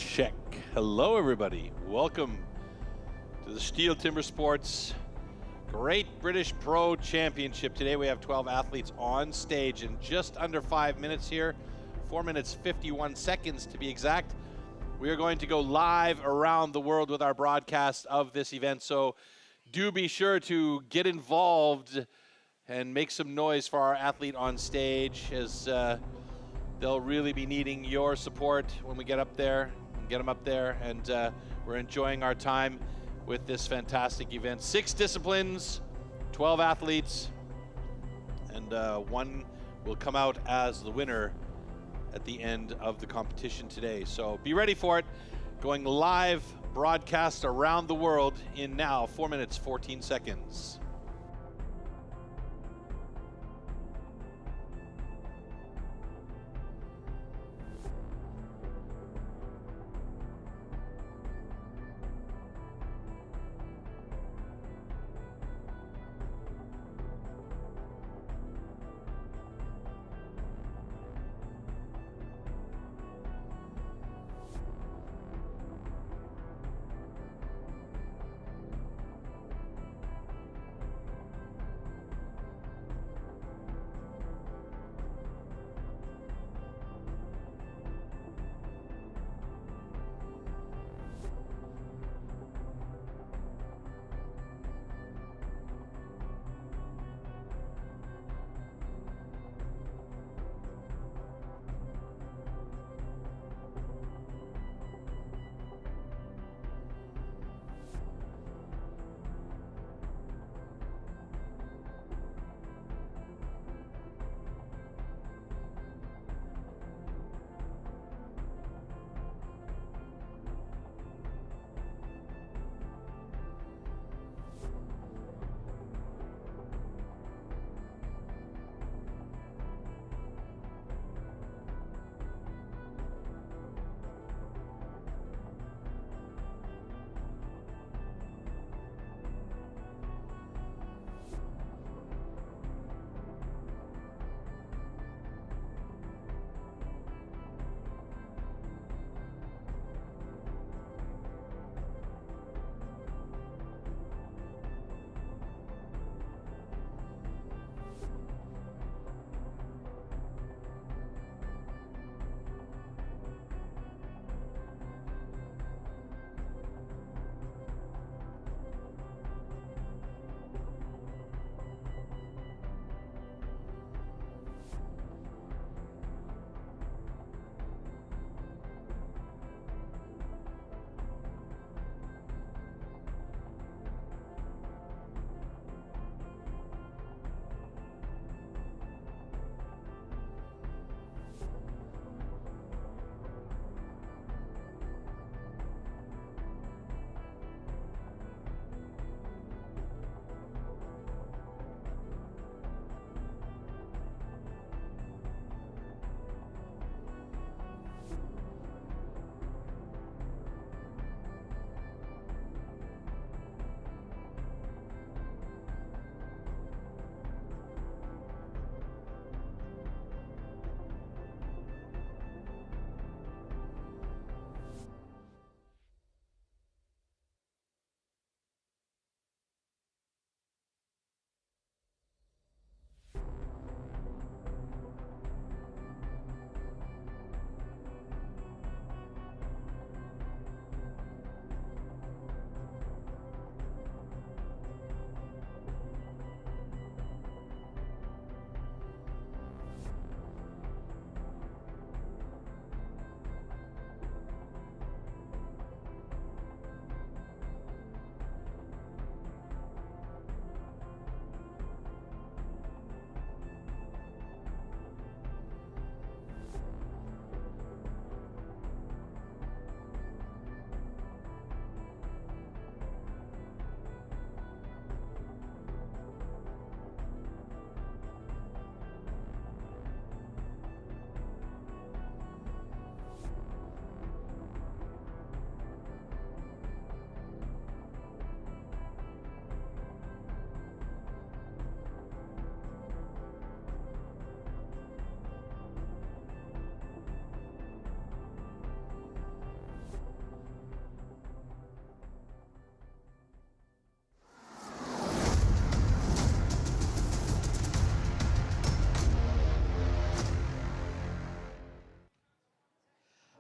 check. Hello, everybody. Welcome to the STIHL Timbersports Great British Pro Championship. Today we have 12 athletes on stage in just under 5 minutes here. 4 minutes 51 seconds to be exact. We are going to go live around the world with our broadcast of this event. So do be sure to get involved and make some noise for our athlete on stage, as they'll really be needing your support when we get up there and get them up there. And we're enjoying our time with this fantastic event. 6 disciplines, 12 athletes, and one will come out as the winner at the end of the competition today. So be ready for it. Going live broadcast around the world in now 4 minutes 14 seconds.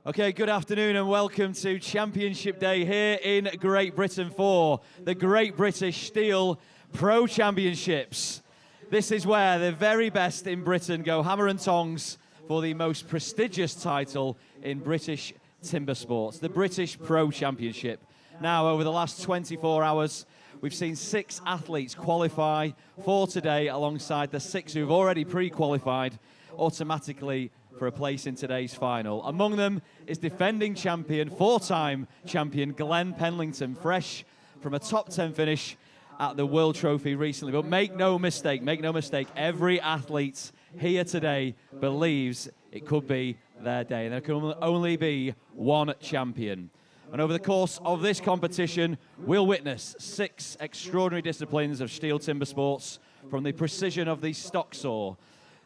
Okay, good afternoon and welcome to Championship Day here in Great Britain for the Great British Steel Pro Championships. This is where the very best in Britain go hammer and tongs for the most prestigious title in British timber sports, the British Pro Championship. Now, over the last 24 hours, we've seen 6 athletes qualify for today alongside the 6 who've already pre-qualified automatically for a place in today's final. Among them is defending champion, 4-time champion Glen Penlington, fresh from a top 10 finish at the World Trophy recently. But make no mistake, every athlete here today believes it could be their day, and there can only be one champion. And over the course of this competition, we'll witness 6 extraordinary disciplines of steel timber sports, from the precision of the stock saw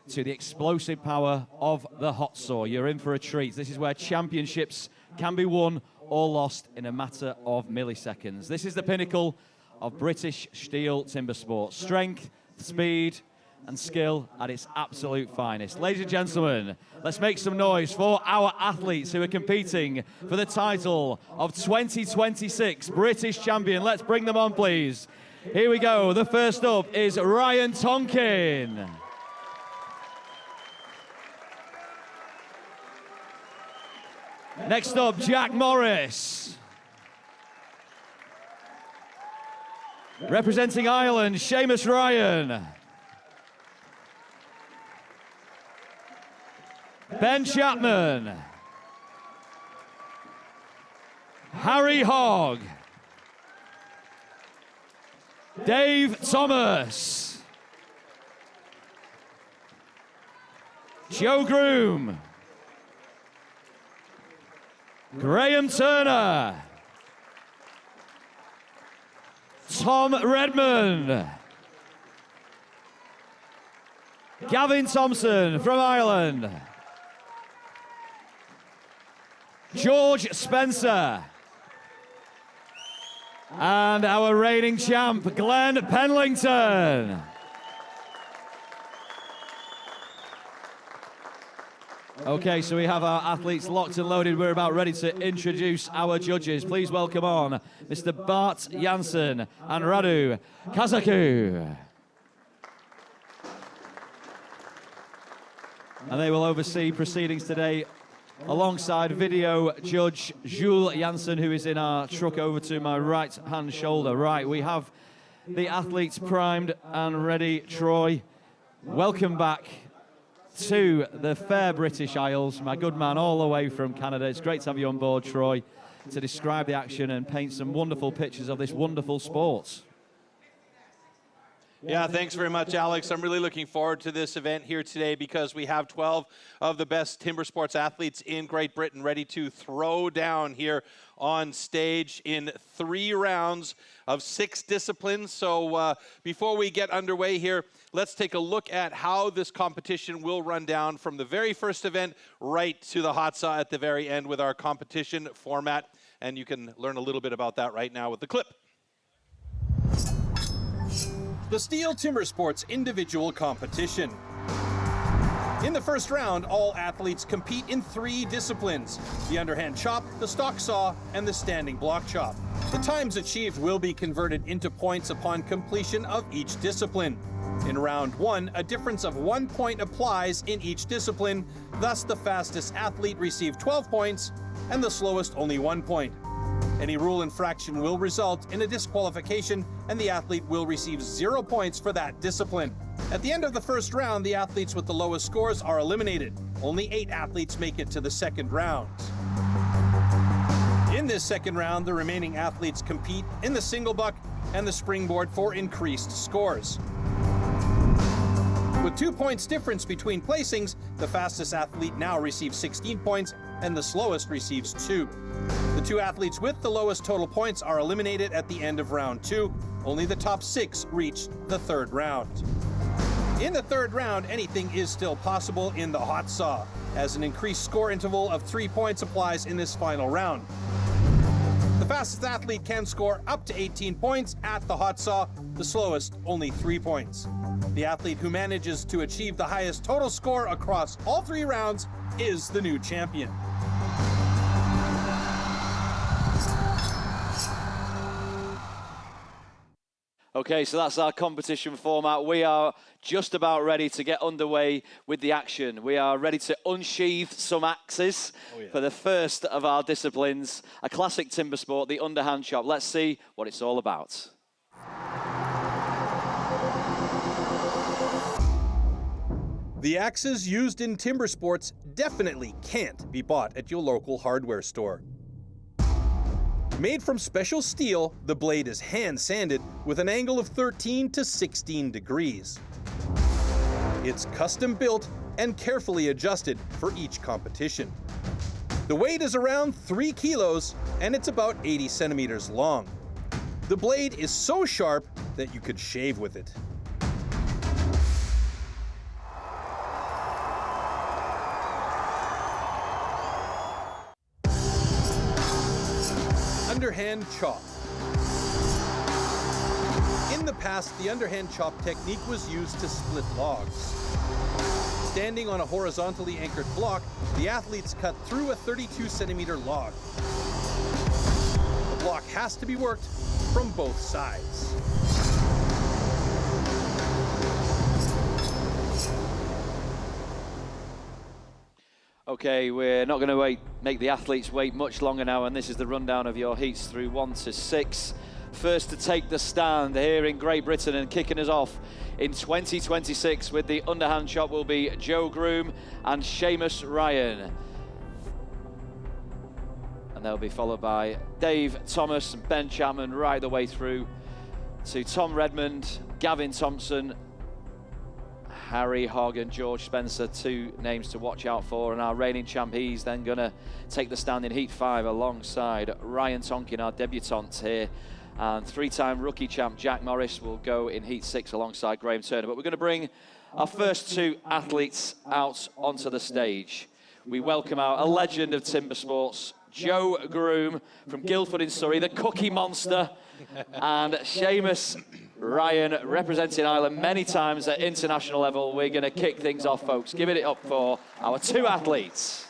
to the explosive power of the hot saw. You're in for a treat. This is where championships can be won or lost in a matter of milliseconds. This is the pinnacle of British steel timber sports. Strength, speed, and skill at its absolute finest. Ladies and gentlemen, let's make some noise for our athletes who are competing for the title of 2026 British champion. Let's bring them on, please. Here we go. The first up is Ryan Tonkin. Next up, Jack Morris. Representing Ireland, Seamus Ryan. Ben Chapman. Harry Hogg. Dave Thomas. Joe Groom. Graham Turner. Tom Redmond. Gavin Thompson from Ireland. George Spencer. And our reigning champ, Glen Penlington. Okay, so we have our athletes locked and loaded. We're about ready to introduce our judges. Please welcome on Mr. Bart Janssen and Radu Kazaku. And they will oversee proceedings today alongside video judge Jules Janssen, who is in our truck over to my right-hand shoulder. Right, we have the athletes primed and ready. Troy, welcome back to the fair British Isles, my good man all the way from Canada. It's great to have you on board, Troy, to describe the action and paint some wonderful pictures of this wonderful sport. Yeah, thanks very much, Alex. I'm really looking forward to this event here today because we have 12 of the best timber sports athletes in Great Britain ready to throw down here on stage in 3 rounds of 6 disciplines. So before we get underway here, let's take a look at how this competition will run down from the very first event right to the hot saw at the very end with our competition format. And you can learn a little bit about that right now with the clip. The Steel Timber Sports Individual Competition. In the first round, all athletes compete in 3 disciplines: the underhand chop, the stock saw, and the standing block chop. The times achieved will be converted into points upon completion of each discipline. In round 1, a difference of 1 point applies in each discipline, thus the fastest athlete receives 12 points and the slowest only 1 point. Any rule infraction will result in a disqualification, and the athlete will receive 0 points for that discipline. At the end of the first round, the athletes with the lowest scores are eliminated. Only 8 athletes make it to the second round. In this second round, the remaining athletes compete in the single buck and the springboard for increased scores. With 2 points difference between placings, the fastest athlete now receives 16 points and the slowest receives 2. The 2 athletes with the lowest total points are eliminated at the end of round 2. Only the top 6 reach the third round. In the third round, anything is still possible in the hot saw, as an increased score interval of 3 points applies in this final round. The fastest athlete can score up to 18 points at the hot saw, the slowest only 3 points. The athlete who manages to achieve the highest total score across all 3 rounds is the new champion. Okay, so that's our competition format. We are just about ready to get underway with the action. We are ready to unsheath some axes for the first of our disciplines, a classic timber sport, the underhand chop. Let's see what it's all about. The axes used in timber sports definitely can't be bought at your local hardware store. Made from special steel, the blade is hand-sanded with an angle of 13 to 16 degrees. It's custom built and carefully adjusted for each competition. The weight is around 3 kilos and it's about 80 centimeters long. The blade is so sharp that you could shave with it. Underhand chop. In the past, the underhand chop technique was used to split logs. Standing on a horizontally anchored block, the athletes cut through a 32-centimeter log. The block has to be worked from both sides. Okay, we're not going to make the athletes wait much longer now, and this is the rundown of your heats through 1 to 6. First to take the stand here in Great Britain and kicking us off in 2026 with the underhand chop will be Joe Groom and Seamus Ryan. And they'll be followed by Dave Thomas and Ben Chapman right the way through to Tom Redmond, Gavin Thompson, Harry Hogg and George Spencer, 2 names to watch out for. And our reigning champ, he's then going to take the stand in Heat 5 alongside Ryan Tonkin, our debutant here. And 3-time rookie champ Jack Morris will go in Heat 6 alongside Graham Turner. But we're going to bring our first 2 athletes out onto the stage. We welcome a legend of timber sports, Joe Groom from Guildford in Surrey, the Cookie Monster, and Seamus Ryan, representing Ireland many times at international level. We're going to kick things off, folks. Give it up for our 2 athletes.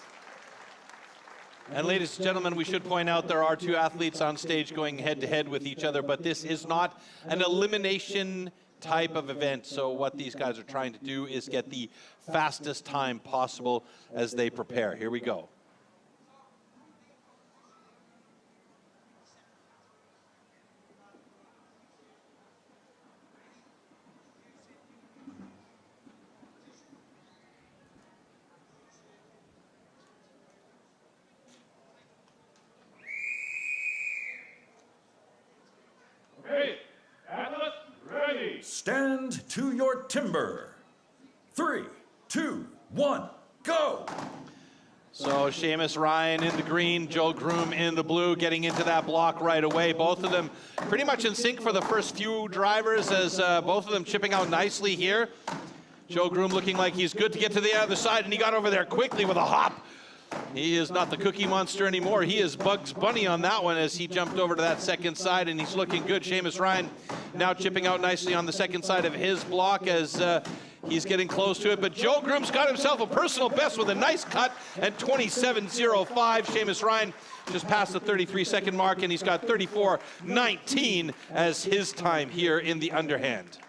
And ladies and gentlemen, we should point out there are 2 athletes on stage going head-to-head with each other, but this is not an elimination type of event. So what these guys are trying to do is get the fastest time possible as they prepare. Here we go. Stand to your timber. 3, 2, 1, go! So Seamus Ryan in the green, Joe Groom in the blue, getting into that block right away. Both of them pretty much in sync for the first few drivers as both of them chipping out nicely here. Joe Groom looking like he's good to get to the other side, and he got over there quickly with a hop. He is not the Cookie Monster anymore. He is Bugs Bunny on that one as he jumped over to that second side, and he's looking good. Seamus Ryan now chipping out nicely on the second side of his block as he's getting close to it. But Joe Groom's got himself a personal best with a nice cut at 27.05. Seamus Ryan just passed the 33-second mark, and he's got 34.19 as his time here in the underhand.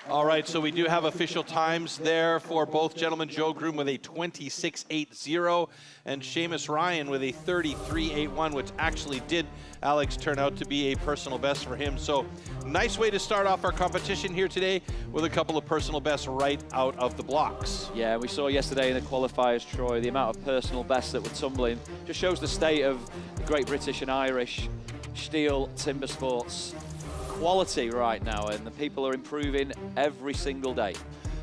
All right, so we do have official times there for both gentlemen. Joe Groom with a 26.80 and Seamus Ryan with a 33.81, which actually did, Alex, turn out to be a personal best for him. So nice way to start off our competition here today with a couple of personal bests right out of the blocks. Yeah, we saw yesterday in the qualifiers, Troy, the amount of personal bests that were tumbling. Just shows the state of the Great British and Irish STIHL timber sports quality right now, and the people are improving every single day.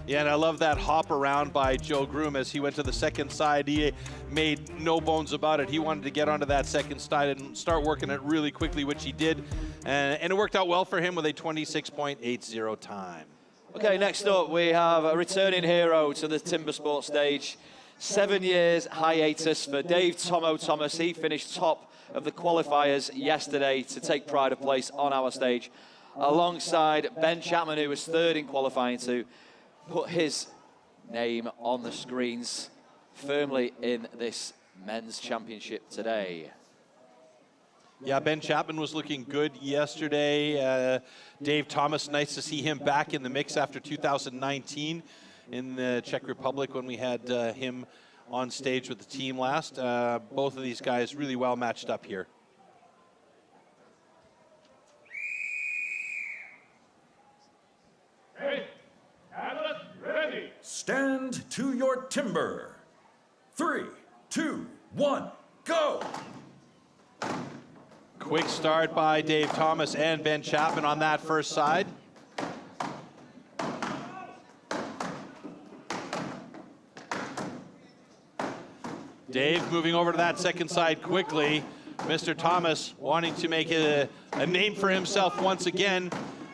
Yeah, and I love that hop around by Joe Groom as he went to the second side. He made no bones about it. He wanted to get onto that second side and start working it really quickly, which he did. And it worked out well for him with a 26.80 time. Okay, next up we have a returning hero to the timber sports stage. 7 years hiatus for Dave Tomo Thomas. He finished top of the qualifiers yesterday to take pride of place on our stage, alongside Ben Chapman, who was third in qualifying, to put his name on the screens firmly in this men's championship today. Yeah, Ben Chapman was looking good yesterday. Dave Thomas, nice to see him back in the mix after 2019 in the Czech Republic when we had him on stage with the team last. Both of these guys really well matched up here. Hey, ready. Stand to your timber. 3, 2, 1, go! Quick start by Dave Thomas and Ben Chapman on that first side. Dave moving over to that second side quickly. Mr. Thomas wanting to make a name for himself once again.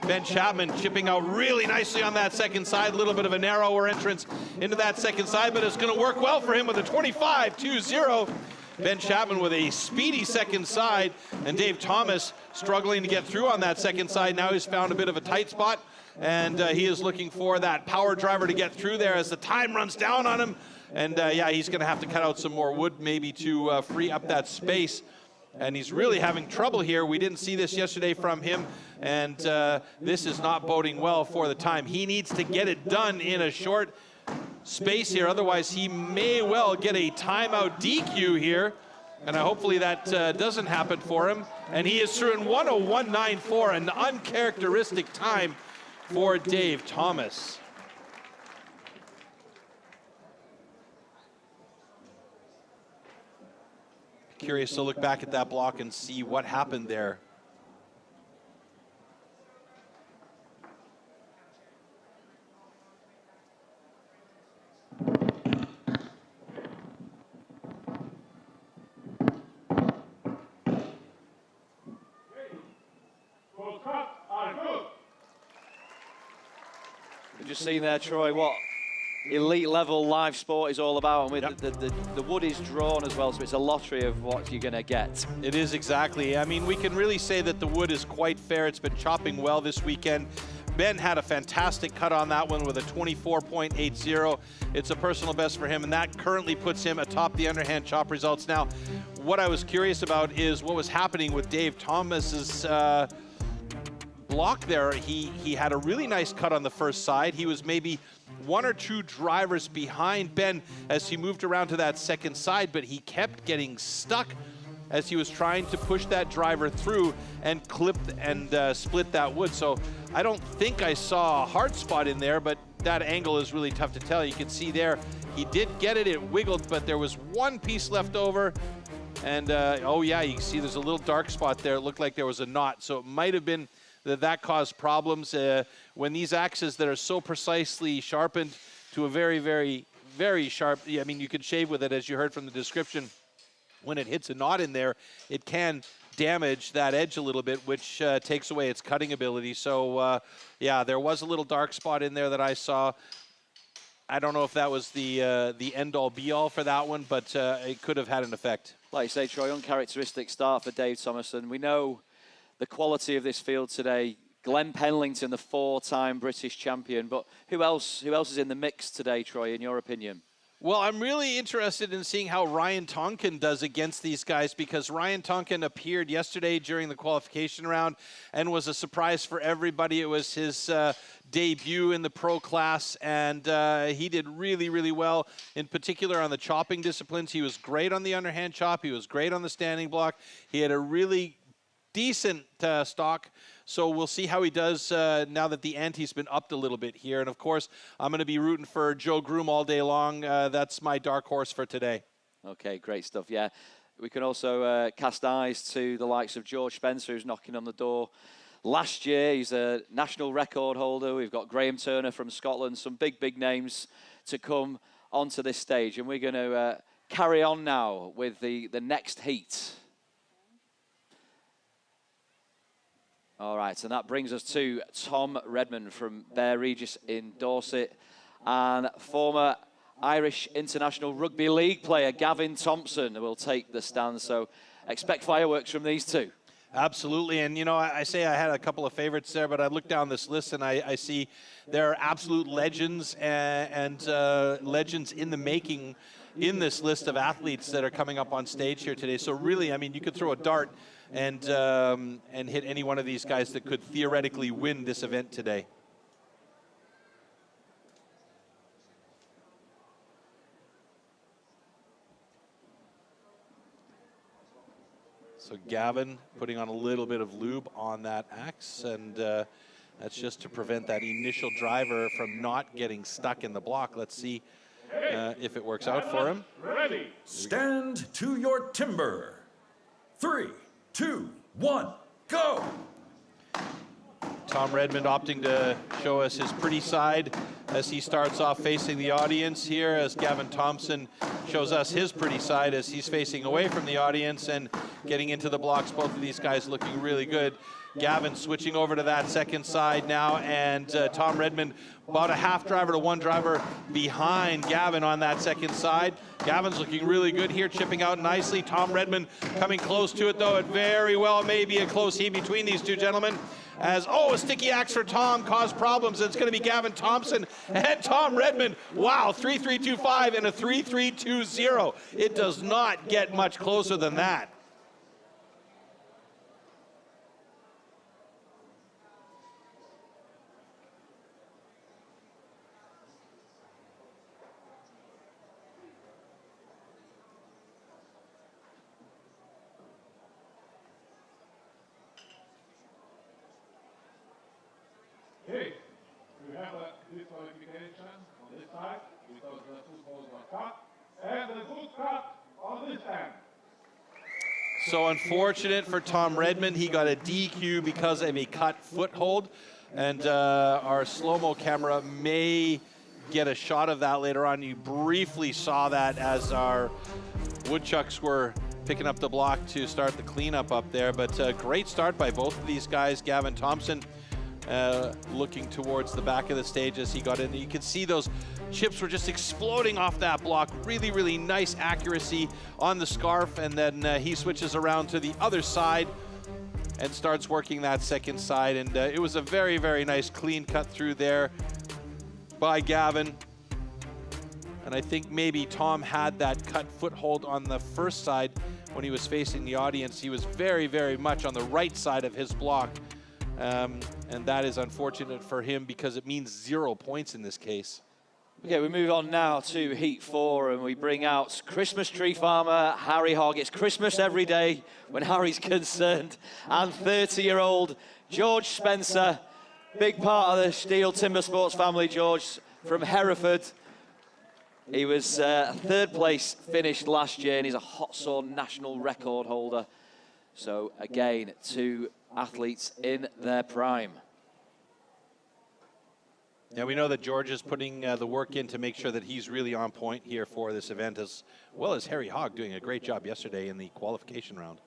Ben Chapman chipping out really nicely on that second side. A little bit of a narrower entrance into that second side, but it's going to work well for him with a 25-2-0. Ben Chapman with a speedy second side, and Dave Thomas struggling to get through on that second side. Now he's found a bit of a tight spot, and he is looking for that power driver to get through there as the time runs down on him. And yeah, he's going to have to cut out some more wood maybe to free up that space. And he's really having trouble here. We didn't see this yesterday from him, and this is not boding well for the time. He needs to get it done in a short space here, otherwise he may well get a timeout DQ here, and hopefully that doesn't happen for him. And he is through in 1:01.94, an uncharacteristic time for Dave Thomas. Curious to look back at that block and see what happened there. We've just seen there, Troy, what elite level live sport is all about, and with the wood is drawn as well, so it's a lottery of what you're going to get. It is, exactly. I mean, we can really say that the wood is quite fair. It's been chopping well this weekend. Ben had a fantastic cut on that one with a 24.80. It's a personal best for him, and that currently puts him atop the underhand chop results. Now, what I was curious about is what was happening with Dave Thomas's block there. He had a really nice cut on the first side. He was maybe 1 or 2 drivers behind Ben as he moved around to that second side, but he kept getting stuck as he was trying to push that driver through and clip and split that wood. So I don't think I saw a hard spot in there, but that angle is really tough to tell. You can see there, he did get it, it wiggled, but there was one piece left over. And oh yeah, you can see there's a little dark spot there. It looked like there was a knot. So it might have been that caused problems. When these axes that are so precisely sharpened to a very, very, very sharp, I mean, you can shave with it, as you heard from the description. When it hits a knot in there, it can damage that edge a little bit, which takes away its cutting ability. So yeah, there was a little dark spot in there that I saw. I don't know if that was the end-all be-all for that one, but it could have had an effect. Like you say, Troy, uncharacteristic start for Dave Thomas, and we know the quality of this field today. Glen Penlington, the 4-time British champion, but who else is in the mix today, Troy, in your opinion? Well, I'm really interested in seeing how Ryan Tonkin does against these guys, because Ryan Tonkin appeared yesterday during the qualification round and was a surprise for everybody. It was his debut in the pro class, and he did really, really well, in particular on the chopping disciplines. He was great on the underhand chop. He was great on the standing block. He had a really decent stock. So we'll see how he does now that the ante's been upped a little bit here. And of course, I'm going to be rooting for Joe Groom all day long. That's my dark horse for today. Okay, great stuff. Yeah, we can also cast eyes to the likes of George Spencer, who's knocking on the door. Last year, he's a national record holder. We've got Graham Turner from Scotland, some big, big names to come onto this stage. And we're going to carry on now with the next heat. All right, and that brings us to Tom Redmond from Bear Regis in Dorset, and former Irish International Rugby League player Gavin Thompson will take the stand. So expect fireworks from these two. Absolutely, and you know, I say I had a couple of favorites there, but I look down this list and I see there are absolute legends and legends in the making in this list of athletes that are coming up on stage here today. So really, I mean, you could throw a dart and hit any one of these guys that could theoretically win this event today. So Gavin putting on a little bit of lube on that axe, and that's just to prevent that initial driver from not getting stuck in the block. Let's see if it works out for him. Ready. Stand to your timber. 3, 2, 1, go. Tom Redmond opting to show us his pretty side as he starts off facing the audience here, as Gavin Thompson shows us his pretty side as he's facing away from the audience and getting into the blocks. Both of these guys looking really good. Gavin switching over to that second side now, and Tom Redmond about a half driver to one driver behind Gavin on that second side. Gavin's looking really good here, chipping out nicely. Tom Redmond coming close to it, though. It very well may be a close heat between these two gentlemen. As, a sticky axe for Tom caused problems. It's going to be Gavin Thompson and Tom Redmond. Wow, 3.325 and a 3.320. It does not get much closer than that. Okay, we have a disqualification on this side because the footballs were cut, and the good cut on this end. So unfortunate for Tom Redmond, he got a DQ because of a cut foothold, and our slow-mo camera may get a shot of that later on. You briefly saw that as our woodchucks were picking up the block to start the cleanup up there, but great start by both of these guys. Gavin Thompson looking towards the back of the stage as he got in. You can see those chips were just exploding off that block. Really, really nice accuracy on the scarf, and then he switches around to the other side and starts working that second side, and it was a very, very nice clean cut through there by Gavin. And I think maybe Tom had that cut foothold on the first side when he was facing the audience. He was very, very much on the right side of his block. And that is unfortunate for him because it means 0 points in this case. Okay, we move on now to Heat 4, and we bring out Christmas tree farmer Harry Hogg. It's Christmas every day when Harry's concerned. And 30-year-old George Spencer, big part of the STIHL Timbersports family, George, from Hereford. He was third place finished last year, and he's a hot saw national record holder. So again, two athletes in their prime. Yeah, we know that George is putting the work in to make sure that he's really on point here for this event, as well as Harry Hogg doing a great job yesterday in the qualification round.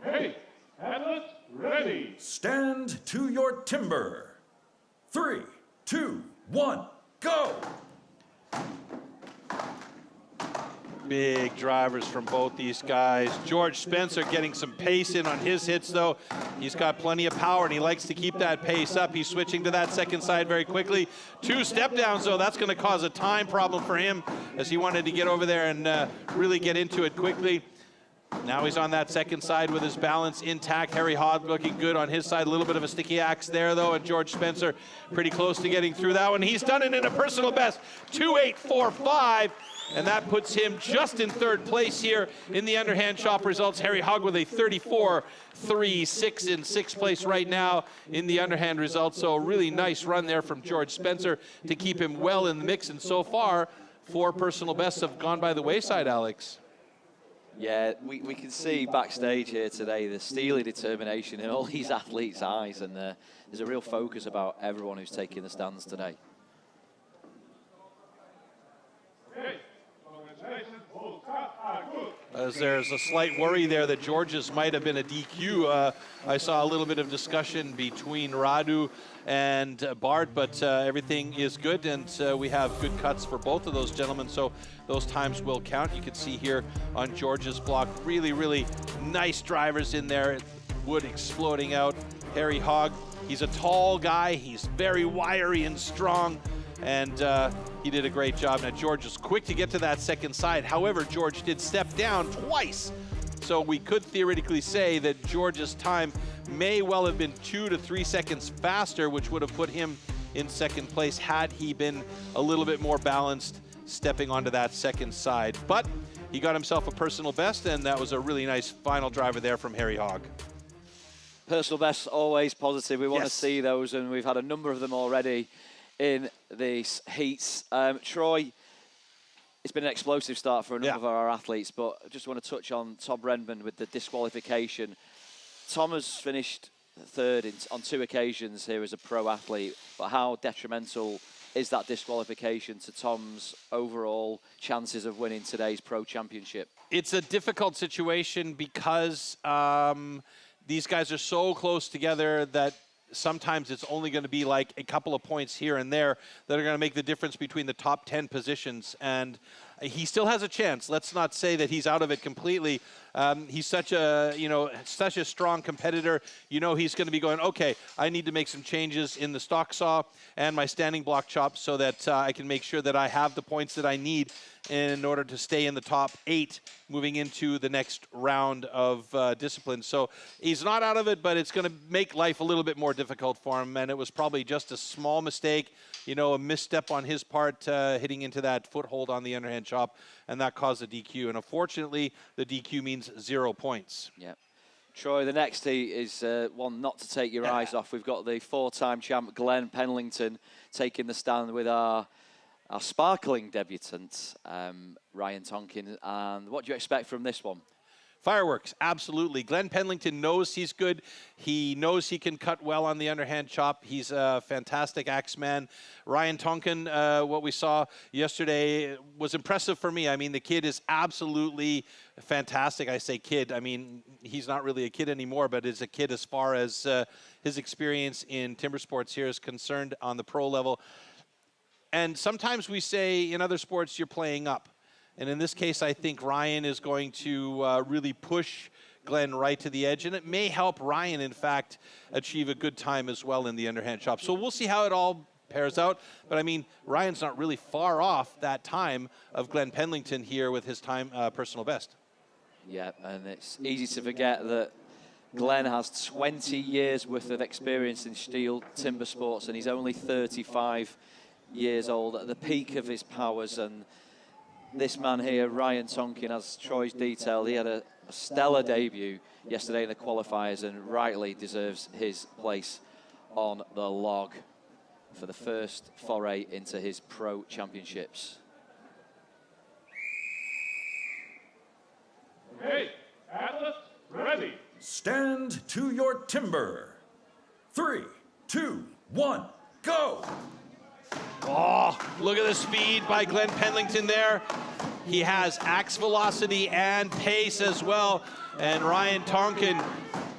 Okay, analysts ready. Stand to your timber. 3, 2, 1, go. Big drivers from both these guys. George Spencer getting some pace in on his hits, though. He's got plenty of power, and he likes to keep that pace up. He's switching to that second side very quickly. 2 step downs, though. That's going to cause a time problem for him as he wanted to get over there and really get into it quickly. Now he's on that second side with his balance intact. Harry Hogg looking good on his side. A little bit of a sticky axe there, though, and George Spencer pretty close to getting through that one. He's done it in a personal best, 2.845. And that puts him just in third place here in the underhand chop results. Harry Hogg with a 34.36 in sixth place right now in the underhand results. So a really nice run there from George Spencer to keep him well in the mix. And so far, 4 personal bests have gone by the wayside, Alex. Yeah, we can see backstage here today the steely determination in all these athletes' eyes, and there's a real focus about everyone who's taking the stands today. Okay, congratulations, both cuts are good. as there's a slight worry there that George's might have been a DQ. I saw a little bit of discussion between Radu and Bart, but everything is good, and we have good cuts for both of those gentlemen, so those times will count. You can see here on George's block, really, really nice drivers in there. Wood exploding out. Harry Hogg, he's a tall guy. He's very wiry and strong, and he did a great job. Now, George was quick to get to that second side. However, George did step down twice. So we could theoretically say that George's time may well have been 2 to 3 seconds faster, which would have put him in second place had he been a little bit more balanced stepping onto that second side. But he got himself a personal best, and that was a really nice final driver there from Harry Hogg. Personal bests always positive. We want to Yes. see those, and we've had a number of them already in these heats. Troy, it's been an explosive start for a number of our athletes, but I just want to touch on Tom Redmond with the disqualification. Tom has finished third on 2 occasions here as a pro athlete, but how detrimental is that disqualification to Tom's overall chances of winning today's pro championship? It's a difficult situation because these guys are so close together that sometimes it's only going to be like a couple of points here and there that are going to make the difference between the top 10 positions. And he still has a chance. Let's not say that he's out of it completely. He's such a, such a strong competitor. He's going to be going, okay, I need to make some changes in the stock saw and my standing block chop so that I can make sure that I have the points that I need in order to stay in the top 8 moving into the next round of discipline. So he's not out of it, but it's going to make life a little bit more difficult for him. And it was probably just a small mistake, a misstep on his part, hitting into that foothold on the underhand chop, and that caused a DQ. And unfortunately, the DQ means 0 points. Yeah. Troy, the next heat is one not to take your eyes off. We've got the 4-time champ Glen Penlington taking the stand with our sparkling debutant, Ryan Tonkin. And what do you expect from this one? Fireworks, absolutely. Glen Penlington knows he's good. He knows he can cut well on the underhand chop. He's a fantastic axeman. Ryan Tonkin, what we saw yesterday was impressive for me. I mean, the kid is absolutely fantastic. I say kid. I mean, he's not really a kid anymore, but is a kid as far as his experience in timber sports here is concerned on the pro level. And sometimes we say in other sports you're playing up. And in this case, I think Ryan is going to really push Glen right to the edge. And it may help Ryan, in fact, achieve a good time as well in the underhand chop. So we'll see how it all pairs out. But, I mean, Ryan's not really far off that time of Glen Penlington here with his time personal best. Yeah, and it's easy to forget that Glen has 20 years worth of experience in STIHL timber sports, and he's only 35 years old at the peak of his powers. And this man here, Ryan Tonkin, as Troy's detailed, he had a stellar debut yesterday in the qualifiers and rightly deserves his place on the log for the first foray into his pro championships. Okay, athletes, ready. Stand to your timber. 3, 2, 1, go! Oh, look at the speed by Glen Penlington there. He has axe velocity and pace as well. And Ryan Tonkin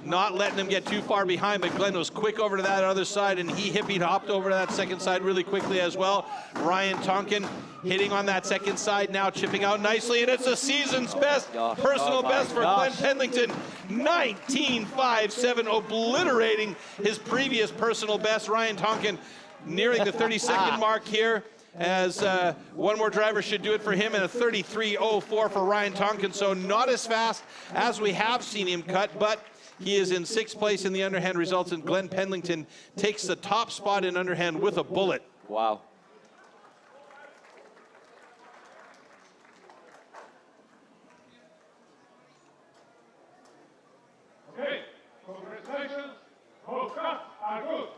not letting him get too far behind, but Glen was quick over to that other side, and he hopped over to that second side really quickly as well. Ryan Tonkin hitting on that second side now, chipping out nicely, and it's a season's best, personal best for Glen Penlington. 19.57, obliterating his previous personal best. Ryan Tonkin nearing the 30-second mark here, as one more driver should do it for him, and a 33.04 for Ryan Tonkin. So not as fast as we have seen him cut, but he is in 6th place in the underhand results, and Glen Penlington takes the top spot in underhand with a bullet. Wow. Okay, congratulations. Both cuts are good.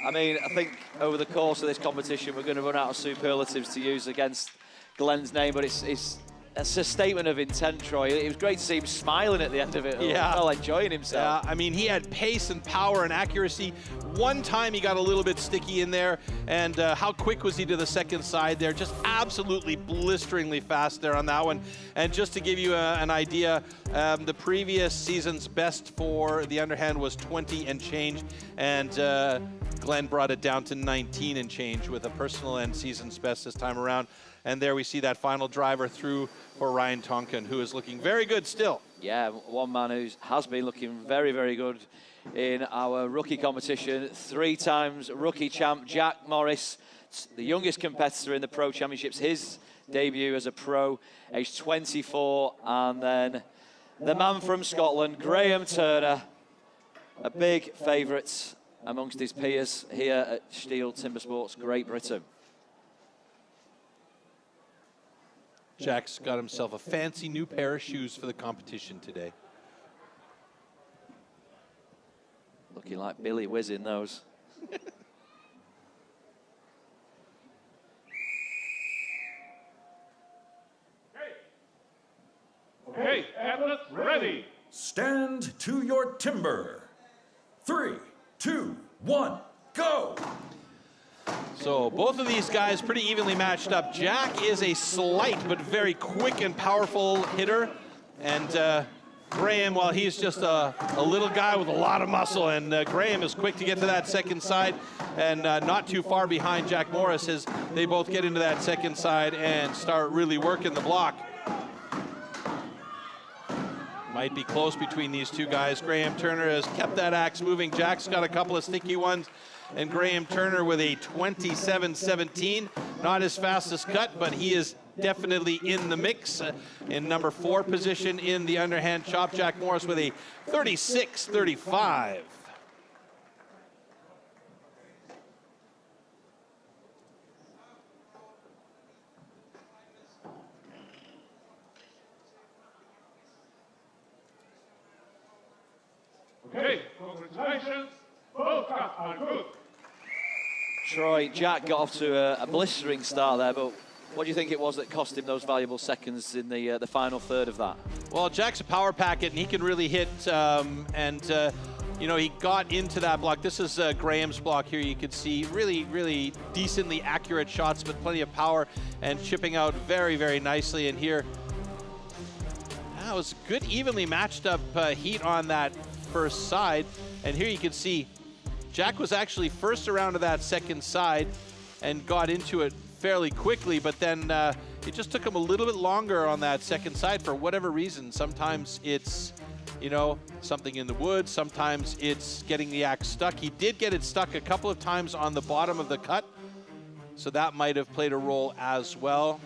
I mean, I think over the course of this competition, we're going to run out of superlatives to use against Glen's name, but it's That's a statement of intent, Troy. It was great to see him smiling at the end of it. Yeah. Well, enjoying himself. Yeah, I mean, he had pace and power and accuracy. One time he got a little bit sticky in there, and how quick was he to the second side there? Just absolutely blisteringly fast there on that one. And just to give you an idea, the previous season's best for the underhand was 20 and change, and Glen brought it down to 19 and change with a personal and season's best this time around. And there we see that final driver through for Ryan Tonkin, who is looking very good still. Yeah, one man who has been looking very, very good in our rookie competition. 3 times rookie champ, Jack Morris, the youngest competitor in the Pro Championships. His debut as a pro, age 24. And then the man from Scotland, Graham Turner, a big favourite amongst his peers here at STIHL Timbersports Great Britain. Jack's got himself a fancy new pair of shoes for the competition today. Looking like Billy Whiz in those. Okay, athletes ready. Stand to your timber. 3, 2, 1, go! So both of these guys pretty evenly matched up. Jack is a slight but very quick and powerful hitter. And Graham, well, he's just a little guy with a lot of muscle. And Graham is quick to get to that second side and not too far behind Jack Morris as they both get into that second side and start really working the block. Might be close between these two guys. Graham Turner has kept that axe moving. Jack's got a couple of sticky ones. And Graham Turner with a 27-17. Not his fastest cut, but he is definitely in the mix. In number 4 position in the underhand chop. Jack Morris with a 36-35. Okay, congratulations. Both cuts are good. Troy, Jack got off to a blistering start there, but what do you think it was that cost him those valuable seconds in the final third of that? Well, Jack's a power packet, and he can really hit, you know, he got into that block. This is Graham's block here. You can see really, really decently accurate shots, but plenty of power and chipping out very, very nicely. And here, that was good, evenly matched up heat on that first side. And here you can see Jack was actually first around to that second side and got into it fairly quickly, but then it just took him a little bit longer on that second side for whatever reason. Sometimes it's, you know, something in the woods. Sometimes it's getting the axe stuck. He did get it stuck a couple of times on the bottom of the cut, so that might have played a role as well.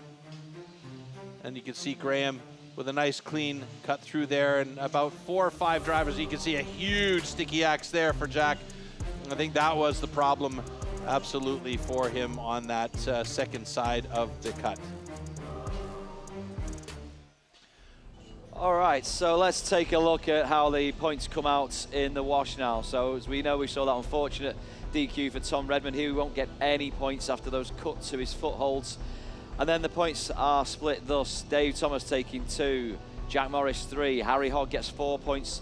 And you can see Graham with a nice clean cut through there, and about 4 or 5 drivers. You can see a huge sticky axe there for Jack. I think that was the problem absolutely for him on that second side of the cut. All right, so let's take a look at how the points come out in the wash now. So as we know, we saw that unfortunate DQ for Tom Redmond. He won't get any points after those cuts to his footholds. And then the points are split thus. Dave Thomas taking 2, Jack Morris 3, Harry Hogg gets 4 points.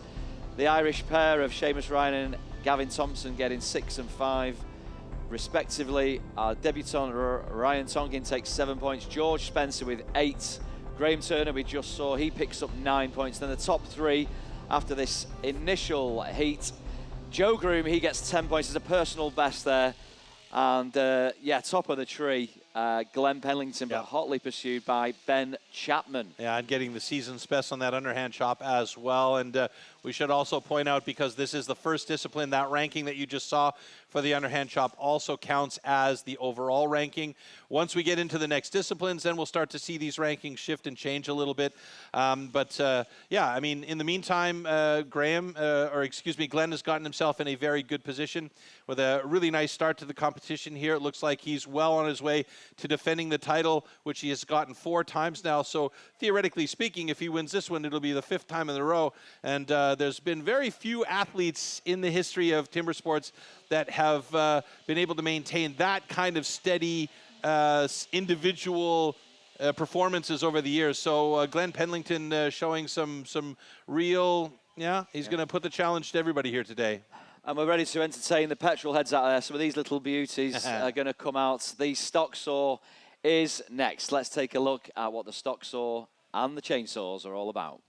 The Irish pair of Seamus Ryan and Gavin Thompson getting 6 and 5, respectively. Our debutant Ryan Tonkin takes 7 points. George Spencer with 8. Graham Turner, we just saw, he picks up 9 points. Then the top 3 after this initial heat. Joe Groom, he gets 10 points. There's a personal best there. And yeah, top of the tree, Glen Penlington, but hotly pursued by Ben Chapman. Yeah, and getting the season's best on that underhand chop as well. And we should also point out, because this is the first discipline, that ranking that you just saw for the underhand chop also counts as the overall ranking. Once we get into the next disciplines, then we'll start to see these rankings shift and change a little bit. Yeah, I mean, in the meantime, Glen has gotten himself in a very good position with a really nice start to the competition here. It looks like he's well on his way to defending the title, which he has gotten 4 times now. So theoretically speaking, if he wins this one, it'll be the 5th time in a row. And there's been very few athletes in the history of timber sports that have been able to maintain that kind of steady individual performances over the years. So Glen Penlington showing some real, he's going to put the challenge to everybody here today. And we're ready to entertain the petrol heads out there. Some of these little beauties are going to come out. The stock saw is next. Let's take a look at what the stock saw and the chainsaws are all about.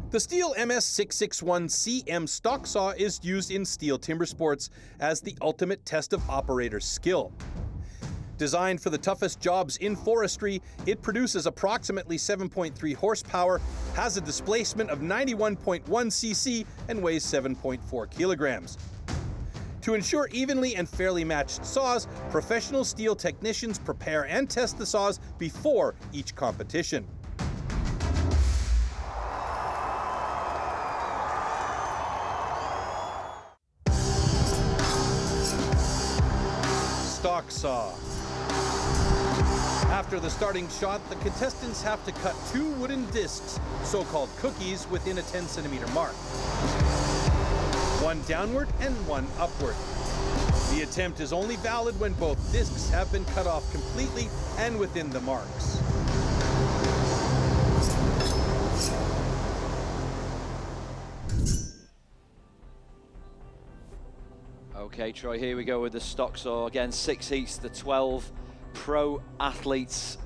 The STIHL MS661CM stock saw is used in STIHL Timbersports as the ultimate test of operator skill. Designed for the toughest jobs in forestry, it produces approximately 7.3 horsepower, has a displacement of 91.1 cc, and weighs 7.4 kilograms. To ensure evenly and fairly matched saws, professional STIHL technicians prepare and test the saws before each competition. Stock saw. After the starting shot, the contestants have to cut 2 wooden discs, so-called cookies, within a 10-centimeter mark. 1 downward and 1 upward. The attempt is only valid when both discs have been cut off completely and within the marks. Okay, Troy, here we go with the stock saw. Again, 6 heats, the 12 pro athletes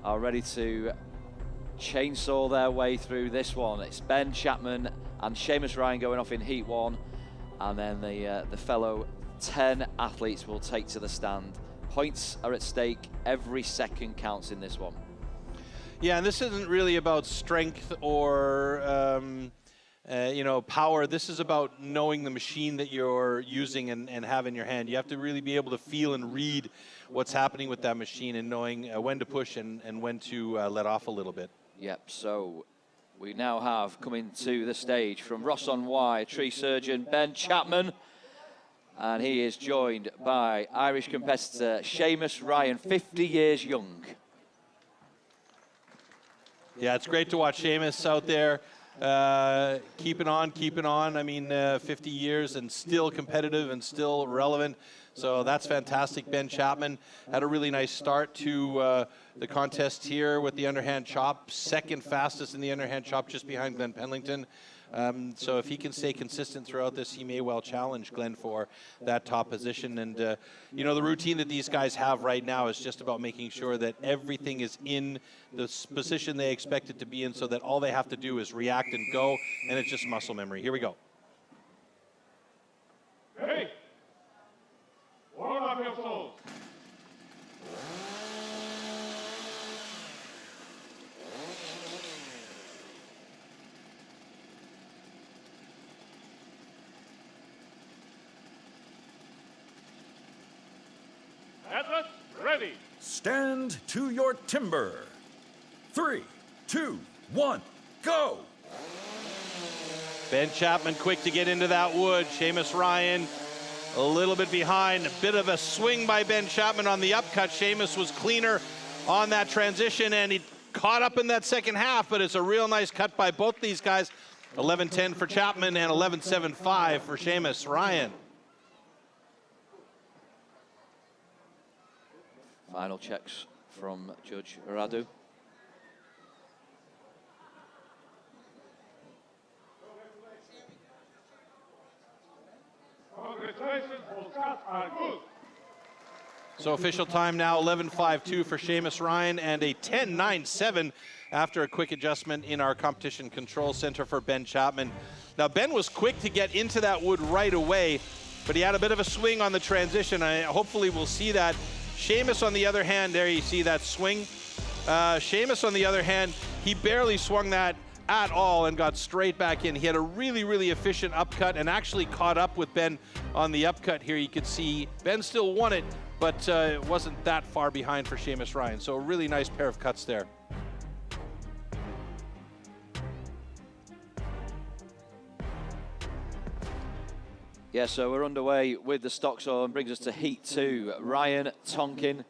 are ready to chainsaw their way through this one. It's Ben Chapman and Seamus Ryan going off in heat 1, and then the fellow 10 athletes will take to the stand. Points are at stake. Every second counts in this one. Yeah, and this isn't really about strength or power. This is about knowing the machine that you're using and have in your hand. You have to really be able to feel and read what's happening with that machine and knowing when to push and when to let off a little bit. Yep, so we now have coming to the stage from Ross-on-Wye, tree surgeon Ben Chapman, and he is joined by Irish competitor Seamus Ryan, 50 years young. Yeah, it's great to watch Seamus out there. Keeping on. I mean, 50 years and still competitive and still relevant. So that's fantastic. Ben Chapman had a really nice start to the contest here with the underhand chop. Second fastest in the underhand chop, just behind Glen Penlington. So if he can stay consistent throughout this, he may well challenge Glen for that top position. And, the routine that these guys have right now is just about making sure that everything is in the position they expect it to be in, so that all they have to do is react and go, and it's just muscle memory. Here we go. Hey, warm up your souls. Athletes, ready. Stand to your timber. 3, 2, 1, go! Ben Chapman quick to get into that wood. Seamus Ryan a little bit behind. A bit of a swing by Ben Chapman on the upcut. Seamus was cleaner on that transition, and he caught up in that second half, but it's a real nice cut by both these guys. 11-10 for Chapman and 11-7-5 for Seamus Ryan. Final checks from Judge Radu. Congratulations, all shots are good. So official time now, 11-5-2 for Seamus Ryan and a 10-9-7 after a quick adjustment in our competition control center for Ben Chapman. Now, Ben was quick to get into that wood right away, but he had a bit of a swing on the transition. Hopefully we'll see that. Seamus, on the other hand, there you see that swing. Seamus, on the other hand, he barely swung that at all and got straight back in. He had a really, really efficient upcut and actually caught up with Ben on the upcut here. You could see Ben still won it, but it wasn't that far behind for Seamus Ryan. So a really nice pair of cuts there. Yeah, so we're underway with the stock saw and brings us to heat 2. Ryan Tonkin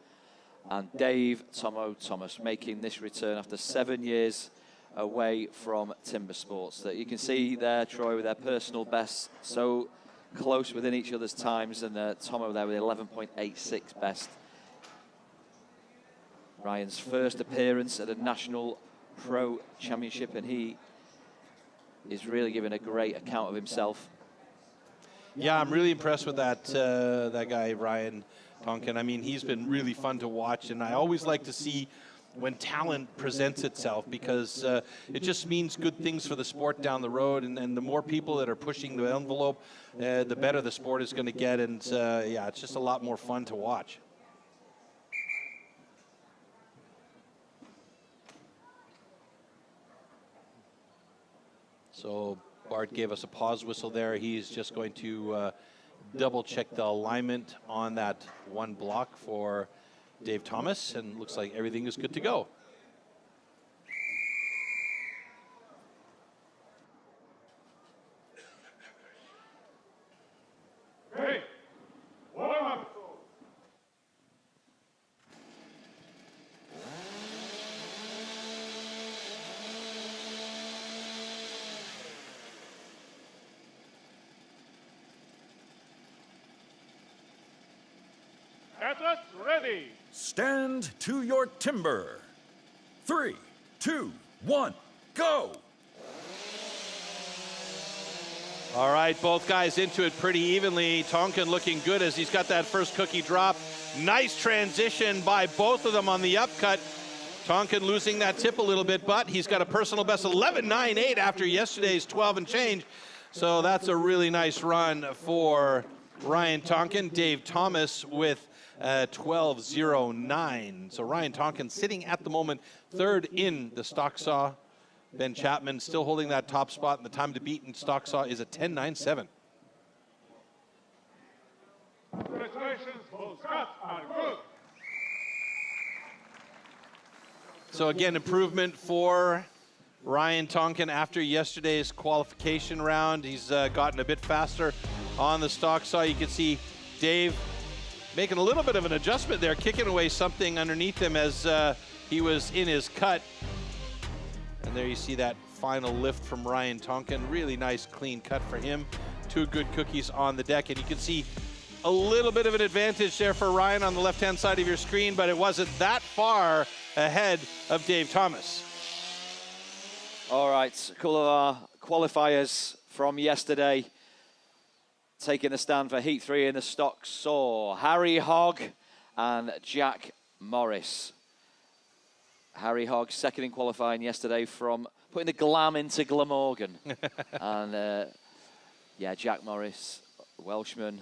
and Dave Tomo Thomas making this return after 7 years away from timber sports. That you can see there, Troy, with their personal bests. So close within each other's times, and Tom over there with 11.86 best. Ryan's first appearance at a national pro championship, and he is really giving a great account of himself. Yeah, I'm really impressed with that that guy, Ryan Tonkin. I mean, he's been really fun to watch, and I always like to see when talent presents itself, because it just means good things for the sport down the road, and the more people that are pushing the envelope, the better the sport is going to get, and yeah, it's just a lot more fun to watch. So Bart gave us a pause whistle there. He's just going to double check the alignment on that one block for Dave Thomas, and looks like everything is good to go. Hey, warm up. Athletes ready. Stand to your timber. 3, 2, 1, go! All right, both guys into it pretty evenly. Tonkin looking good as he's got that first cookie drop. Nice transition by both of them on the upcut. Tonkin losing that tip a little bit, but he's got a personal best 11.98 after yesterday's 12 and change. So that's a really nice run for Ryan Tonkin. Dave Thomas with 12.09. So Ryan Tonkin sitting at the moment third in the stock saw. Ben Chapman still holding that top spot, and the time to beat in stock saw is a 10.97. Congratulations, both cuts are good. So again, improvement for Ryan Tonkin after yesterday's qualification round. He's gotten a bit faster on the stock saw. You can see Dave making a little bit of an adjustment there, kicking away something underneath him as he was in his cut. And there you see that final lift from Ryan Tonkin. Really nice, clean cut for him. Two good cookies on the deck. And you can see a little bit of an advantage there for Ryan on the left-hand side of your screen, but it wasn't that far ahead of Dave Thomas. All right, a couple of our qualifiers from yesterday taking the stand for Heat 3 in the stock saw. Harry Hogg and Jack Morris. Harry Hogg, second in qualifying yesterday from putting the glam into Glamorgan. And yeah, Jack Morris, Welshman,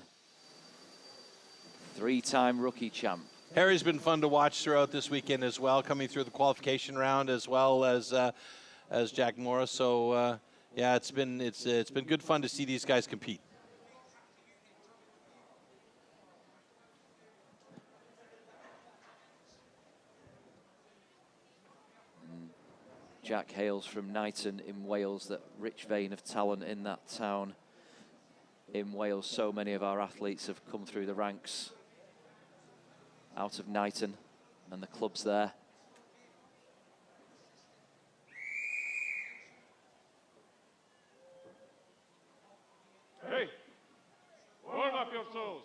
three-time rookie champ. Harry's been fun to watch throughout this weekend as well, coming through the qualification round as well as Jack Morris. So yeah, it's been good fun to see these guys compete. Jack hails from Knighton in Wales, that rich vein of talent in that town in Wales. So many of our athletes have come through the ranks out of Knighton and the clubs there. Hey, warm up your souls.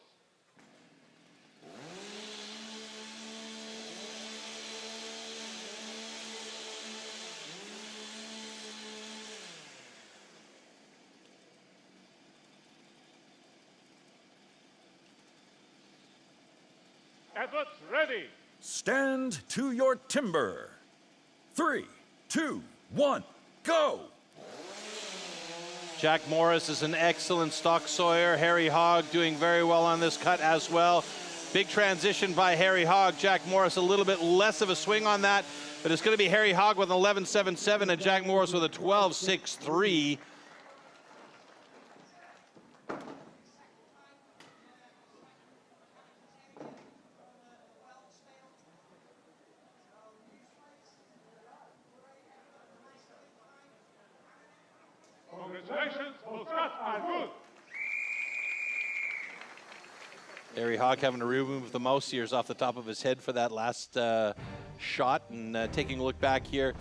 Athletes ready. Stand to your timber. 3, 2, 1, go! Jack Morris is an excellent stock sawyer. Harry Hogg doing very well on this cut as well. Big transition by Harry Hogg. Jack Morris a little bit less of a swing on that, but it's going to be Harry Hogg with an 11.77 and Jack Morris with a 12.63. Congratulations, both cuts are good. Harry Hogg having to remove the mouse ears off the top of his head for that last shot, and taking a look back here,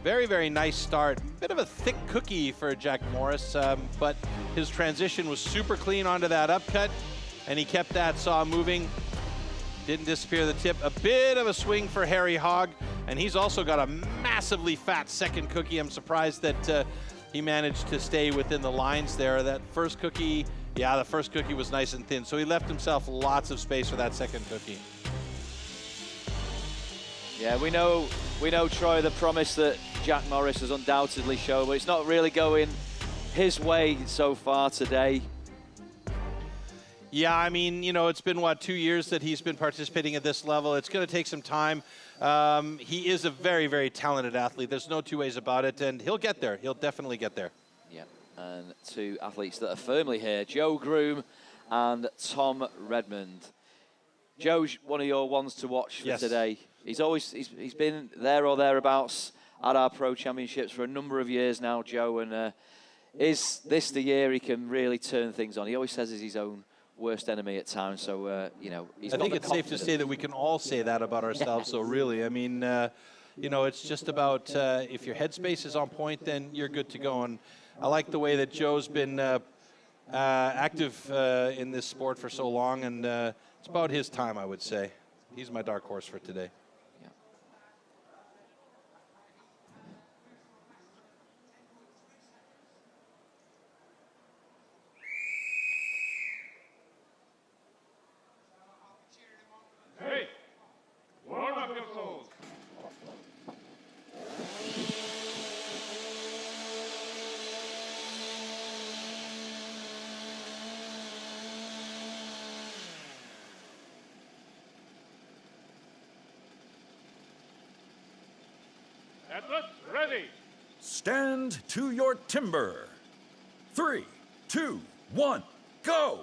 Very, very nice start. Bit of a thick cookie for Jack Morris, but his transition was super clean onto that upcut, and he kept that saw moving. Didn't disappear the tip. A bit of a swing for Harry Hogg, and he's also got a massively fat second cookie. I'm surprised that he managed to stay within the lines there. That first cookie, yeah, the first cookie was nice and thin, so he left himself lots of space for that second cookie. Yeah, we know, Troy, the promise that Jack Morris has undoubtedly shown, but it's not really going his way so far today. Yeah, I mean, you know, it's been, what, 2 years that he's been participating at this level. It's going to take some time. He is a very, very talented athlete. There's no two ways about it, and he'll get there. He'll definitely get there. Yeah, and two athletes that are firmly here, Joe Groom and Tom Redmond. Joe's one of your ones to watch for today. He's been there or thereabouts at our Pro Championships for a number of years now, Joe, and is this the year he can really turn things on? He always says he's his own worst enemy at times, so, you know, he's I think it's safe to say that we can all say that about ourselves, so really, I mean, you know, it's just about if your headspace is on point, then you're good to go, and I like the way that Joe's been active in this sport for so long, and it's about his time, I would say. He's my dark horse for today. Hey, warm up your souls. Athletes, ready. Stand to your timber. 3, 2, 1, go!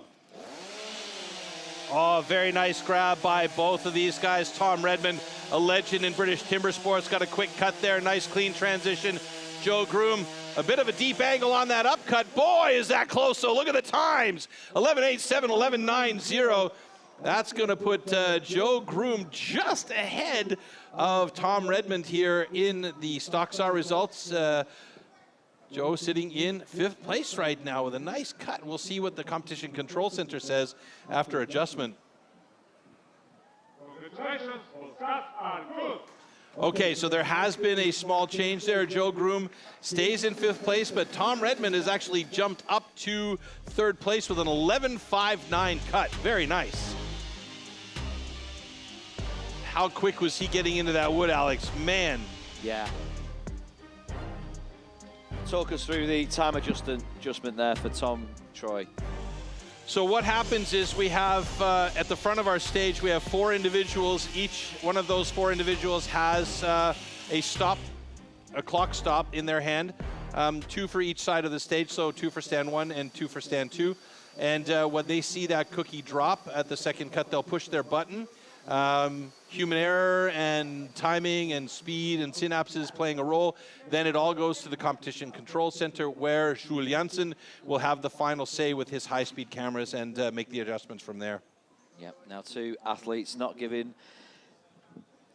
Oh, very nice grab by both of these guys. Tom Redmond, a legend in British timber sports, got a quick cut there. Nice, clean transition. Joe Groom, a bit of a deep angle on that upcut. Boy, is that close. So look at the times. 11.87, 11.90. That's going to put Joe Groom just ahead of Tom Redmond here in the stock saw results. Joe sitting in 5th place right now with a nice cut. We'll see what the Competition Control Center says after adjustment. Congratulations, those cuts are good. Okay, so there has been a small change there. Joe Groom stays in 5th place, but Tom Redmond has actually jumped up to 3rd place with an 11.59 cut. Very nice. How quick was he getting into that wood, Alex? Man. Yeah. Talk us through the time adjustment there for Tom, Troy. So what happens is we have, at the front of our stage, we have 4 individuals. Each one of those 4 individuals has a clock stop in their hand, 2 for each side of the stage, so 2 for stand 1 and 2 for stand 2. And when they see that cookie drop at the second cut, they'll push their button. Human error and timing and speed and synapses playing a role. Then it all goes to the Competition Control Center, where Jules Janssen will have the final say with his high-speed cameras and make the adjustments from there. Yep, now 2 athletes not giving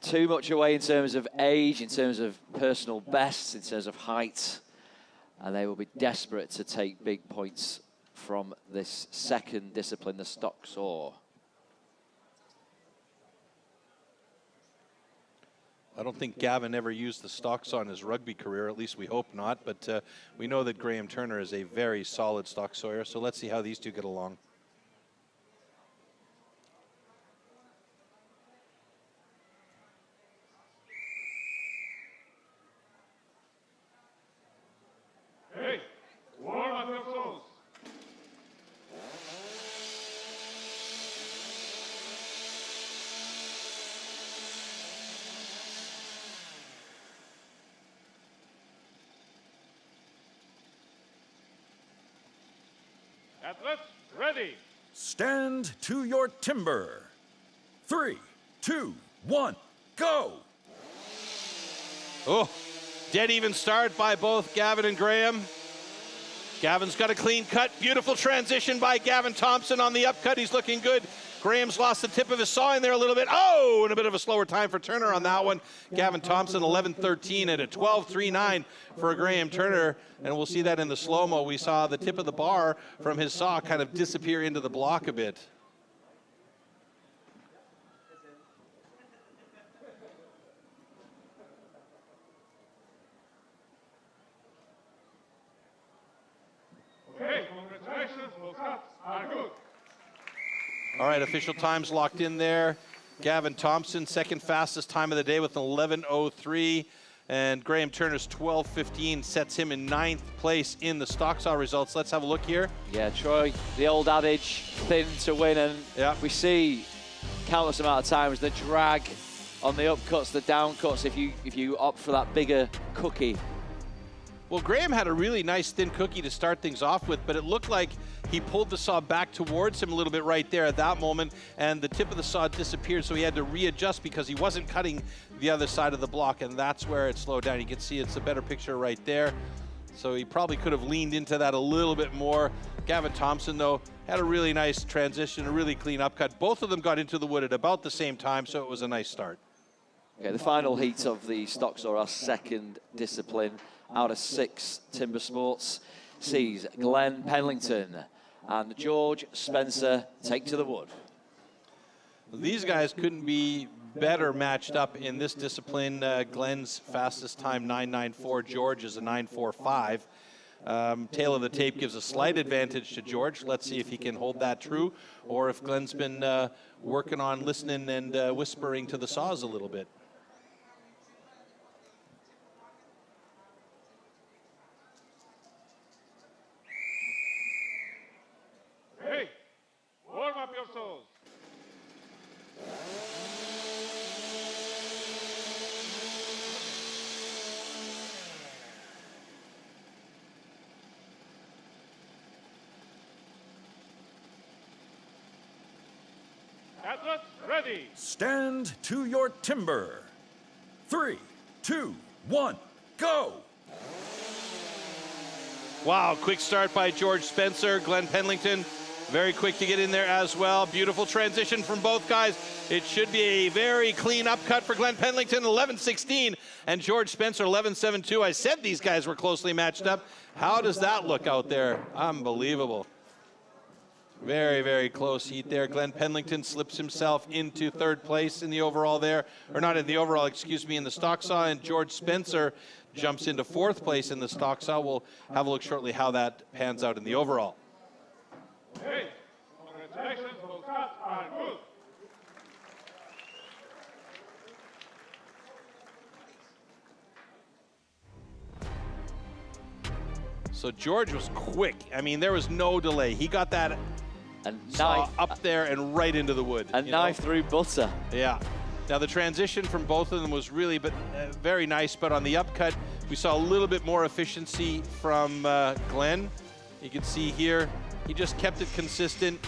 too much away in terms of age, in terms of personal bests, in terms of height, and they will be desperate to take big points from this second discipline, the stock saw. I don't think Gavin ever used the stock saw in his rugby career, at least we hope not, but we know that Graham Turner is a very solid stock sawyer, so let's see how these two get along. Hey, warm up your souls. Athletes, ready. Stand to your timber. 3, 2, 1, go! Oh, dead even start by both Gavin and Graham. Gavin's got a clean cut. Beautiful transition by Gavin Thompson on the upcut. He's looking good. Graham's lost the tip of his saw in there a little bit. Oh, and a bit of a slower time for Turner on that one. Gavin Thompson, 11:13 at a 12:39 for Graham Turner. And we'll see that in the slow-mo. We saw the tip of the bar from his saw kind of disappear into the block a bit. Okay, congratulations, those cuts are good. All right, official times locked in there. Gavin Thompson, second fastest time of the day with an 11:03. And Graham Turner's 12:15 sets him in 9th place in the stock saw results. Let's have a look here. Yeah, Troy, the old adage, thin to win, and we see countless amount of times the drag on the upcuts, the downcuts, if you opt for that bigger cookie. Well, Graham had a really nice thin cookie to start things off with, but it looked like he pulled the saw back towards him a little bit right there at that moment, and the tip of the saw disappeared, so he had to readjust because he wasn't cutting the other side of the block, and that's where it slowed down. You can see it's a better picture right there. So he probably could have leaned into that a little bit more. Gavin Thompson, though, had a really nice transition, a really clean upcut. Both of them got into the wood at about the same time, so it was a nice start. Okay, the final heat of the stock saw, our second discipline out of 6 timber sports, sees Glen Penlington and George Spencer take to the wood. These guys couldn't be better matched up in this discipline. Glen's fastest time, 9:94. George is a 9:45. Tail of the tape gives a slight advantage to George. Let's see if he can hold that true, or if Glen's been working on listening and whispering to the saws a little bit. Hey, warm up your saws. Athletes ready. Stand to your timber. 3, 2, 1, go! Wow, quick start by George Spencer. Glen Penlington, very quick to get in there as well. Beautiful transition from both guys. It should be a very clean upcut for Glen Penlington, 11:16, and George Spencer, 11:72. I said these guys were closely matched up. How does that look out there? Unbelievable. Very, very close heat there. Glen Penlington slips himself into 3rd place in the overall there, or not in the overall, excuse me, in the stock saw, and George Spencer jumps into 4th place in the stock saw. We'll have a look shortly how that pans out in the overall. Hey, congratulations, those cuts are good. So George was quick. I mean, there was no delay. He got that saw up there and right into the wood. A knife through butter. Yeah. Now the transition from both of them was really very nice, but on the upcut, we saw a little bit more efficiency from Glen. You can see here, he just kept it consistent.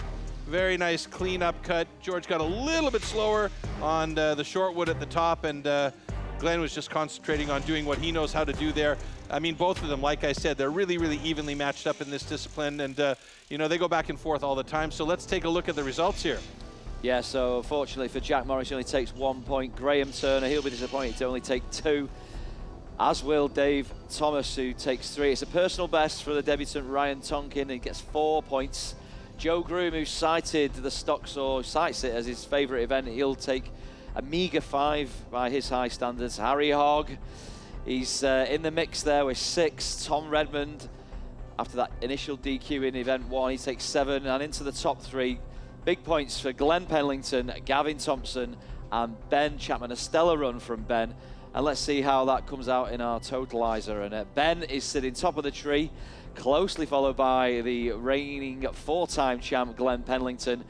Very nice, clean upcut. George got a little bit slower on the short wood at the top, and Glen was just concentrating on doing what he knows how to do there. I mean, both of them, like I said, they're really, really evenly matched up in this discipline, and you know, they go back and forth all the time. So let's take a look at the results here. Yeah, so fortunately for Jack Morris, he only takes 1 point. Graham Turner, he'll be disappointed to only take 2, as will Dave Thomas, who takes 3. It's a personal best for the debutant Ryan Tonkin. He gets 4 points. Joe Groom, who cited the stock saw, cites it as his favourite event, he'll take a meagre 5 by his high standards. Harry Hogg, he's in the mix there with 6. Tom Redmond, after that initial DQ in event 1, he takes 7, and into the top 3. Big points for Glen Penlington, Gavin Thompson, and Ben Chapman. A stellar run from Ben. And let's see how that comes out in our totalizer. And Ben is sitting top of the tree, closely followed by the reigning 4-time champ, Glen Penlington.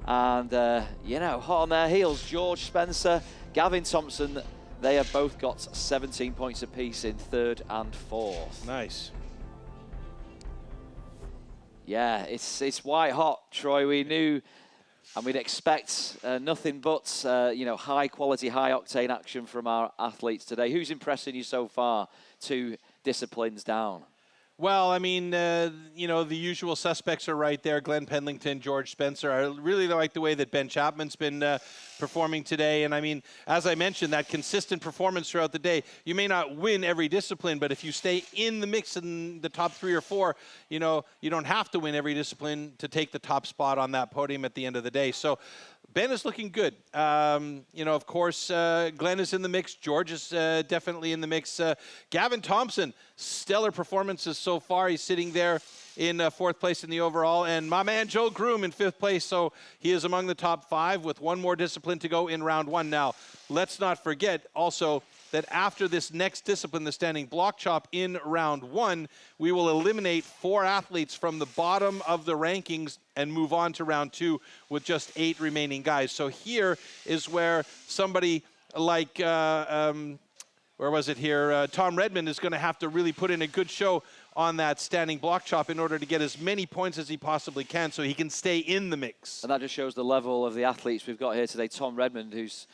And, you know, hot on their heels, George Spencer, Gavin Thompson. They have both got 17 points apiece in 3rd and 4th. Nice. Yeah, it's white hot, Troy. We knew, and we'd expect nothing but you know, high quality, high octane action from our athletes today. Who's impressing you so far, 2 disciplines down? Well, I mean, you know, the usual suspects are right there. Glen Penlington, George Spencer. I really like the way that Ben Chapman's been performing today. And I mean, as I mentioned, that consistent performance throughout the day. You may not win every discipline, but if you stay in the mix in the top 3 or 4, you know, you don't have to win every discipline to take the top spot on that podium at the end of the day. So Ben is looking good. You know, of course, Glenn is in the mix. George is definitely in the mix. Gavin Thompson, stellar performances so far. He's sitting there in 4th place in the overall. And my man Joe Groom in 5th place. So he is among the top 5 with 1 more discipline to go in round 1. Now, let's not forget also that after this next discipline, the standing block chop in round 1, we will eliminate 4 athletes from the bottom of the rankings and move on to round 2 with just 8 remaining guys. So here is where somebody like, where was it here? Tom Redmond is going to have to really put in a good show on that standing block chop in order to get as many points as he possibly can so he can stay in the mix. And that just shows the level of the athletes we've got here today. Tom Redmond, who's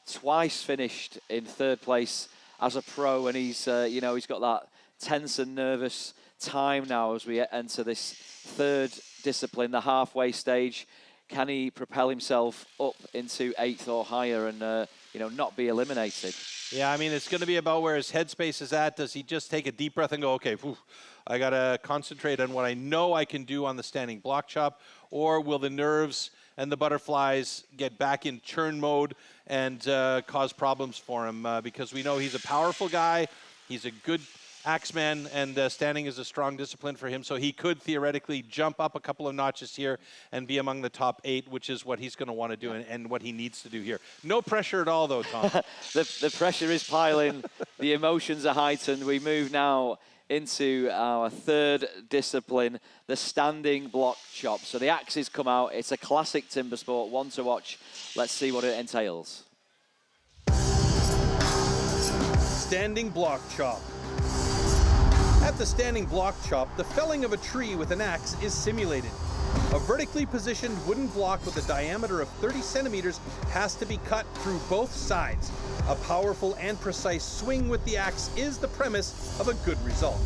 twice finished in 3rd place as a pro, and he's, you know, he's got that tense and nervous time now as we enter this 3rd discipline, the halfway stage. Can he propel himself up into 8th or higher and, you know, not be eliminated? Yeah, I mean, it's going to be about where his headspace is at. Does he just take a deep breath and go, okay, whew, I got to concentrate on what I know I can do on the standing block chop, or will the nerves and the butterflies get back in churn mode and cause problems for him? Because we know he's a powerful guy, he's a good axeman, and standing is a strong discipline for him, so he could theoretically jump up a couple of notches here and be among the top 8, which is what he's going to want to do and what he needs to do here. No pressure at all, though, Tom. The pressure is piling, the emotions are heightened. We move now into our 3rd discipline, the standing block chop. So the axes come out. It's a classic timber sport, one to watch. Let's see what it entails. Standing block chop. At the standing block chop, the felling of a tree with an axe is simulated. A vertically positioned wooden block with a diameter of 30 centimeters has to be cut through both sides. A powerful and precise swing with the axe is the premise of a good result.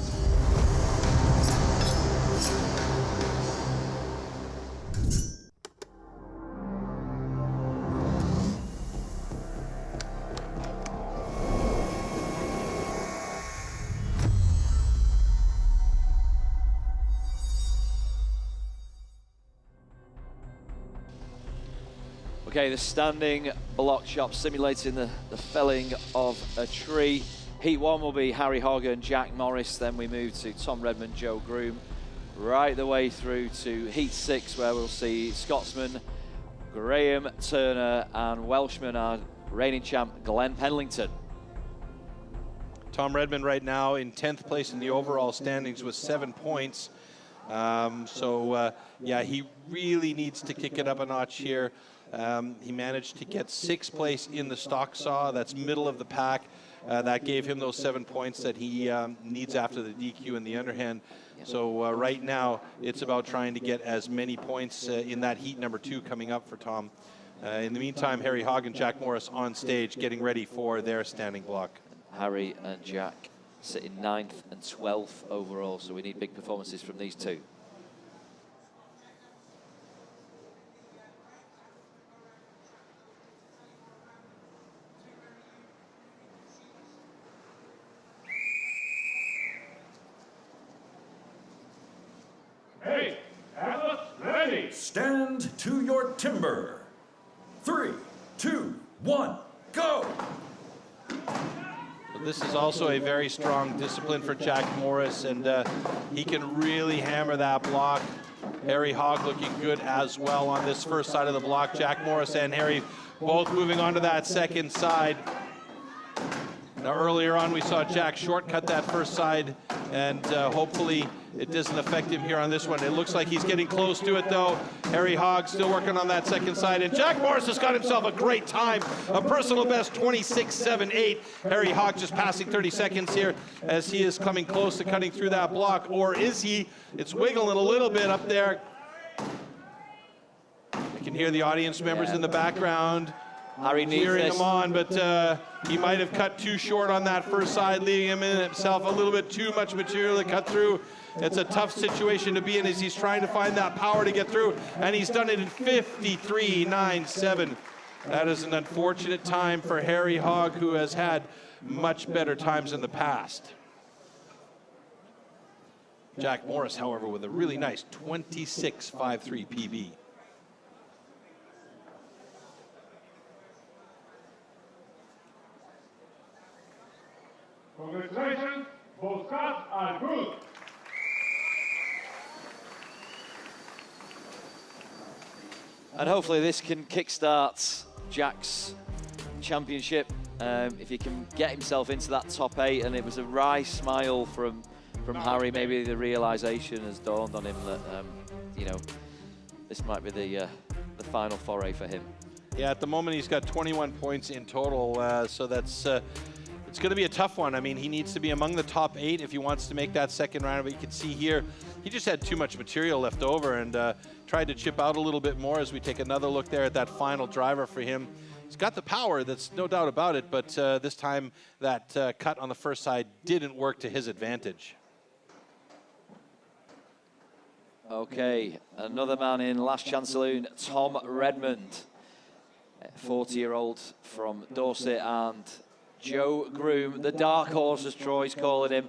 Okay, the standing block chop simulating the felling of a tree. Heat 1 will be Harry Hogg and Jack Morris. Then we move to Tom Redmond, Joe Groom, right the way through to Heat 6, where we'll see Scotsman Graham Turner and Welshman, our reigning champ, Glen Penlington. Tom Redmond right now in 10th place in the overall standings with 7 points. Yeah, he really needs to kick it up a notch here. He managed to get 6th place in the stock saw. That's middle of the pack. That gave him those 7 points that he needs after the DQ and the underhand. So right now, it's about trying to get as many points in that heat number 2 coming up for Tom. In the meantime, Harry Hogg and Jack Morris on stage getting ready for their standing block. Harry and Jack sitting 9th and 12th overall, so we need big performances from these two. Hey, Atlas, ready. Stand to your timber. 3, 2, 1, go! This is also a very strong discipline for Jack Morris, and he can really hammer that block. Harry Hogg looking good as well on this first side of the block. Jack Morris and Harry both moving on to that second side. Now earlier on we saw Jack shortcut that first side, and hopefully it doesn't affect him here on this one. It looks like he's getting close to it though. Harry Hogg still working on that second side, and Jack Morris has got himself a great time. A personal best 26.78. Harry Hogg just passing 30 seconds here as he is coming close to cutting through that block, or is he? It's wiggling a little bit up there. You can hear the audience members in the background Harry needs cheering this. him on, but he might have cut too short on that first side, leaving him in himself a little bit too much material to cut through. It's a tough situation to be in as he's trying to find that power to get through, and he's done it in 53.97. That is an unfortunate time for Harry Hogg, who has had much better times in the past. Jack Morris, however, with a really nice 26.53 PB. Congratulations, both cuts are good. And hopefully this can kickstart Jack's championship. If he can get himself into that top 8, and it was a wry smile from Harry. Maybe the realization has dawned on him that you know, this might be the final foray for him. Yeah, at the moment he's got 21 points in total, so that's it's going to be a tough one. I mean, he needs to be among the top 8 if he wants to make that second round. But you can see here, he just had too much material left over and tried to chip out a little bit more as we take another look there at that final driver for him. He's got the power, that's no doubt about it, but this time that cut on the first side didn't work to his advantage. Okay, another man in Last Chance Saloon, Tom Redmond, 40-year-old from Dorset, and Joe Groom, the dark horse as Troy's calling him.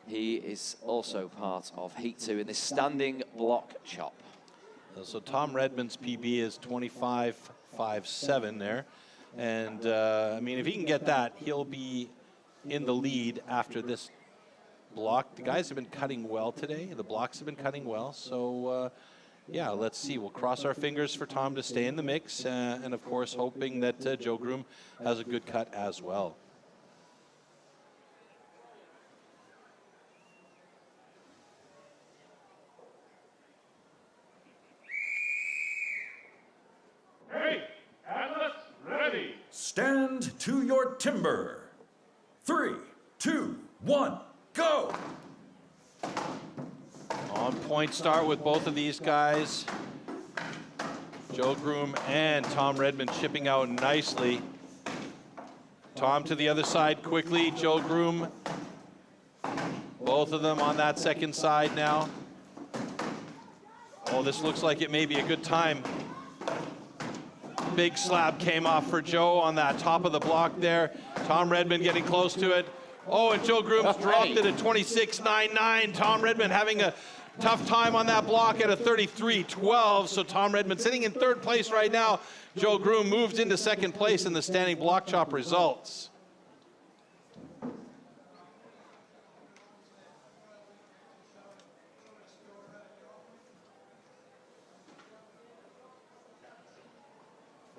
He is also part of Heat 2 in this standing block chop. So Tom Redmond's PB is 25.57 there. And I mean, if he can get that, he'll be in the lead after this block. The guys have been cutting well today. The blocks have been cutting well. So yeah, let's see. We'll cross our fingers for Tom to stay in the mix. And of course, hoping that Joe Groom has a good cut as well. Hey, athletes, ready. Stand to your timber. 3, 2, 1, go! On point start with both of these guys. Joe Groom and Tom Redmond chipping out nicely. Tom to the other side quickly. Joe Groom. Both of them on that second side now. Oh, this looks like it may be a good time. Big slab came off for Joe on that top of the block there. Tom Redmond getting close to it. Oh, and Joe Groom's dropped it at 26.99. Tom Redmond having a tough time on that block at a 33.12. So Tom Redmond sitting in third place right now. Joe Groom moves into second place in the standing block chop results.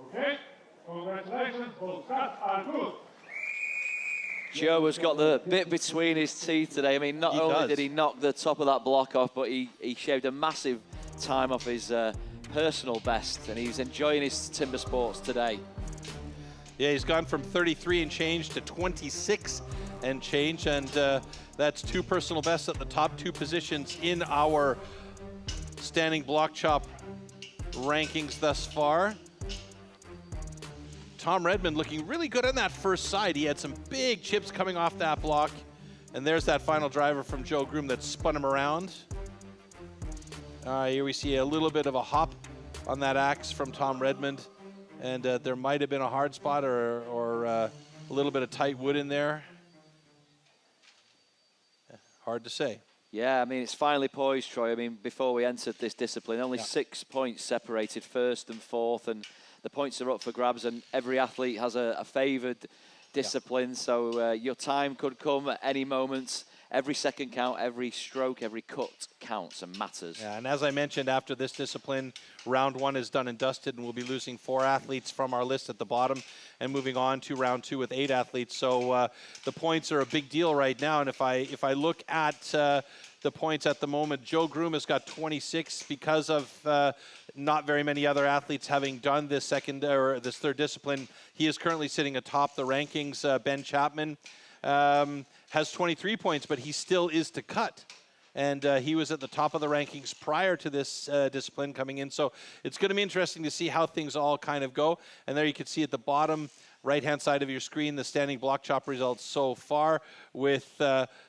Okay, congratulations, both cuts are good. Joe has got the bit between his teeth today. I mean, not only did he knock the top of that block off, but he shaved a massive time off his personal best, and he's enjoying his timber sports today. Yeah, he's gone from 33 and change to 26 and change, and that's 2 personal bests at the top 2 positions in our standing block chop rankings thus far. Tom Redmond looking really good on that first side. He had some big chips coming off that block. And there's that final driver from Joe Groom that spun him around. Here we see a little bit of a hop on that axe from Tom Redmond. And there might have been a hard spot or a little bit of tight wood in there. Hard to say. Yeah, I mean, it's finally poised, Troy. I mean, before we entered this discipline, only 6 points separated first and fourth, and the points are up for grabs, and every athlete has a favoured discipline, so your time could come at any moment. Every second count, every stroke, every cut counts and matters. Yeah, and as I mentioned, after this discipline, round 1 is done and dusted, and we'll be losing 4 athletes from our list at the bottom and moving on to round 2 with 8 athletes. So the points are a big deal right now, and if I look at the points at the moment, Joe Groom has got 26 because of not very many other athletes having done this second or this third discipline. He is currently sitting atop the rankings. Ben Chapman has 23 points, but he still is to cut. and he was at the top of the rankings prior to this discipline coming in. So it's going to be interesting to see how things all kind of go. And there you can see at the bottom right-hand side of your screen the standing block chop results so far, with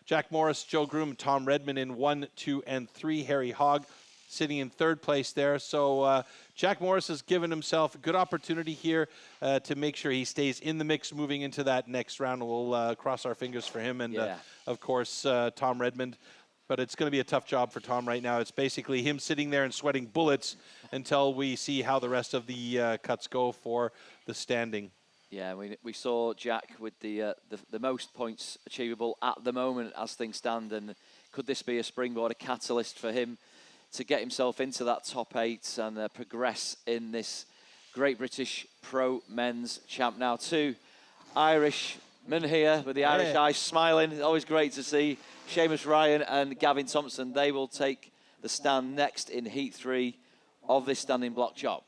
Jack Morris, Joe Groom, Tom Redmond in 1, 2, and 3. Harry Hogg sitting in 3rd place there. So Jack Morris has given himself a good opportunity here to make sure he stays in the mix moving into that next round. We'll cross our fingers for him and, of course, Tom Redmond. But it's going to be a tough job for Tom right now. It's basically him sitting there and sweating bullets until we see how the rest of the cuts go for the standing. Yeah, we saw Jack with the most points achievable at the moment as things stand, and could this be a springboard, a catalyst for him to get himself into that top 8 and progress in this Great British Pro Men's Champ? Now, 2 Irishmen here with the Irish eyes smiling. Always great to see. Seamus Ryan and Gavin Thompson, they will take the stand next in Heat 3 of this standing block chop.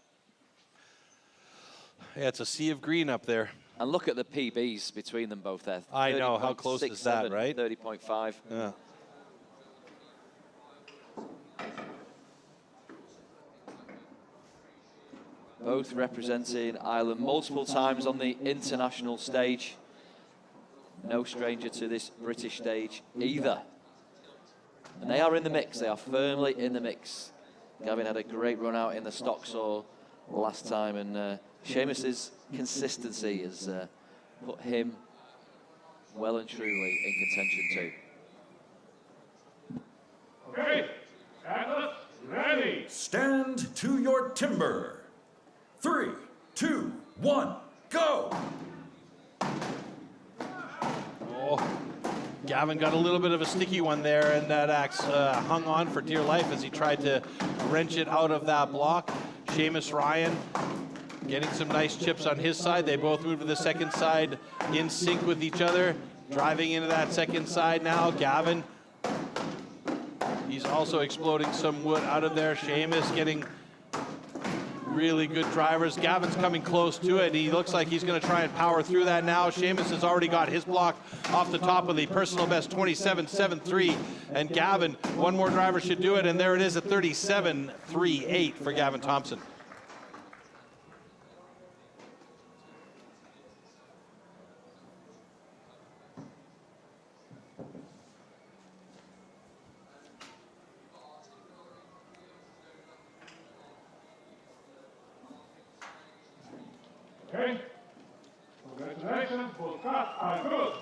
Yeah, it's a sea of green up there. And look at the PBs between them both there. I know, how close is that, right? 30.5. Yeah. Both representing Ireland multiple times on the international stage. No stranger to this British stage either. And they are in the mix. They are firmly in the mix. Gavin had a great run out in the stock saw last time, and Seamus's consistency has put him well and truly in contention too. Okay, athletes, ready. Stand to your timber. 3, 2, 1, go! Gavin got a little bit of a sticky one there, and that axe hung on for dear life as he tried to wrench it out of that block. Seamus Ryan getting some nice chips on his side. They both move to the second side in sync with each other, driving into that second side now. Gavin, he's also exploding some wood out of there. Seamus getting really good drivers. Gavin's coming close to it. He looks like he's going to try and power through that now. Seamus has already got his block off the top of the personal best 27.73, and Gavin, one more driver should do it, and there it is at 37.38 for Gavin Thompson. Okay, congratulations, both cuts are good.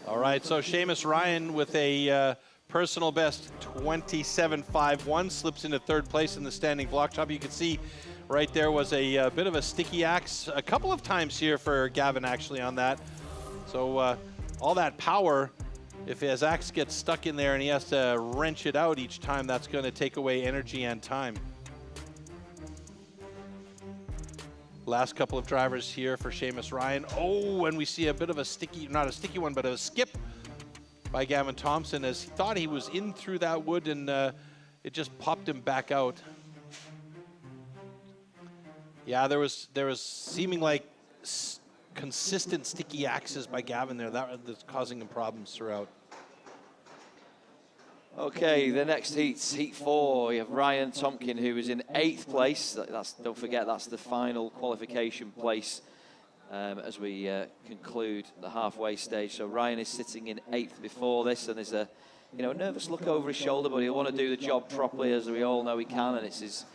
All right, so Seamus Ryan with a personal best 27.51 slips into 3rd place in the standing block chop. You can see right there was a bit of a sticky axe a couple of times here for Gavin actually on that. So all that power, if his axe gets stuck in there and he has to wrench it out each time, that's going to take away energy and time. Last couple of drivers here for Seamus Ryan. Oh, and we see a bit of a sticky, not a sticky one, but a skip by Gavin Thompson as he thought he was in through that wood, and it just popped him back out. Yeah, there was seeming like consistent sticky axes by Gavin there. That's causing him problems throughout. Okay, the next heat's Heat 4. We have Ryan Tompkin, who is in 8th place. Don't forget, that's the final qualification place as we conclude the halfway stage. So Ryan is sitting in 8th before this, and there's a nervous look over his shoulder, but he'll want to do the job properly, as we all know he can, and it's his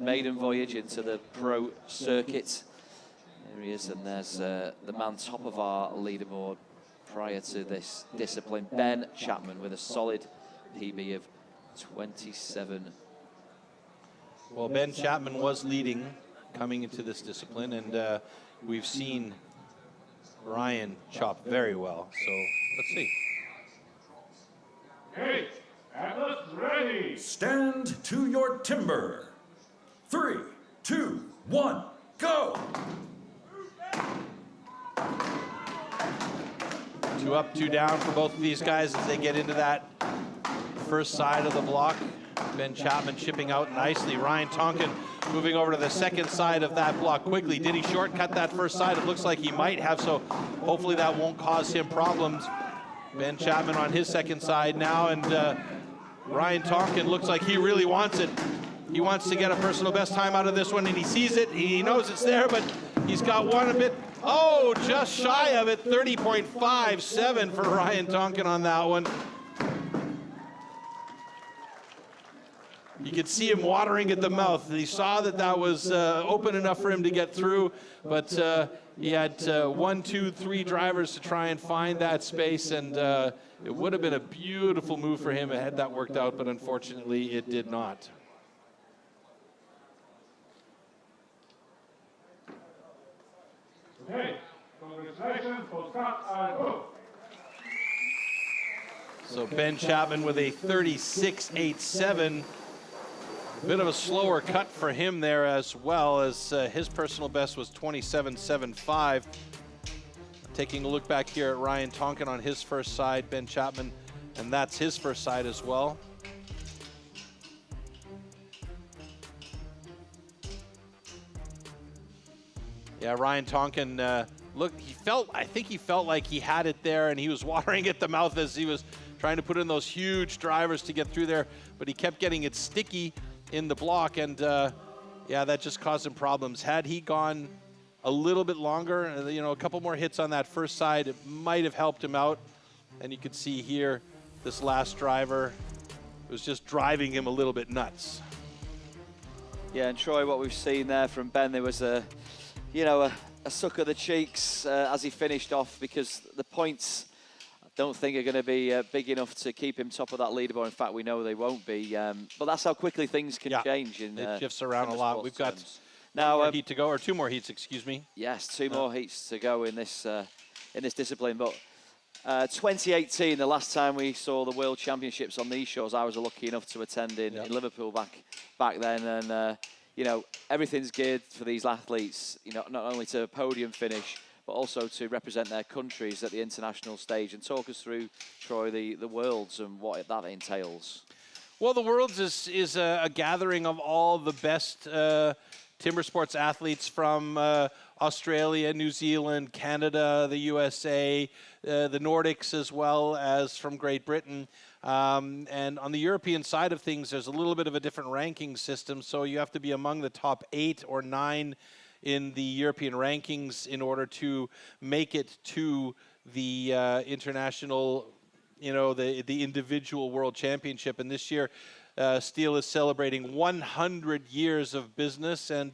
maiden voyage into the pro circuit. There he is, and there's the man top of our leaderboard prior to this discipline, Ben Chapman, with a solid PB of 27. Well, Ben Chapman was leading coming into this discipline, and we've seen Ryan chop very well. So let's see. Okay, athletes, ready. Stand to your timber. 3, 2, 1, go! 2 up, 2 down for both of these guys as they get into that first side of the block. Ben Chapman chipping out nicely. Ryan Tonkin moving over to the second side of that block quickly. Did he shortcut that first side? It looks like he might have, so hopefully that won't cause him problems. Ben Chapman on his second side now, and Ryan Tonkin looks like he really wants it. He wants to get a personal best time out of this one, and he sees it. He knows it's there, but he's got one a bit, oh, just shy of it. 30.57 for Ryan Tonkin on that one. You could see him watering at the mouth. He saw that that was open enough for him to get through, but he had 1, 2, 3 drivers to try and find that space, and it would have been a beautiful move for him had that worked out, but unfortunately it did not. Okay, congratulations, full stop, and go. So Ben Chapman with a 36.87. A bit of a slower cut for him there, as well as his personal best was 27.75. Taking a look back here at Ryan Tonkin on his first side, Ben Chapman, and that's his first side as well. Yeah, Ryan Tonkin, look, I think he felt like he had it there, and he was watering at the mouth as he was trying to put in those huge drivers to get through there, but he kept getting it sticky in the block, and yeah, that just caused him problems. Had he gone a little bit longer, you know, a couple more hits on that first side, it might have helped him out. And you can see here, this last driver was just driving him a little bit nuts. Yeah, and Troy, what we've seen there from Ben, there was a suck of the cheeks as he finished off, because the points I don't think are going to be big enough to keep him top of that leaderboard. In fact, we know they won't be. But that's how quickly things can change. It shifts around a lot. We've got now one more heat to go, or 2 more heats, excuse me. Yes, 2 more heats to go in this discipline. But 2018, the last time we saw the World Championships on these shores, I was lucky enough to attend in Liverpool back then, and you know, everything's geared for these athletes. You know, not only to podium finish, but also to represent their countries at the international stage. And talk us through, Troy, the Worlds and what that entails. Well, the Worlds is a gathering of all the best timber sports athletes from Australia, New Zealand, Canada, the USA, the Nordics, as well as from Great Britain. And on the European side of things, there's a little bit of a different ranking system, so you have to be among the top 8 or 9 in the European rankings in order to make it to the international, you know, the individual world championship. And this year, STIHL is celebrating 100 years of business, and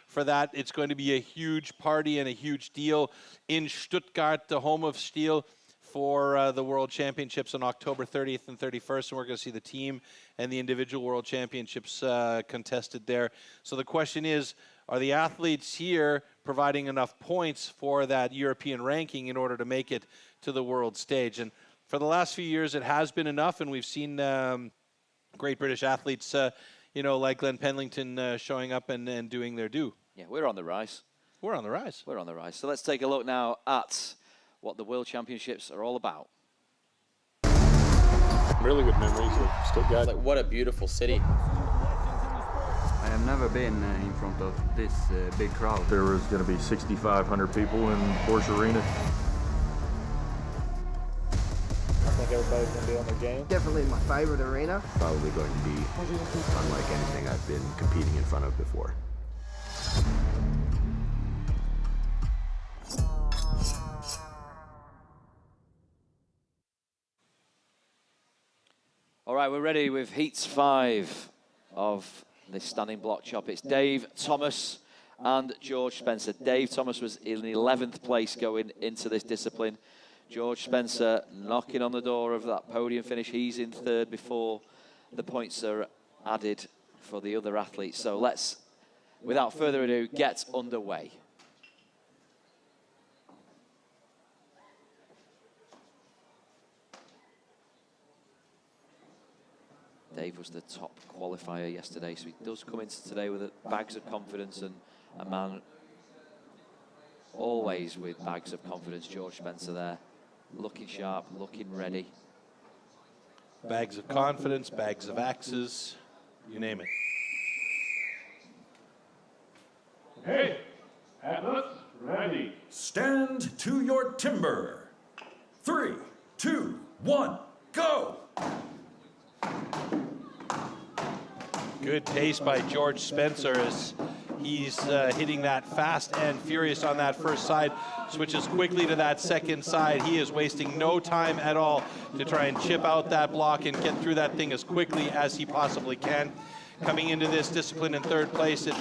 for that, it's going to be a huge party and a huge deal in Stuttgart, the home of STIHL, for the World Championships on October 30th and 31st, and we're going to see the team and the individual World Championships contested there. So the question is, are the athletes here providing enough points for that European ranking in order to make it to the world stage? And for the last few years, it has been enough, and we've seen great British athletes, you know, like Glen Penlington showing up and doing their due. Yeah, we're on the rise. We're on the rise. We're on the rise. So let's take a look now at what the World Championships are all about. Really good memories of Stuttgart. Like, what a beautiful city. I have never been in front of this big crowd. There was going to be 6,500 people in Porsche Arena. I think everybody's going to be on their game. Definitely my favorite arena. Probably going to be unlike anything I've been competing in front of before. All right, we're ready with Heats 5 of this standing block chop. It's Dave Thomas and George Spencer. Dave Thomas was in 11th place going into this discipline. George Spencer knocking on the door of that podium finish. He's in 3rd before the points are added for the other athletes. So let's, without further ado, get underway. Dave was the top qualifier yesterday, so he does come into today with bags of confidence, and a man always with bags of confidence. George Spencer there, looking sharp, looking ready. Bags of confidence, bags of axes, you name it. Okay, athletes, ready. Stand to your timber. 3, 2, 1, go! Good pace by George Spencer as he's hitting that fast and furious on that first side. Switches quickly to that second side. He is wasting no time at all to try and chip out that block and get through that thing as quickly as he possibly can. Coming into this discipline in third place, it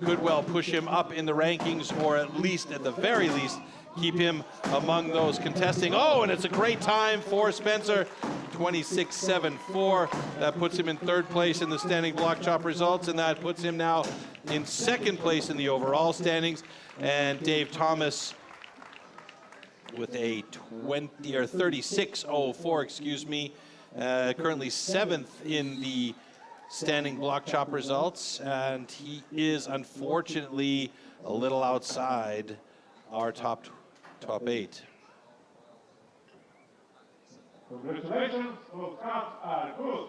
could well push him up in the rankings, or at least, at the very least, keep him among those contesting. Oh, and it's a great time for Spencer. 26.74. That puts him in third place in the standing block chop results, and that puts him now in second place in the overall standings. And Dave Thomas with a 36.04, excuse me, currently seventh in the standing block chop results, and he is unfortunately a little outside our top 8. Congratulations, those counts are good.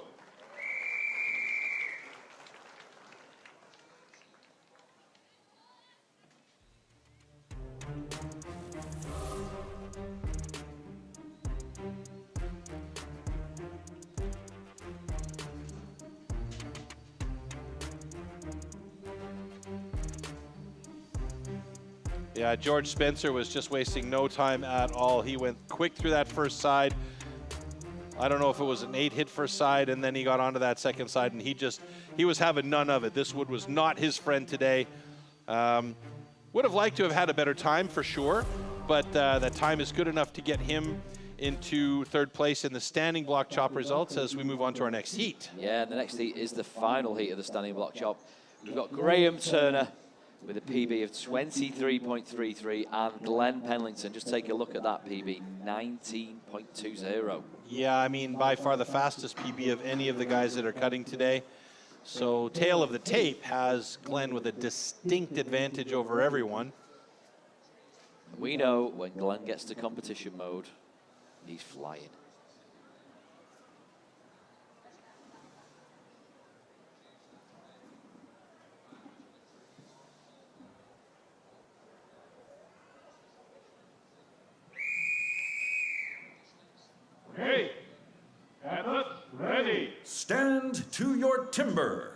Yeah, George Spencer was just wasting no time at all. He went quick through that first side. I don't know if it was an 8 hit first side, and then he got onto that second side, and he was having none of it. This wood was not his friend today. Would have liked to have had a better time for sure, but that time is good enough to get him into third place in the standing block chop results as we move on to our next heat. Yeah, the next heat is the final heat of the standing block chop. We've got Graham Turner with a PB of 23.33 and Glen Penlington. Just take a look at that PB, 19.20. Yeah, I mean, by far the fastest PB of any of the guys that are cutting today. So tail of the tape has Glen with a distinct advantage over everyone. We know when Glen gets to competition mode, he's flying. Okay, athletes, ready. Stand to your timber.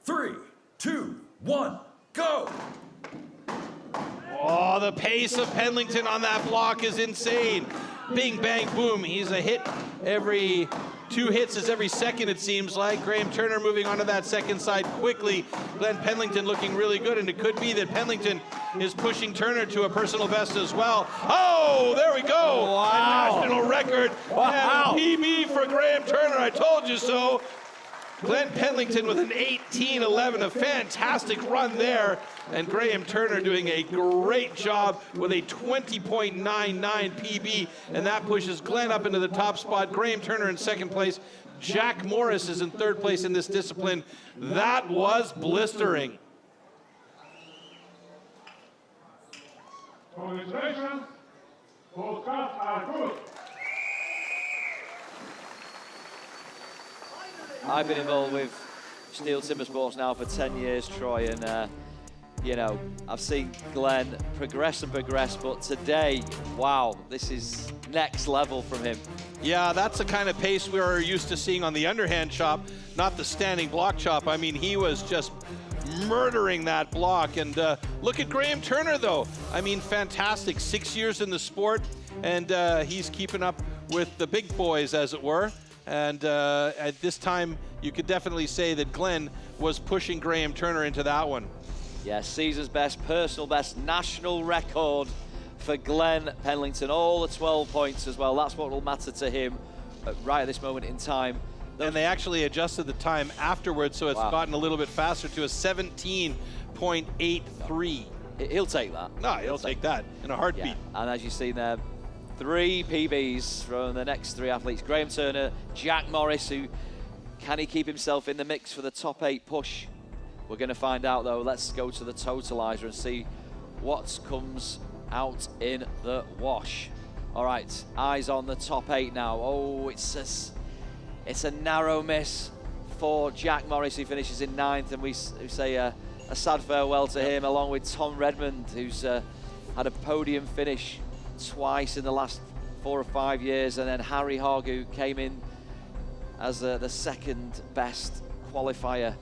3, 2, 1, go! Oh, the pace of Penlington on that block is insane. Bing, bang, boom. He's a hit every 2 hits is every second, it seems like. Graham Turner moving onto that second side quickly. Glen Penlington looking really good, and it could be that Penlington is pushing Turner to a personal best as well. Oh, there we go. Wow. A national record. Wow. And a PB for Graham Turner. I told you so. Glen Penlington with an 18.11, a fantastic run there. And Graham Turner doing a great job with a 20.99 PB. And that pushes Glen up into the top spot. Graham Turner in second place. Jack Morris is in third place in this discipline. That was blistering. Congratulations, those counts are good. I've been involved with STIHL Timbersports now for 10 years, Troy, and you know, I've seen Glen progress and progress, but today, wow, this is next level from him. Yeah, that's the kind of pace we are used to seeing on the underhand chop, not the standing block chop. I mean, he was just murdering that block. And look at Graham Turner, though. I mean, fantastic. 6 years in the sport, and he's keeping up with the big boys, as it were. And at this time, you could definitely say that Glen was pushing Graham Turner into that one. Yeah, season's best, personal best, national record for Glen Penlington. All the 12 points as well. That's what will matter to him right at this moment in time. And they actually adjusted the time afterwards, so it's gotten a little bit faster to a 17.83. He'll take that. No, he'll take that in a heartbeat. Yeah. And as you've seen there, 3 PBs from the next 3 athletes. Graham Turner, Jack Morris, who can he keep himself in the mix for the top 8 push? We're going to find out, though. Let's go to the totalizer and see what comes out in the wash. All right, eyes on the top 8 now. Oh, it's a narrow miss for Jack Morris, who finishes in 9th, and we say a a sad farewell to him, along with Tom Redmond, who's had a podium finish twice in the last 4 or 5 years, and then Harry Hogg, who came in as the second best qualifier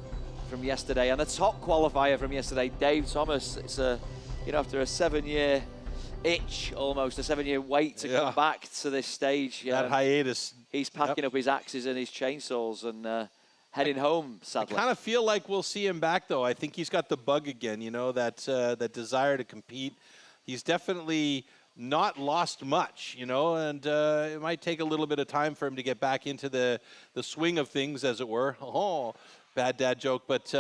from yesterday, and the top qualifier from yesterday, Dave Thomas. It's after a 7-year itch, almost a 7-year wait to come back to this stage. That hiatus. He's packing up his axes and his chainsaws and heading home, sadly. I kind of feel like we'll see him back, though. I think he's got the bug again, you know, that desire to compete. He's definitely not lost much, you know, and it might take a little bit of time for him to get back into the swing of things, as it were. Oh, bad dad joke, but,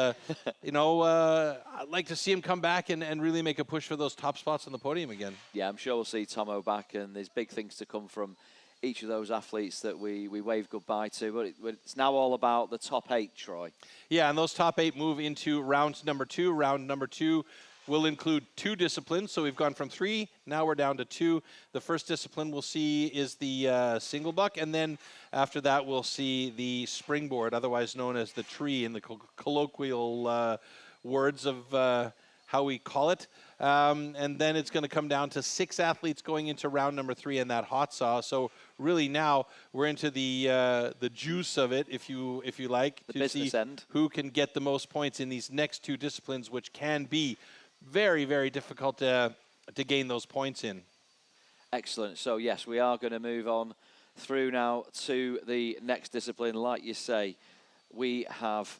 you know, I'd like to see him come back and really make a push for those top spots on the podium again. Yeah, I'm sure we'll see Tomo back, and there's big things to come from each of those athletes that we wave goodbye to, but it's now all about the top 8, Troy. Yeah, and those top 8 move into round number 2. Round number 2 will include 2 disciplines, so we've gone from 3, now we're down to 2. The first discipline we'll see is the single buck, and then after that we'll see the springboard, otherwise known as the tree in the colloquial words of how we call it. And then it's going to come down to 6 athletes going into round number 3 in that hot saw. So really now we're into the juice of it, if you like, the to business see end. Who can get the most points in these next 2 disciplines, which can be very, very difficult to gain those points in. Excellent. So yes, we are going to move on through now to the next discipline. Like you say, we have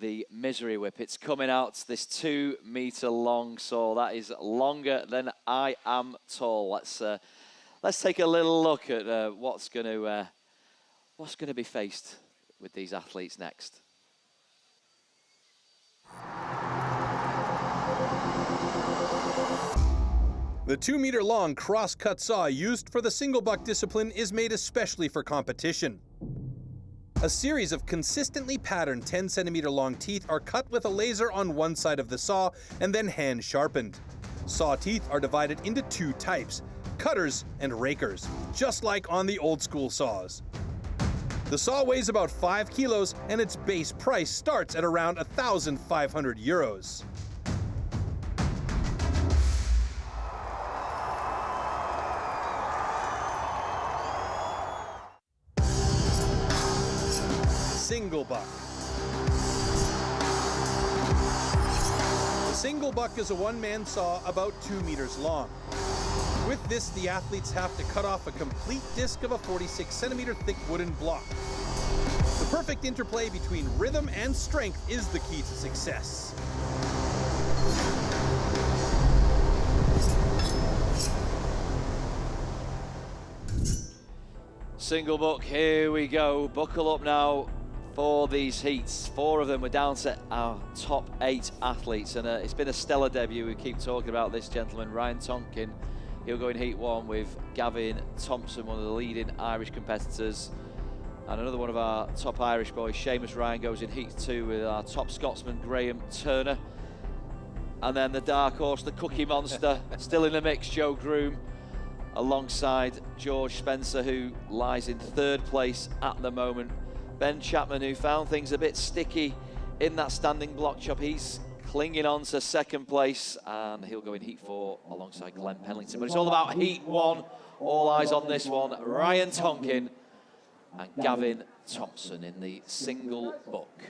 the misery whip. It's coming out, this 2-meter long saw. That is longer than I am tall. Let's take a little look at what's going to be faced with these athletes next. The 2-meter-long cross-cut saw used for the single buck discipline is made especially for competition. A series of consistently patterned 10-centimeter-long teeth are cut with a laser on one side of the saw and then hand-sharpened. Saw teeth are divided into 2 types, cutters and rakers, just like on the old-school saws. The saw weighs about 5 kilos and its base price starts at around €1,500. Single buck. The single buck is a one-man saw about 2 meters long. With this, the athletes have to cut off a complete disc of a 46-centimeter thick wooden block. The perfect interplay between rhythm and strength is the key to success. Single buck, here we go. Buckle up now for these heats. 4 of them. We're down to our top 8 athletes, and it's been a stellar debut. We keep talking about this gentleman, Ryan Tonkin. He'll go in heat 1 with Gavin Thompson, one of the leading Irish competitors. And another one of our top Irish boys, Seamus Ryan, goes in heat 2 with our top Scotsman, Graham Turner. And then the dark horse, the Cookie Monster, still in the mix, Joe Groom, alongside George Spencer, who lies in 3rd place at the moment. Ben Chapman, who found things a bit sticky in that standing block chop, he's clinging on to 2nd place, and he'll go in heat 4 alongside Glen Penlington. But it's all about heat 1. All eyes on this one. Ryan Tonkin and Gavin Thompson in the single buck.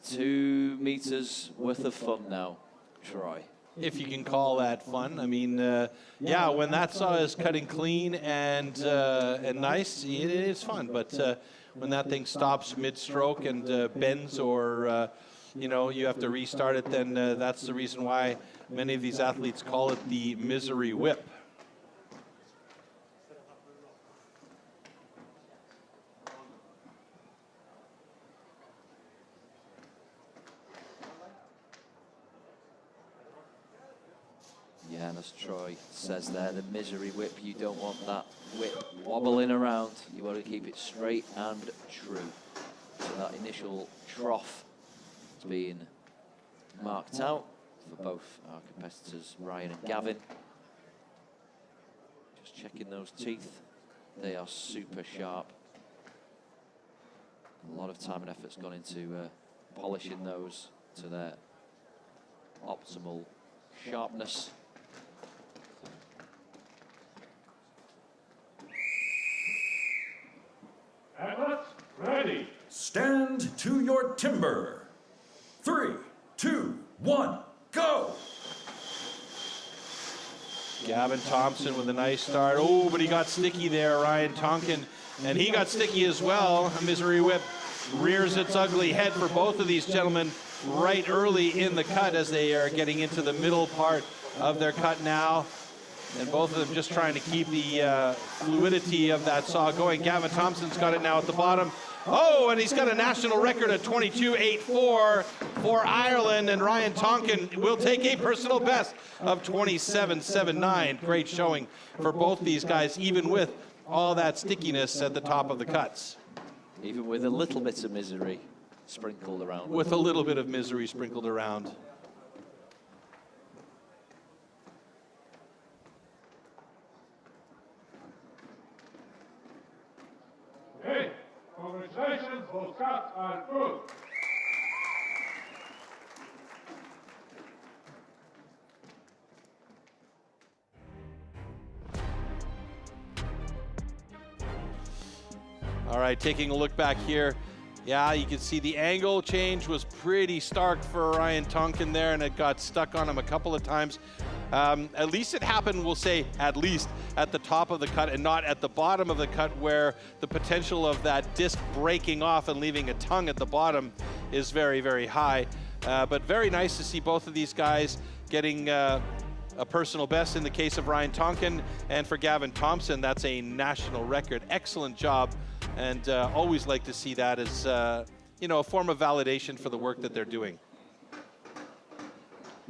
2 meters worth of fun now, Troy. If you can call that fun. I mean, yeah, when that saw is cutting clean and nice, it is fun. But when that thing stops mid-stroke and bends, or you know, you have to restart it, then that's the reason why many of these athletes call it the misery whip. Yeah, and as Troy says there, the misery whip, you don't want that whip wobbling around. You want to keep it straight and true. So that initial trough is being marked out for both our competitors, Ryan and Gavin. Just checking those teeth. They are super sharp. A lot of time and effort's gone into polishing those to their optimal sharpness. Athletes, ready. Stand to your timber. 3, 2, 1, go! Gavin Thompson with a nice start. Oh, but he got sticky there, Ryan Tonkin. And he got sticky as well. A misery whip rears its ugly head for both of these gentlemen right early in the cut as they are getting into the middle part of their cut now. And both of them just trying to keep the fluidity of that saw going. Gavin Thompson's got it now at the bottom. Oh, and he's got a national record of 22.84 for Ireland, and Ryan Tonkin will take a personal best of 27.79. Great showing for both these guys, even with all that stickiness at the top of the cuts. Even with a little bit of misery sprinkled around. With a little bit of misery sprinkled around. Hey, congratulations, those cuts are good. All right, taking a look back here. Yeah, you can see the angle change was pretty stark for Ryan Tonkin there, and it got stuck on him a couple of times. At least it happened, we'll say, at least at the top of the cut and not at the bottom of the cut, where the potential of that disc breaking off and leaving a tongue at the bottom is very, very high. But very nice to see both of these guys getting a personal best in the case of Ryan Tonkin, and for Gavin Thompson, that's a national record. Excellent job, and always like to see that as you know, a form of validation for the work that they're doing.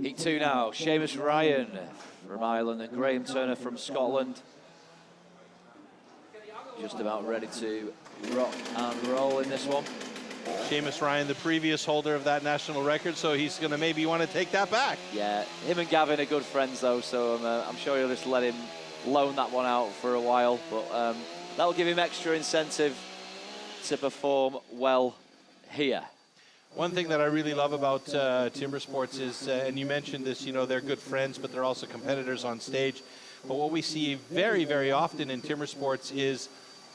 Heat 2 now, Seamus Ryan from Ireland and Graham Turner from Scotland. Just about ready to rock and roll in this one. Seamus Ryan, the previous holder of that national record, so he's going to maybe want to take that back. Yeah, him and Gavin are good friends though, so I'm sure he'll just let him loan that one out for a while, but that'll give him extra incentive to perform well here. One thing that I really love about Timber Sports is, and you mentioned this, you know, they're good friends, but they're also competitors on stage. But what we see very, very often in Timber Sports is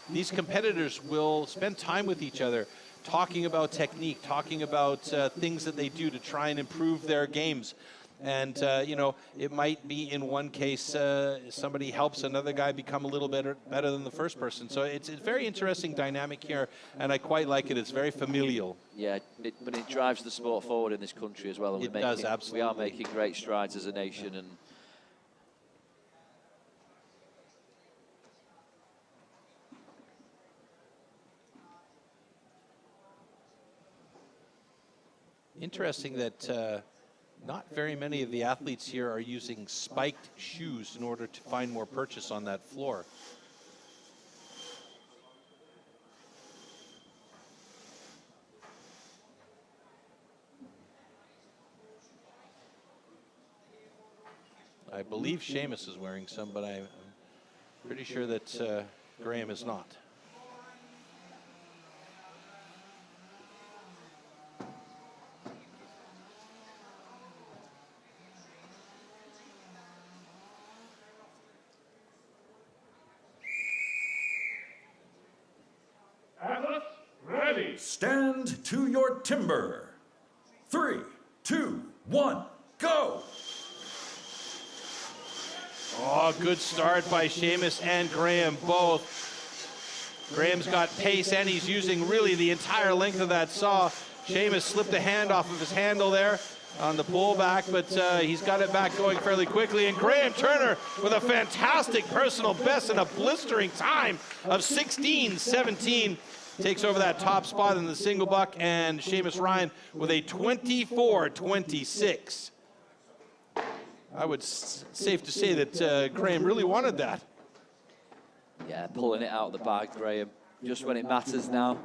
these competitors will spend time with each other, talking about technique, talking about things that they do to try and improve their games. And, you know, it might be in one case somebody helps another guy become a little better than the first person. So it's a very interesting dynamic here, and I quite like it. It's very familial. Yeah, but it drives the sport forward in this country as well. And it does, absolutely. We are making great strides as a nation. And interesting that not very many of the athletes here are using spiked shoes in order to find more purchase on that floor. I believe Seamus is wearing some, but I'm pretty sure that Graham is not. Athletes, ready. Stand to your timber. 3, 2, 1, go! Oh, good start by Seamus and Graham both. Graham's got pace and he's using really the entire length of that saw. Seamus slipped a hand off of his handle there on the pullback, but he's got it back going fairly quickly. And Graham Turner with a fantastic personal best and a blistering time of 16.17 takes over that top spot in the single buck, and Seamus Ryan with a 24.26. I would safe to say that Graham really wanted that. yeah, pulling it out of the bag, Graham, just when it matters now.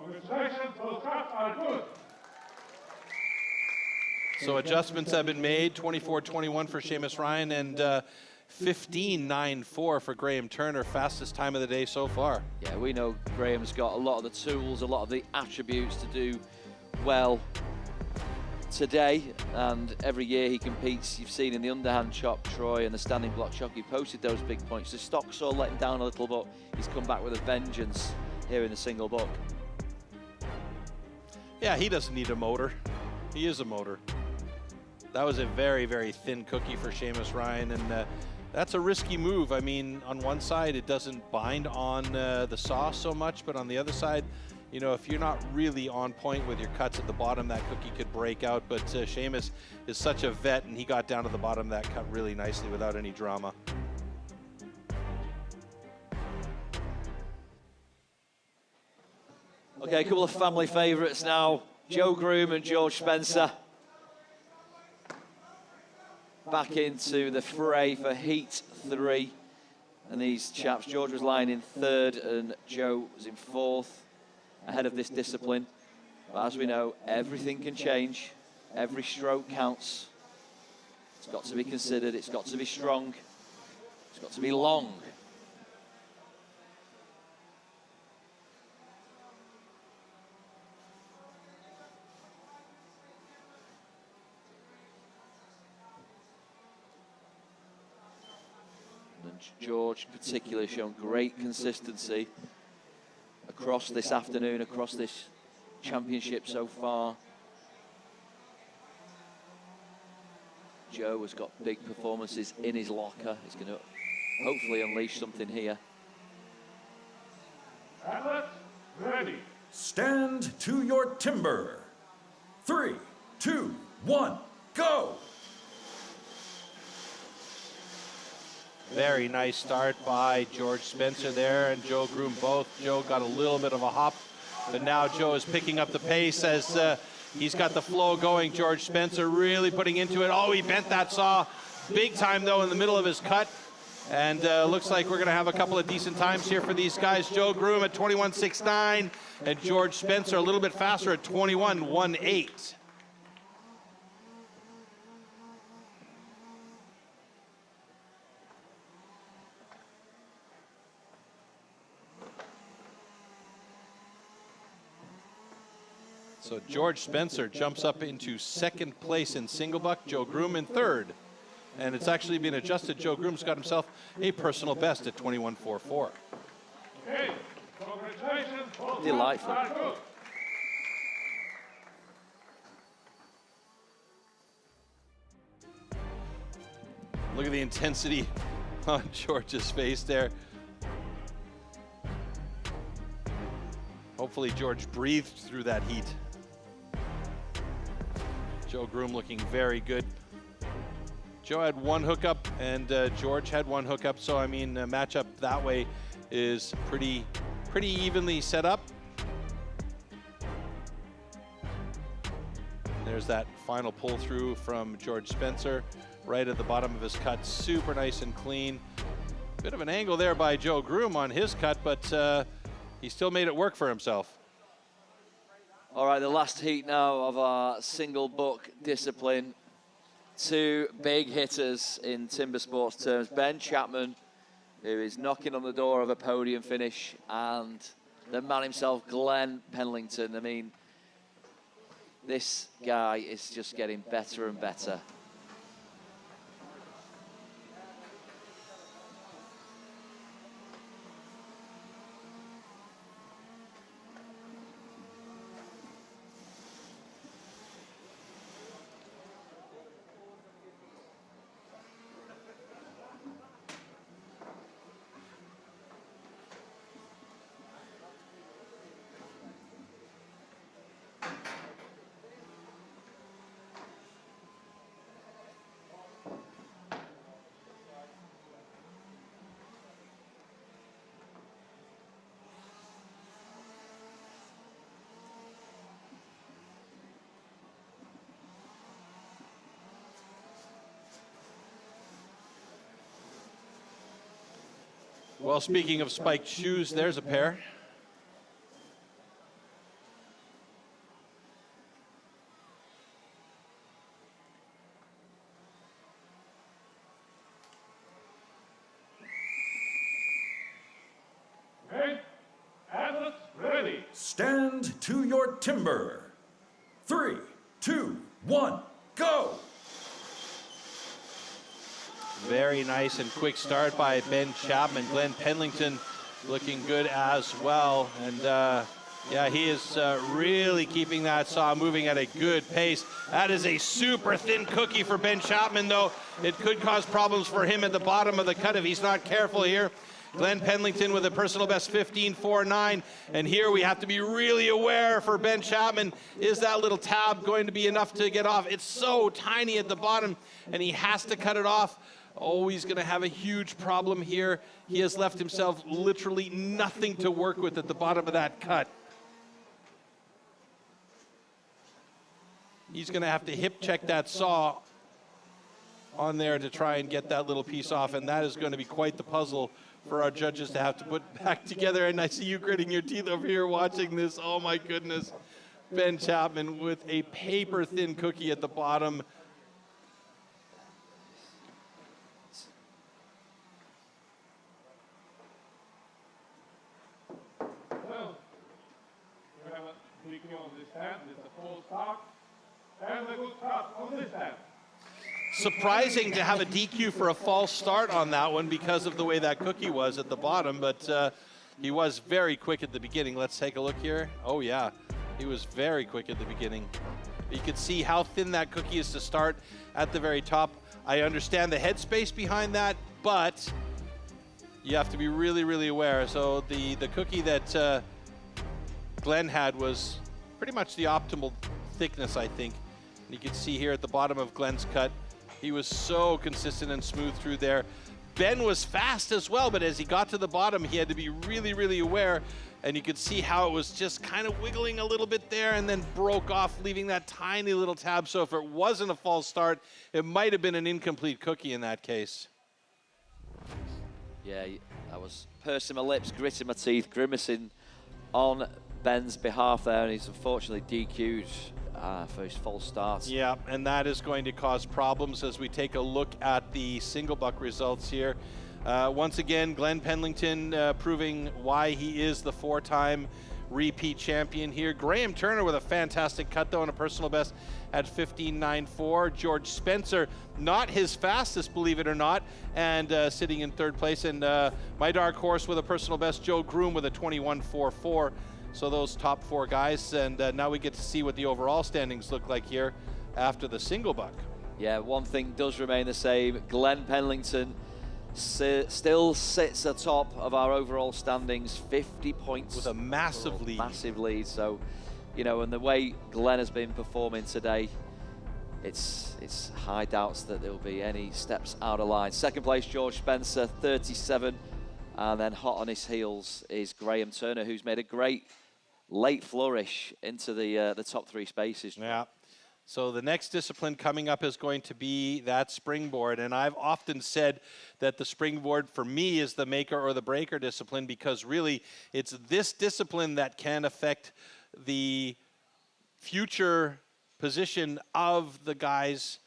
Congratulations, those cuts are good. So adjustments have been made, 24-21 for Seamus Ryan and 15-9-4 for Graham Turner, fastest time of the day so far. Yeah, we know Graham's got a lot of the tools, a lot of the attributes to do well today, and every year he competes. You've seen in the underhand chop, Troy, and the standing block chop, he posted those big points. The stock saw let him down a little, but he's come back with a vengeance here in the single buck. Yeah, he doesn't need a motor. He is a motor. That was a very, very thin cookie for Seamus Ryan, and that's a risky move. I mean, on one side, it doesn't bind on the saw so much, but on the other side, you know, if you're not really on point with your cuts at the bottom, that cookie could break out. But Seamus is such a vet, and he got down to the bottom of that cut really nicely without any drama. Okay, a couple of family favourites now. Joe Groom and George Spencer back into the fray for Heat 3. And these chaps, George was lying in third and Joe was in fourth ahead of this discipline. But as we know, everything can change. Every stroke counts. It's got to be considered. It's got to be strong. It's got to be long. And George particularly shown great consistency across this afternoon, across this championship so far. Joe has got big performances in his locker. He's going to hopefully unleash something here. Athletes, ready. Stand to your timber. 3, 2, 1, go! Very nice start by George Spencer there and Joe Groom both. Joe got a little bit of a hop, but now Joe is picking up the pace as he's got the flow going. George Spencer really putting into it. Oh, he bent that saw big time though in the middle of his cut. And looks like we're gonna have a couple of decent times here for these guys. Joe Groom at 21.69 and George Spencer a little bit faster at 21.18. So George Spencer jumps up into second place in single buck, Joe Groom in third. And it's actually been adjusted. Joe Groom's got himself a personal best at 21.44. Okay, congratulations. Both Delightful. are good. Look at the intensity on George's face there. Hopefully George breathed through that heat. Joe Groom looking very good. Joe had one hookup and George had one hookup, so I mean, a matchup that way is pretty evenly set up. There's that final pull through from George Spencer, right at the bottom of his cut, super nice and clean. Bit of an angle there by Joe Groom on his cut, but he still made it work for himself. All right, the last heat now of our single buck discipline. Two big hitters in timber sports terms. Ben Chapman, who is knocking on the door of a podium finish, and the man himself, Glen Penlington. I mean, this guy is just getting better and better. Well, speaking of spiked shoes, there's a pair. stand to your timber. 3, 2, 1, go! Very nice and quick start by Ben Chapman. Glen Penlington looking good as well. And yeah, he is really keeping that saw moving at a good pace. That is a super thin cookie for Ben Chapman, though. It could cause problems for him at the bottom of the cut if he's not careful here. Glen Penlington with a personal best 15.49, and here we have to be really aware for Ben Chapman. Is that little tab going to be enough to get off? It's so tiny at the bottom, and he has to cut it off. Oh, he's going to have a huge problem here. He has left himself literally nothing to work with at the bottom of that cut. He's going to have to hip check that saw on there to try and get that little piece off, and that is going to be quite the puzzle for our judges to have to put back together. And I see you gritting your teeth over here watching this. Oh my goodness. Ben Chapman with a paper thin cookie at the bottom. Well, we have a DQ on this hand. It's a full stop. And a good cut on this hand. Surprising to have a DQ for a false start on that one because of the way that cookie was at the bottom, but he was very quick at the beginning. Let's take a look here. Oh yeah, he was very quick at the beginning. You could see how thin that cookie is to start at the very top. I understand the headspace behind that, but you have to be really, really aware. So the cookie that Glen had was pretty much the optimal thickness, I think. And you can see here at the bottom of Glen's cut, he was so consistent and smooth through there. Ben was fast as well, but as he got to the bottom, he had to be really, really aware. And you could see how it was just kind of wiggling a little bit there and then broke off, leaving that tiny little tab. So if it wasn't a false start, it might have been an incomplete cookie in that case. Yeah, I was pursing my lips, gritting my teeth, grimacing on Ben's behalf there, and he's unfortunately DQ'd for his false starts. Yeah, and that is going to cause problems as we take a look at the single buck results here. Once again, Glen Penlington proving why he is the 4-time repeat champion here. Graham Turner with a fantastic cut, though, and a personal best at 15.94. George Spencer, not his fastest, believe it or not, and sitting in third place. And my dark horse with a personal best, Joe Groom, with a 21.44. So those top 4 guys, and now we get to see what the overall standings look like here after the single buck. Yeah, one thing does remain the same. Glen Penlington still sits atop of our overall standings, 50 points. With a massive lead. Massive lead. So, you know, and the way Glen has been performing today, it's high doubts that there will be any steps out of line. Second place, George Spencer, 37. And then hot on his heels is Graham Turner, who's made a great late flourish into the top 3 spaces. Yeah. So the next discipline coming up is going to be that springboard. And I've often said that the springboard for me is the maker or the breaker discipline, because really it's this discipline that can affect the future position of the guys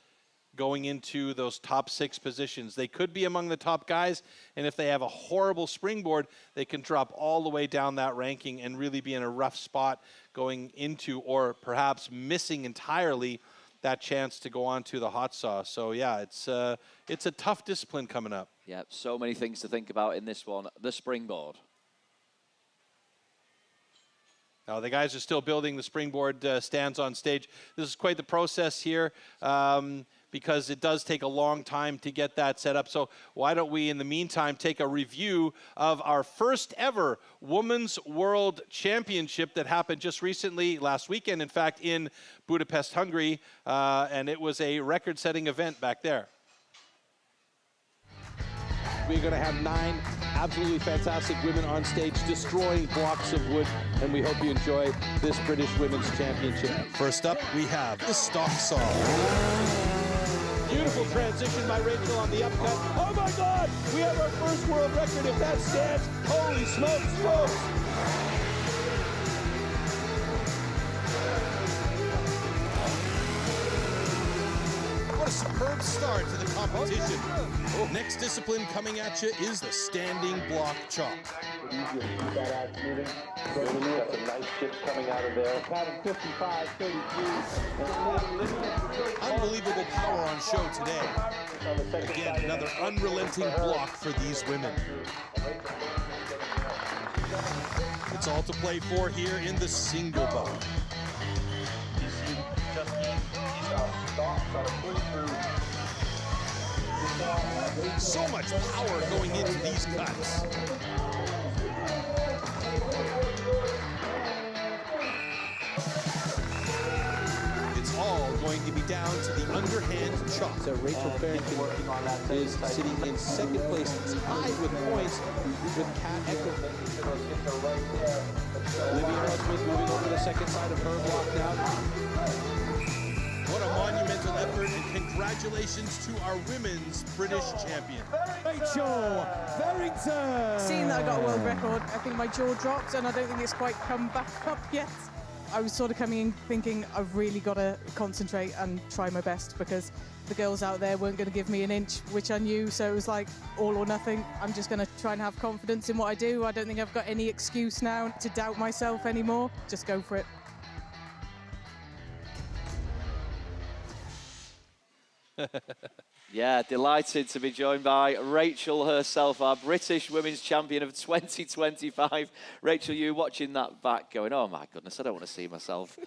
going into those top 6 positions. They could be among the top guys, and if they have a horrible springboard, they can drop all the way down that ranking and really be in a rough spot going into, or perhaps missing entirely, that chance to go on to the hot sauce. So yeah, it's a tough discipline coming up. Yeah, so many things to think about in this one. The springboard. Now the guys are still building the springboard stands on stage. This is quite the process here. Because it does take a long time to get that set up. So why don't we, in the meantime, take a review of our first ever Women's World Championship that happened just recently, last weekend, in fact, in Budapest, Hungary, and it was a record-setting event back there. We're going to have 9 absolutely fantastic women on stage destroying blocks of wood, and we hope you enjoy this British Women's Championship. First up, we have the stock saw. Beautiful transition by Rachel on the upcut. Oh my God! We have our first world record if that stands. Holy smokes, folks! What a superb sharp start to the competition. Next discipline coming at you is the standing block chop. Got some nice chips coming out of there. 55, 33. Unbelievable power on show today. Again, another unrelenting block for these women. It's all to play for here in the single bar. So much power going into these cuts. It's all going to be down to the underhand chop. So Rachel Farrington is sitting in second place, tied with points with Kat Eckerman. Olivia Smith moving over to the second side of her block now. What a monumental effort, and congratulations to our women's British champion. Rachel Farrington. Seeing that I got a world record, I think my jaw dropped, and I don't think it's quite come back up yet. I was sort of coming in thinking I've really got to concentrate and try my best, because the girls out there weren't going to give me an inch, which I knew, so it was like all or nothing. I'm just going to try and have confidence in what I do. I don't think I've got any excuse now to doubt myself anymore. Just go for it. Yeah, delighted to be joined by Rachel herself, our British Women's Champion of 2025. Rachel, you were watching that back going, oh my goodness, I don't want to see myself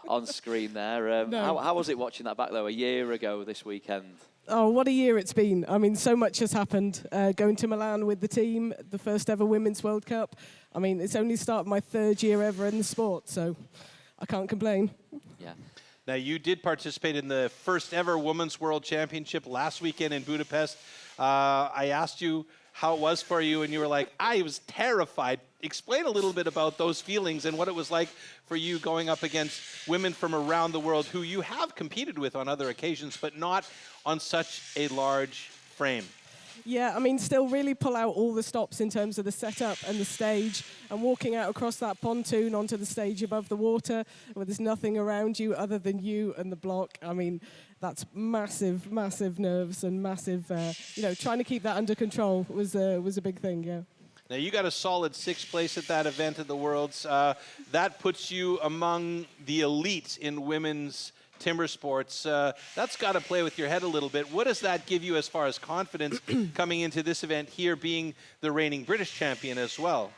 on screen there. No. How was it watching that back, though, a year ago this weekend? Oh, what a year it's been. I mean, so much has happened. Going to Milan with the team, the first ever Women's World Cup. I mean, it's only started my third year ever in the sport, so I can't complain. Yeah. Now, you did participate in the first ever Women's World Championship last weekend in Budapest. I asked you how it was for you, and you were like, I was terrified. Explain a little bit about those feelings and what it was like for you going up against women from around the world who you have competed with on other occasions, but not on such a large frame. Yeah, I mean, still really pull out all the stops in terms of the setup and the stage, and walking out across that pontoon onto the stage above the water where there's nothing around you other than you and the block. I mean, that's massive, massive nerves and massive, trying to keep that under control was a big thing, yeah. Now, you got a solid 6th place at that event at the Worlds. That puts you among the elite in women's timber sports. That's got to play with your head a little bit. What does that give you as far as confidence coming into this event here, being the reigning British champion as well?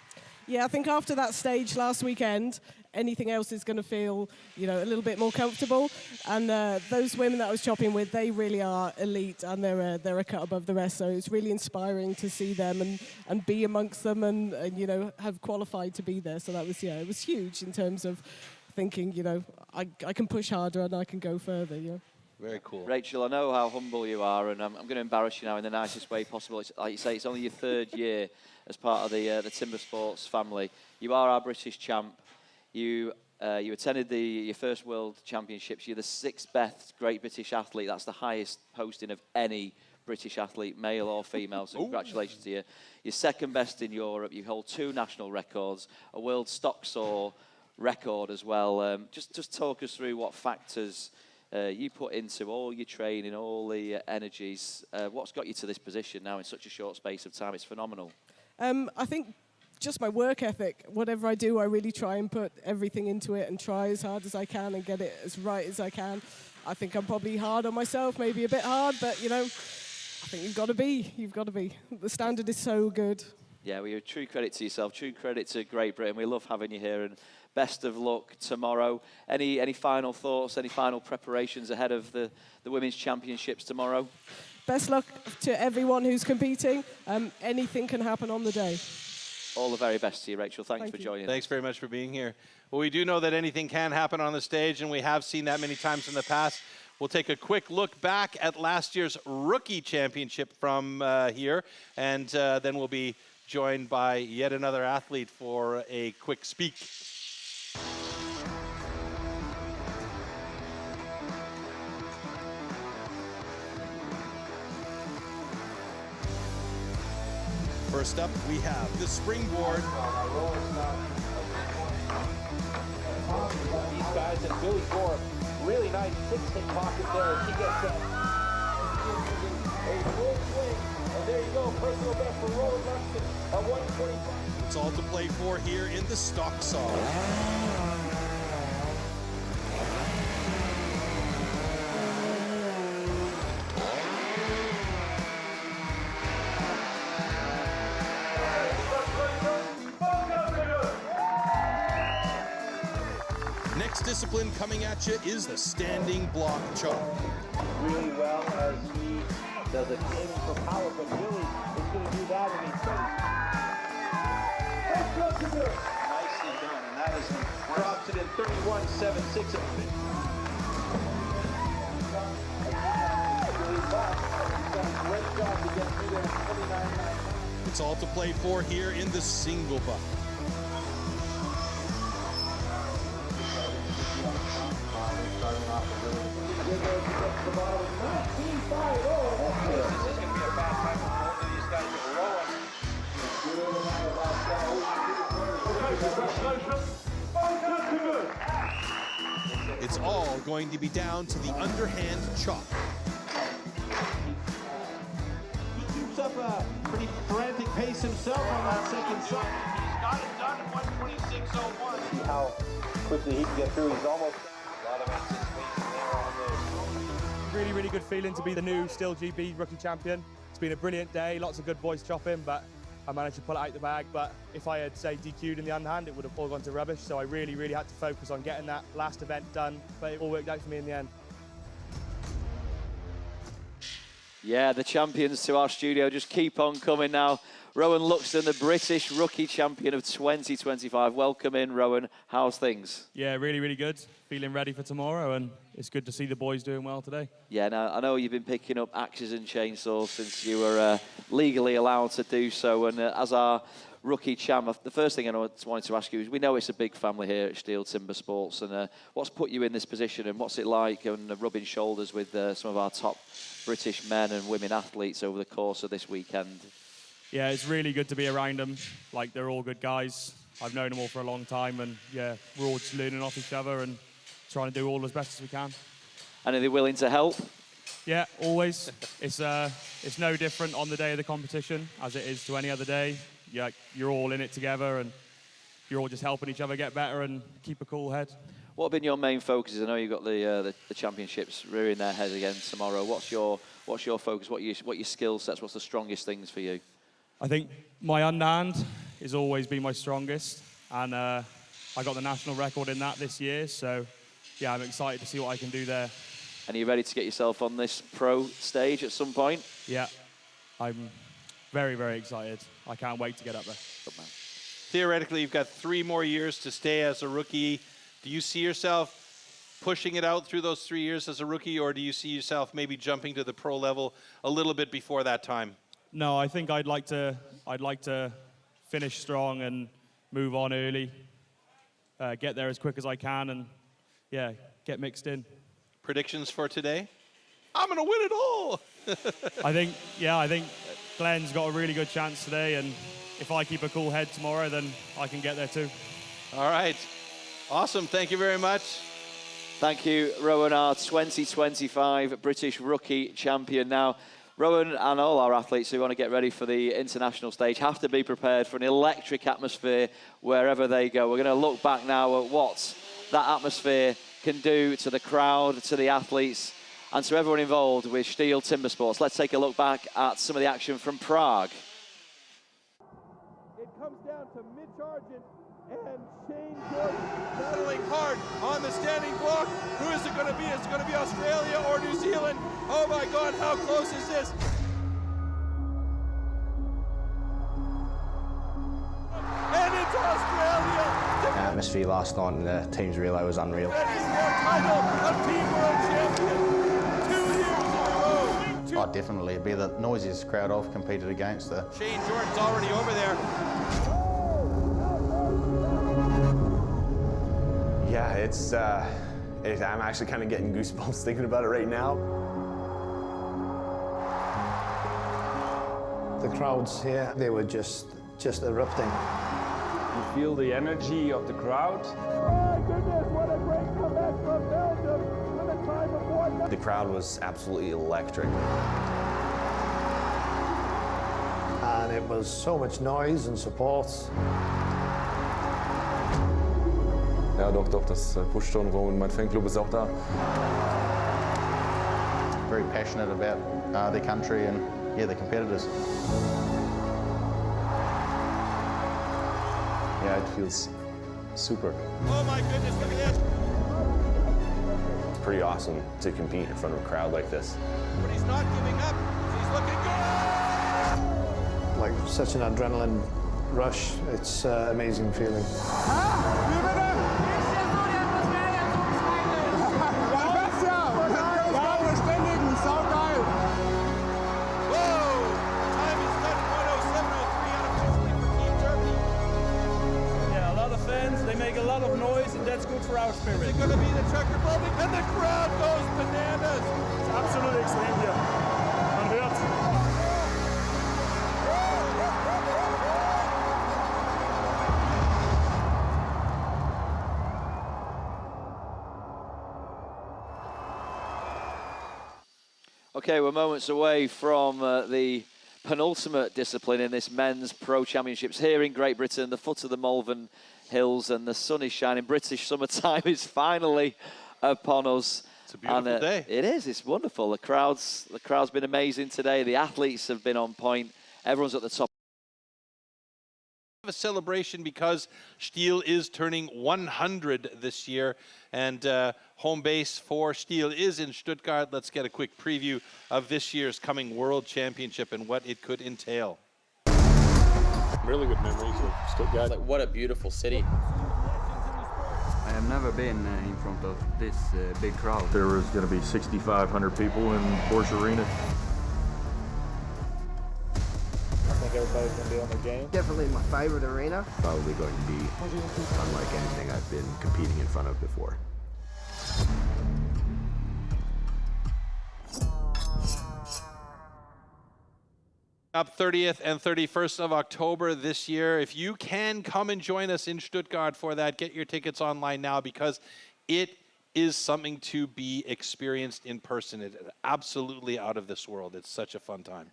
Yeah, I think after that stage last weekend, anything else is going to feel, a little bit more comfortable. And those women that I was chopping with, they really are elite, and they're a cut above the rest. So it's really inspiring to see them and be amongst them and have qualified to be there. So that was, it was huge in terms of thinking, I can push harder and I can go further, Very cool. Rachel, I know how humble you are, and I'm going to embarrass you now in the nicest way possible. It's, like you say, it's only your 3rd year as part of the Timber Sports family. You are our British champ. You attended your first World Championships. You're the 6th best Great British athlete. That's the highest posting of any British athlete, male or female, so congratulations to you. You're 2nd best in Europe. You hold 2 national records, a world stock saw record as well. Just talk us through what factors you put into all your training, all the energies. What's got you to this position now in such a short space of time? It's phenomenal. I think just my work ethic. Whatever I do, I really try and put everything into it and try as hard as I can and get it as right as I can. I think I'm probably hard on myself, maybe a bit hard, but, I think you've got to be. You've got to be. The standard is so good. Yeah, well, you're a true credit to yourself, true credit to Great Britain. We love having you here, and best of luck tomorrow. Any final thoughts, any final preparations ahead of the Women's Championships tomorrow? Best luck to everyone who's competing. Anything can happen on the day. All the very best to you, Rachel. Thanks for joining us. Thanks very much for being here. Well, we do know that anything can happen on the stage, and we have seen that many times in the past. We'll take a quick look back at last year's Rookie Championship from here, and then we'll be joined by yet another athlete for a quick speak. First up, we have the springboard. These guys, and Billy Gore, really nice 6-hit pocket there as he gets that. full swing. And there you go, personal best for Rowan Luxton at 1:25. It's all to play for here in the stock saw. Next discipline coming at you is the standing block chop. Really well as he does it aiming for power, but really is going to do that when he's nicely done, and that is drops it in 31.76. Great job to get through there in 29.9. It's all to play for here in the single buck. It's all going to be down to the underhand chop. He keeps up a pretty frantic pace himself on that second side. He's got it done at 1:26.01. See how quickly he can get through. He's almost a lot of anticipation there on this. Really, really good feeling to be the new STIHL GB rookie champion. It's been a brilliant day, lots of good boys chopping, but I managed to pull it out the bag. But if I had, say, DQ'd in the underhand, it would have all gone to rubbish. So I really, really had to focus on getting that last event done, but it all worked out for me in the end. Yeah, the champions to our studio just keep on coming now. Rowan Luxton, the British rookie champion of 2025. Welcome in, Rowan. How's things? Yeah, really, really good. Feeling ready for tomorrow, and it's good to see the boys doing well today. Yeah, now I know you've been picking up axes and chainsaws since you were legally allowed to do so, and as our rookie champ, the first thing I wanted to ask you is, we know it's a big family here at STIHL Timbersports, and what's put you in this position, and what's it like rubbing shoulders with some of our top British men and women athletes over the course of this weekend? Yeah, it's really good to be around them. Like, they're all good guys. I've known them all for a long time, and yeah, we're all just learning off each other and trying to do all as best as we can. And are they willing to help? Yeah, always. It's no different on the day of the competition as it is to any other day. Yeah, you're all in it together, and you're all just helping each other get better and keep a cool head. What have been your main focuses? I know you've got the championships rearing their head again tomorrow. What's your focus? What your skill sets? What's the strongest things for you? I think my underhand has always been my strongest, and I got the national record in that this year, so yeah, I'm excited to see what I can do there. And are you ready to get yourself on this pro stage at some point? Yeah, I'm very, very excited. I can't wait to get up there. Good man. Theoretically, you've got 3 more years to stay as a rookie. Do you see yourself pushing it out through those 3 years as a rookie, or do you see yourself maybe jumping to the pro level a little bit before that time? No, I think I'd like to finish strong and move on early, get there as quick as I can, and yeah, get mixed in. Predictions for today? I'm gonna win it all. I think Glen's got a really good chance today, and if I keep a cool head tomorrow, then I can get there too. All right, awesome. Thank you very much. Thank you, Rowan, our 2025 British rookie champion. Now, Rowan and all our athletes who want to get ready for the international stage have to be prepared for an electric atmosphere wherever they go. We're going to look back now at what that atmosphere can do to the crowd, to the athletes, and to everyone involved with STIHL Timbersports. Let's take a look back at some of the action from Prague. It comes down to Mitch Argent and Shane Jordan battling hard on the standing block. Who is it going to be? Is it going to be Australia or New Zealand? Oh my God, how close is this? And it's Australia! The atmosphere last night and the team's relay was unreal. That is their title of Team World Champion 2 years in a row. Oh, definitely. It'd be the noisiest crowd I've competed against. Shane Jordan's already over there. Yeah, I'm actually kind of getting goosebumps thinking about it right now. The crowds here, they were just erupting. You feel the energy of the crowd. My goodness, what a great comeback from Belgium with a time of 1. The crowd was absolutely electric. and it was so much noise and support. Ja, doch, das pusht schon rum und mein Fanclub ist auch da. Very passionate about their country and, yeah, the competitors. Yeah, it feels super. Oh my goodness, look at this. It's pretty awesome to compete in front of a crowd like this. But he's not giving up. He's looking good. Like such an adrenaline rush, it's an amazing feeling. They make a lot of noise, and that's good for our spirit. Is it going to be the checker building? And the crowd goes bananas. It's absolutely extrem hier. Man hört. Okay, we're moments away from the penultimate discipline in this men's pro championships here in Great Britain, the foot of the Malvern Hills, and the sun is shining. British summertime is finally upon us. It's a beautiful day. It is. It's wonderful. The crowd's been amazing today. The athletes have been on point. Everyone's at the top. A celebration because STIHL is turning 100 this year, and home base for STIHL is in Stuttgart. Let's get a quick preview of this year's coming World Championship and what it could entail. Really good memories of Stuttgart. Like, what a beautiful city. I have never been in front of this big crowd. There was going to be 6,500 people in Porsche Arena. I think everybody's going to be on their game. Definitely my favorite arena. Probably going to be unlike anything I've been competing in front of before. Up 30th and 31st of October this year. If you can come and join us in Stuttgart for that, get your tickets online now, because it is something to be experienced in person. It's absolutely out of this world. It's such a fun time.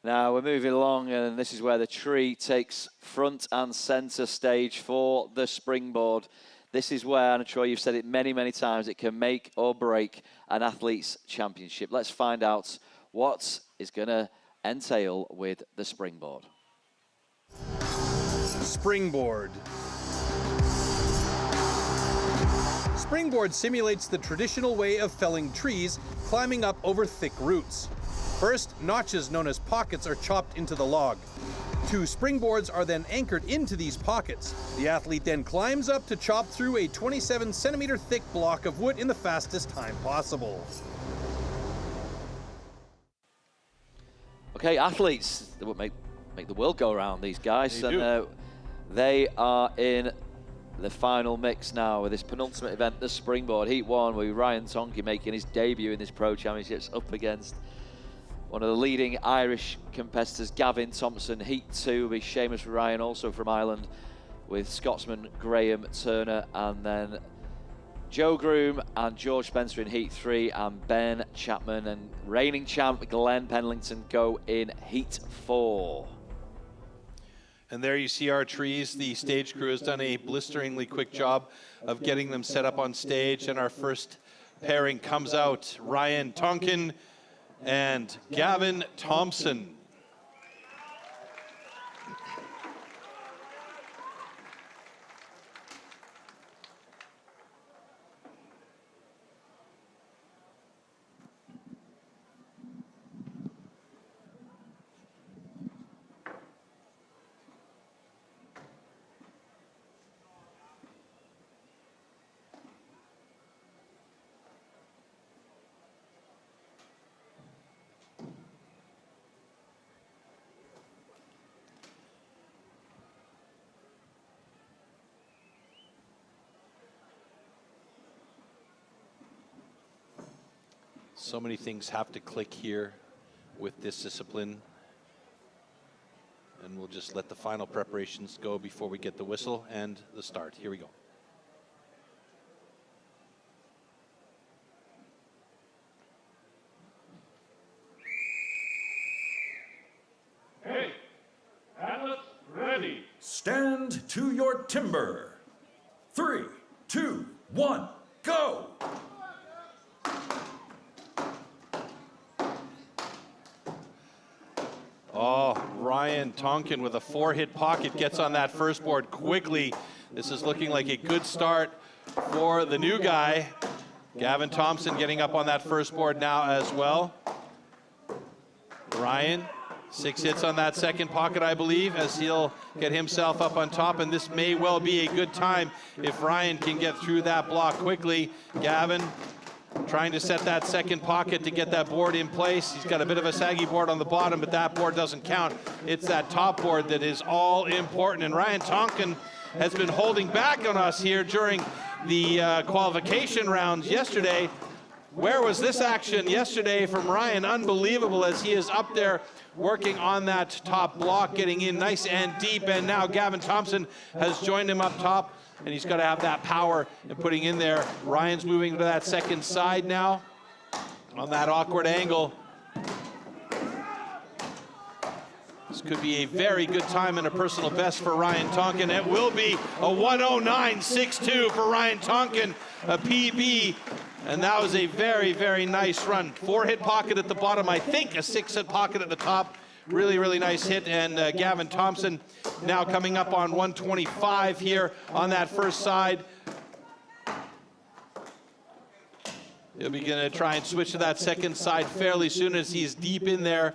Now we're moving along, and this is where the tree takes front and center stage for the springboard. This is where, and I'm sure you've said it many, many times, it can make or break an athlete's championship. Let's find out what is going to entail with the springboard. Springboard. Springboard simulates the traditional way of felling trees, climbing up over thick roots. First, notches known as pockets are chopped into the log. 2 springboards are then anchored into these pockets. The athlete then climbs up to chop through a 27-centimeter thick block of wood in the fastest time possible. Okay, athletes, they would make the world go around, these guys. They are in the final mix now with this penultimate event, the springboard. Heat 1 with Ryan Tonke making his debut in this Pro Championships up against one of the leading Irish competitors, Gavin Thompson. Heat 2 will be Seamus Ryan, also from Ireland, with Scotsman Graham Turner, and then Joe Groom and George Spencer in Heat 3, and Ben Chapman and reigning champ Glen Penlington go in Heat 4. And there you see our trees. The stage crew has done a blisteringly quick job of getting them set up on stage, and our first pairing comes out. Ryan Tonkin and Gavin Thompson. So many things have to click here with this discipline. And we'll just let the final preparations go before we get the whistle and the start. Here we go. Hey! Stand to your timber. 3, 2, 1, go! Oh, Ryan Tonkin with a 4-hit pocket gets on that first board quickly. This is looking like a good start for the new guy. Gavin Thompson getting up on that first board now as well. Ryan, 6 hits on that second pocket, I believe, as he'll get himself up on top, and this may well be a good time if Ryan can get through that block quickly. Gavin trying to set that second pocket to get that board in place. He's got a bit of a saggy board on the bottom, but that board doesn't count. It's that top board that is all important, and Ryan Tonkin has been holding back on us here during the qualification rounds yesterday. Where was this action yesterday from Ryan? Unbelievable, as he is up there working on that top block, getting in nice and deep, and now Gavin Thompson has joined him up top, and he's got to have that power and putting in there. Ryan's moving to that second side now on that awkward angle. This could be a very good time and a personal best for Ryan Tonkin. It will be a 109.62 for Ryan Tonkin, a PB. And that was a very, very nice run. 4-hit pocket at the bottom, I think a 6-hit pocket at the top. Really, really nice hit. And Gavin Thompson now coming up on 125 here on that first side. He'll be going to try and switch to that second side fairly soon as he's deep in there.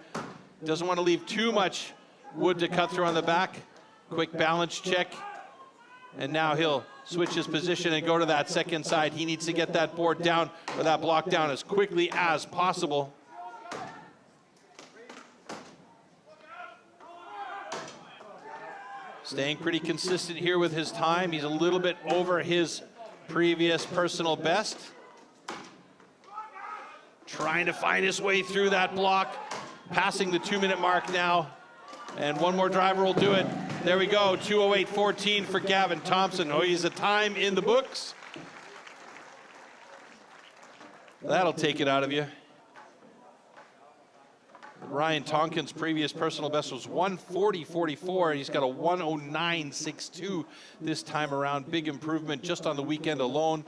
Doesn't want to leave too much wood to cut through on the back. Quick balance check. And now he'll switch his position and go to that second side. He needs to get that board down, or that block down, as quickly as possible. Staying pretty consistent here with his time. He's a little bit over his previous personal best. Trying to find his way through that block. Passing the 2-minute mark now. And one more driver will do it. There we go, 2:08.14 for Gavin Thompson. Oh, he's a time in the books. That'll take it out of you. Ryan Tonkin's previous personal best was 1:40.44, and he's got a 1:09.62 this time around. Big improvement just on the weekend alone.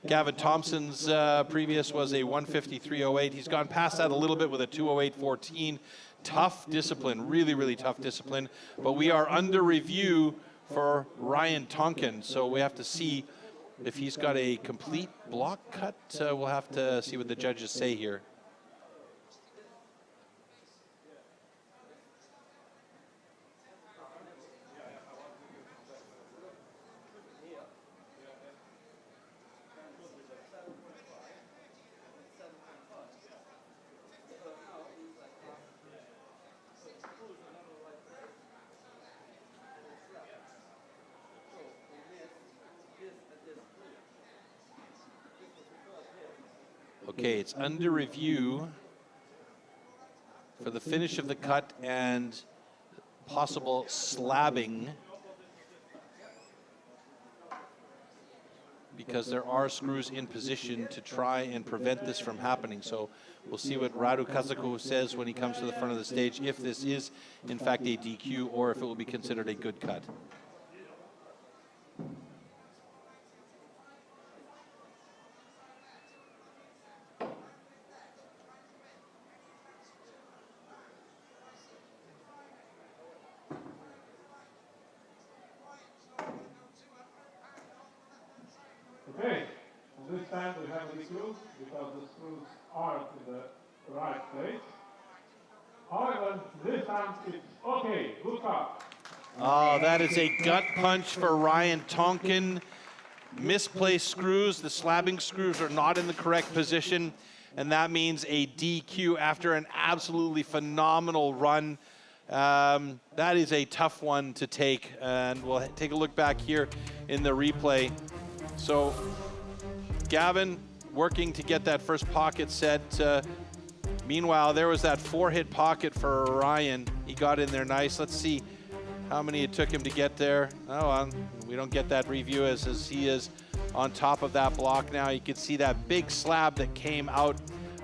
Gavin Thompson's previous was a 1:53.08. He's gone past that a little bit with a 2:08.14. Tough discipline, really, really tough discipline. But we are under review for Ryan Tonkin, so we have to see if he's got a complete block cut. We'll have to see what the judges say here. Okay, it's under review for the finish of the cut and possible slabbing, because there are screws in position to try and prevent this from happening. So we'll see what Radu Kazako says when he comes to the front of the stage, if this is in fact a DQ or if it will be considered a good cut. Okay, and this time we have the screws because the screws are in the right place. However, this time it's okay, good cut. Oh, that is a gut punch for Ryan Tonkin. Misplaced screws. The slabbing screws are not in the correct position, and that means a DQ after an absolutely phenomenal run. That is a tough one to take, and we'll take a look back here in the replay. So Gavin working to get that first pocket set. Meanwhile, there was that 4-hit pocket for Ryan. He got in there nice. Let's see how many it took him to get there. Oh, we don't get that review as he is on top of that block now. You can see that big slab that came out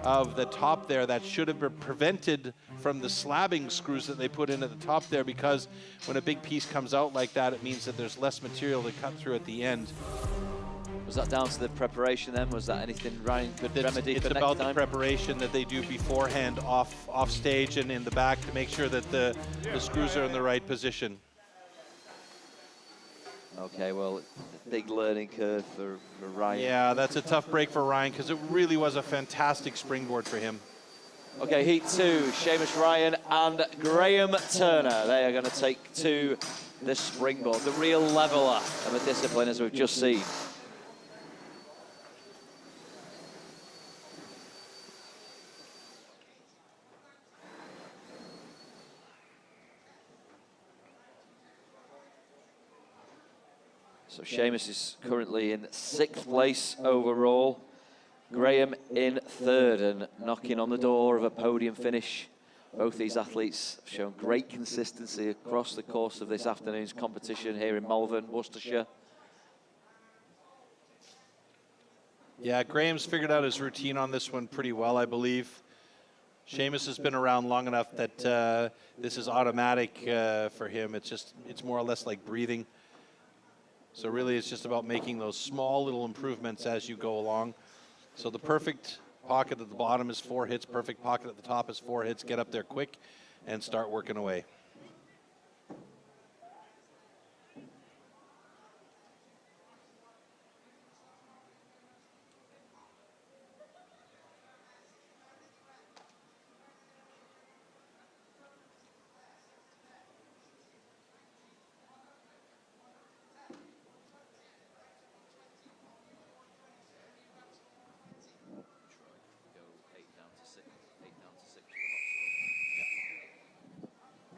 of the top there that should have been prevented from the slabbing screws that they put in at the top there, because when a big piece comes out like that, it means that there's less material to cut through at the end. Was that down to the preparation then? Was that anything Ryan could remedy It's for about next time? the preparation that they do beforehand off stage and in the back to make sure that the screws are in the right position. Okay, well, big learning curve for Ryan. Yeah, that's a tough break for Ryan because it really was a fantastic springboard for him. Okay, heat 2, Seamus Ryan and Graham Turner. They are going to take to the springboard, the real leveler of a discipline, as we've just seen. So Seamus is currently in 6th place overall. Graham in 3rd and knocking on the door of a podium finish. Both these athletes have shown great consistency across the course of this afternoon's competition here in Malvern, Worcestershire. Yeah, Graham's figured out his routine on this one pretty well, I believe. Seamus has been around long enough that this is automatic for him. It's more or less like breathing. So really it's just about making those small little improvements as you go along. So the perfect pocket at the bottom is 4 hits, perfect pocket at the top is 4 hits. Get up there quick and start working away.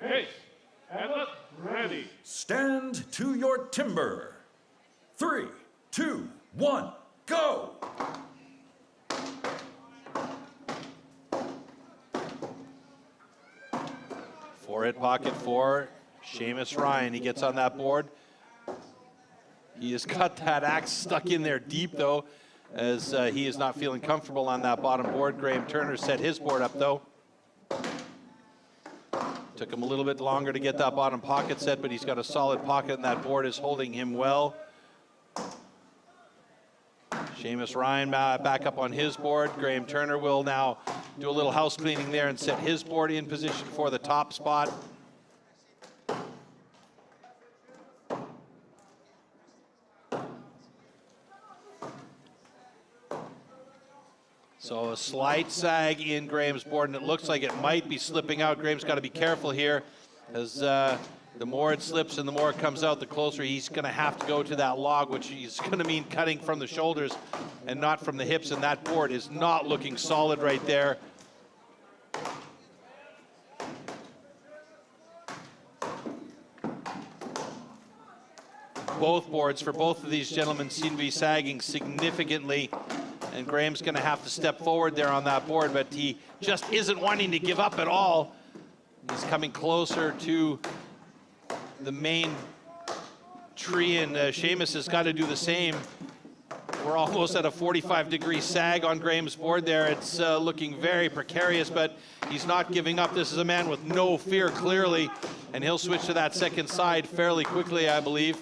Okay, and look, ready. Stand to your timber. 3, 2, 1, go! Four-hit pocket for Seamus Ryan. He gets on that board. He has got that axe stuck in there deep, though, as he is not feeling comfortable on that bottom board. Graham Turner set his board up, though. Took him a little bit longer to get that bottom pocket set, but he's got a solid pocket, and that board is holding him well. Seamus Ryan back up on his board. Graham Turner will now do a little house cleaning there and set his board in position for the top spot. So a slight sag in Graham's board, and it looks like it might be slipping out. Graham's got to be careful here, as the more it slips and the more it comes out, the closer he's going to have to go to that log, which is going to mean cutting from the shoulders and not from the hips, and that board is not looking solid right there. Both boards for both of these gentlemen seem to be sagging significantly, and Graham's going to have to step forward there on that board, but he just isn't wanting to give up at all. He's coming closer to the main tree, and Seamus has got to do the same. We're almost at a 45-degree sag on Graham's board there. It's looking very precarious, but he's not giving up. This is a man with no fear, clearly, and he'll switch to that second side fairly quickly, I believe.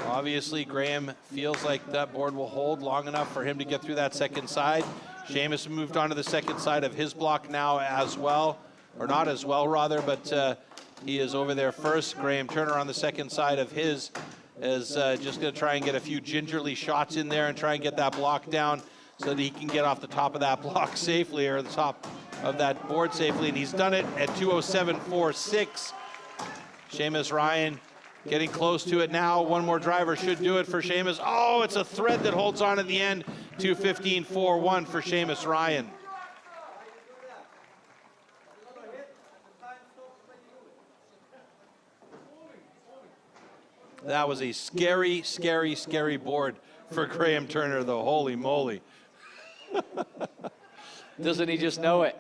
Obviously, Graham feels like that board will hold long enough for him to get through that second side. Seamus moved on to the second side of his block now as well, or not as well, rather, but he is over there first. Graham Turner on the second side of his is just going to try and get a few gingerly shots in there and try and get that block down so that he can get off the top of that block safely, or the top of that board safely, and he's done it at 2:07.46. Seamus Ryan getting close to it now. One more driver should do it for Seamus. Oh, it's a thread that holds on at the end. 2:15.41 for Seamus Ryan. That was a scary, scary, scary board for Graham Turner, though. Holy moly. Doesn't he just know it?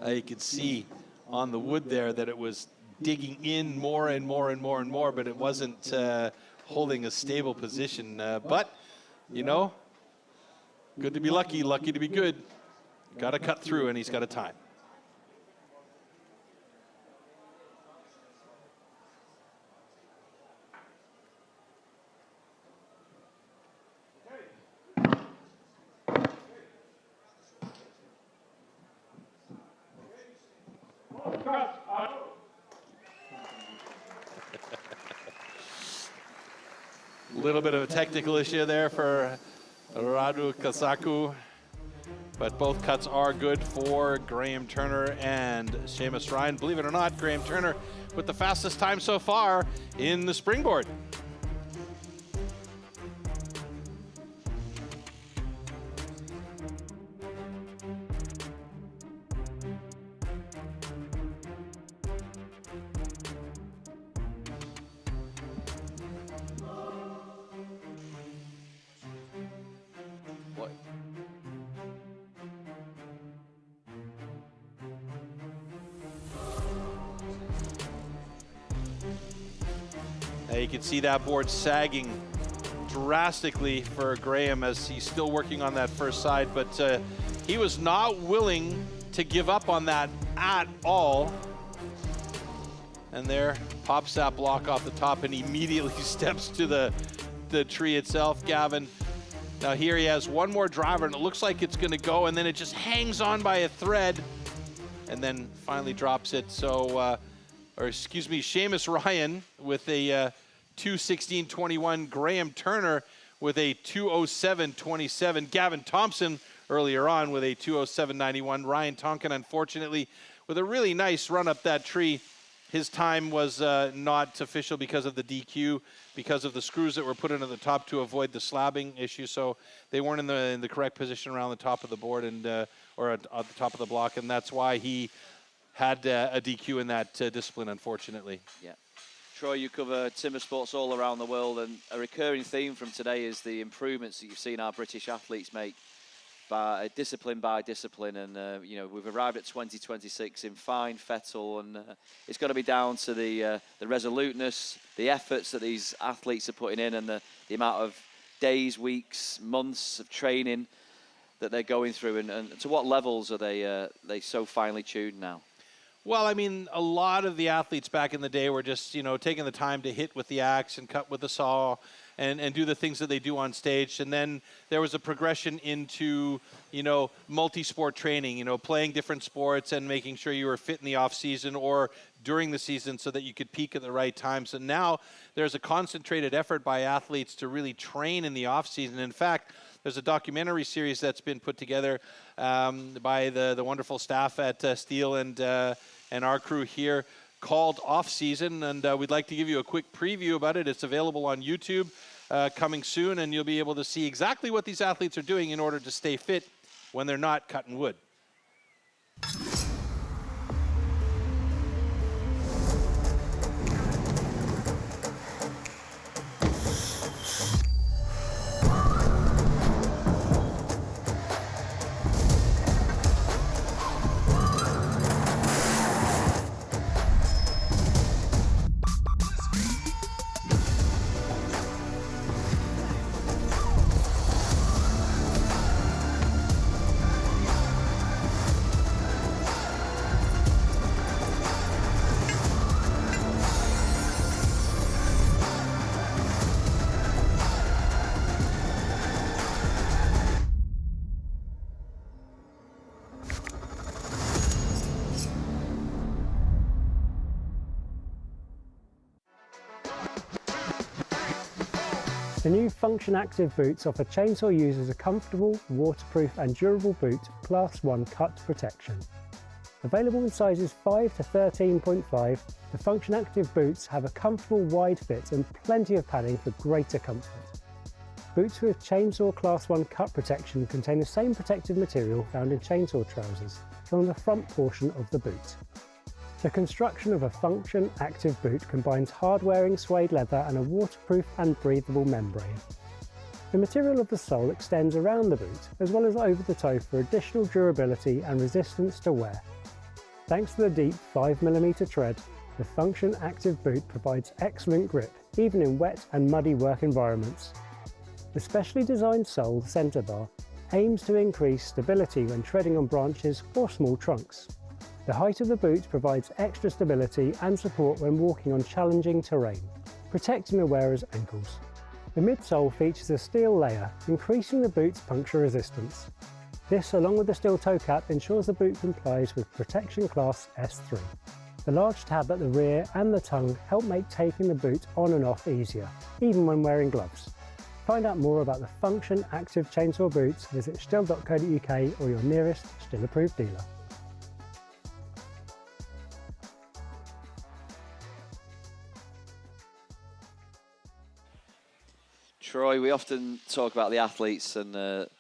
You could see on the wood there that it was digging in more and more and more and more, but it wasn't holding a stable position. But, you know, good to be lucky, lucky to be good. Got to cut through, and he's got a time. A little bit of a technical issue there for Radu Kasaku, but both cuts are good for Graham Turner and Seamus Ryan. Believe it or not, Graham Turner with the fastest time so far in the springboard. You can see that board sagging drastically for Graham as he's still working on that first side, but he was not willing to give up on that at all. And there pops that block off the top and immediately steps to the tree itself. Gavin, now here he has one more driver and it looks like it's going to go, and then it just hangs on by a thread and then finally drops it. So or excuse me, Seamus Ryan with a 2:16.21, Graham Turner with a 2:07.27, Gavin Thompson earlier on with a 2:07.91, Ryan Tonkin unfortunately with a really nice run up that tree. His time was not official because of the DQ, because of the screws that were put into the top to avoid the slabbing issue, so they weren't in the correct position around the top of the board and or at the top of the block, and that's why he had a DQ in that discipline, unfortunately. Yeah. Troy, you cover timber sports all around the world, and a recurring theme from today is the improvements that you've seen our British athletes make by discipline, and you know, we've arrived at 2026 in fine fettle, and it's got to be down to the resoluteness, the efforts that these athletes are putting in, and the amount of days, weeks, months of training that they're going through, and to what levels are they so finely tuned now? Well, I mean, a lot of the athletes back in the day were just, you know, taking the time to hit with the axe and cut with the saw and do the things that they do on stage. And then there was a progression into, you know, multi-sport training, you know, playing different sports and making sure you were fit in the off season or during the season so that you could peak at the right times. And now there's a concentrated effort by athletes to really train in the off season. In fact, there's a documentary series that's been put together by the wonderful staff at STIHL and our crew here called Off Season, and we'd like to give you a quick preview about it. It's available on YouTube coming soon, and you'll be able to see exactly what these athletes are doing in order to stay fit when they're not cutting wood. The new Function Active boots offer chainsaw users a comfortable, waterproof and durable boot Class 1 cut protection. Available in sizes 5 to 13.5, the Function Active boots have a comfortable wide fit and plenty of padding for greater comfort. Boots with chainsaw Class 1 cut protection contain the same protective material found in chainsaw trousers, filling the front portion of the boot. The construction of a Function Active boot combines hard-wearing suede leather and a waterproof and breathable membrane. The material of the sole extends around the boot, as well as over the toe for additional durability and resistance to wear. Thanks to the deep 5mm tread, the Function Active boot provides excellent grip, even in wet and muddy work environments. The specially designed sole centre bar aims to increase stability when treading on branches or small trunks. The height of the boot provides extra stability and support when walking on challenging terrain, protecting the wearer's ankles. The midsole features a steel layer, increasing the boot's puncture resistance. This, along with the steel toe cap, ensures the boot complies with Protection Class S3. The large tab at the rear and the tongue help make taking the boot on and off easier, even when wearing gloves. Find out more about the Function Active Chainsaw boots, visit stihl.co.uk or your nearest STIHL approved dealer. Troy, we often talk about the athletes and the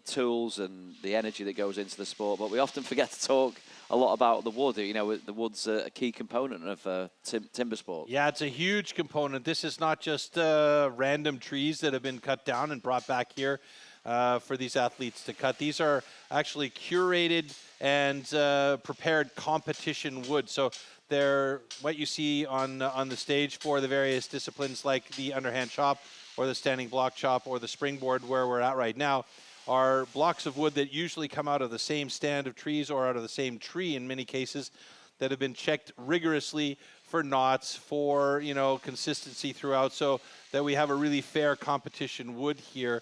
tools and the energy that goes into the sport, but we often forget to talk a lot about the wood. You know, the wood's a key component of timber sport. Yeah, it's a huge component. This is not just random trees that have been cut down and brought back here for these athletes to cut. These are actually curated and prepared competition wood. So they're what you see on the stage for the various disciplines, like the underhand chop or the standing block chop or the springboard, where we're at right now, are blocks of wood that usually come out of the same stand of trees or out of the same tree in many cases, that have been checked rigorously for knots, for, you know, consistency throughout, so that we have a really fair competition wood here,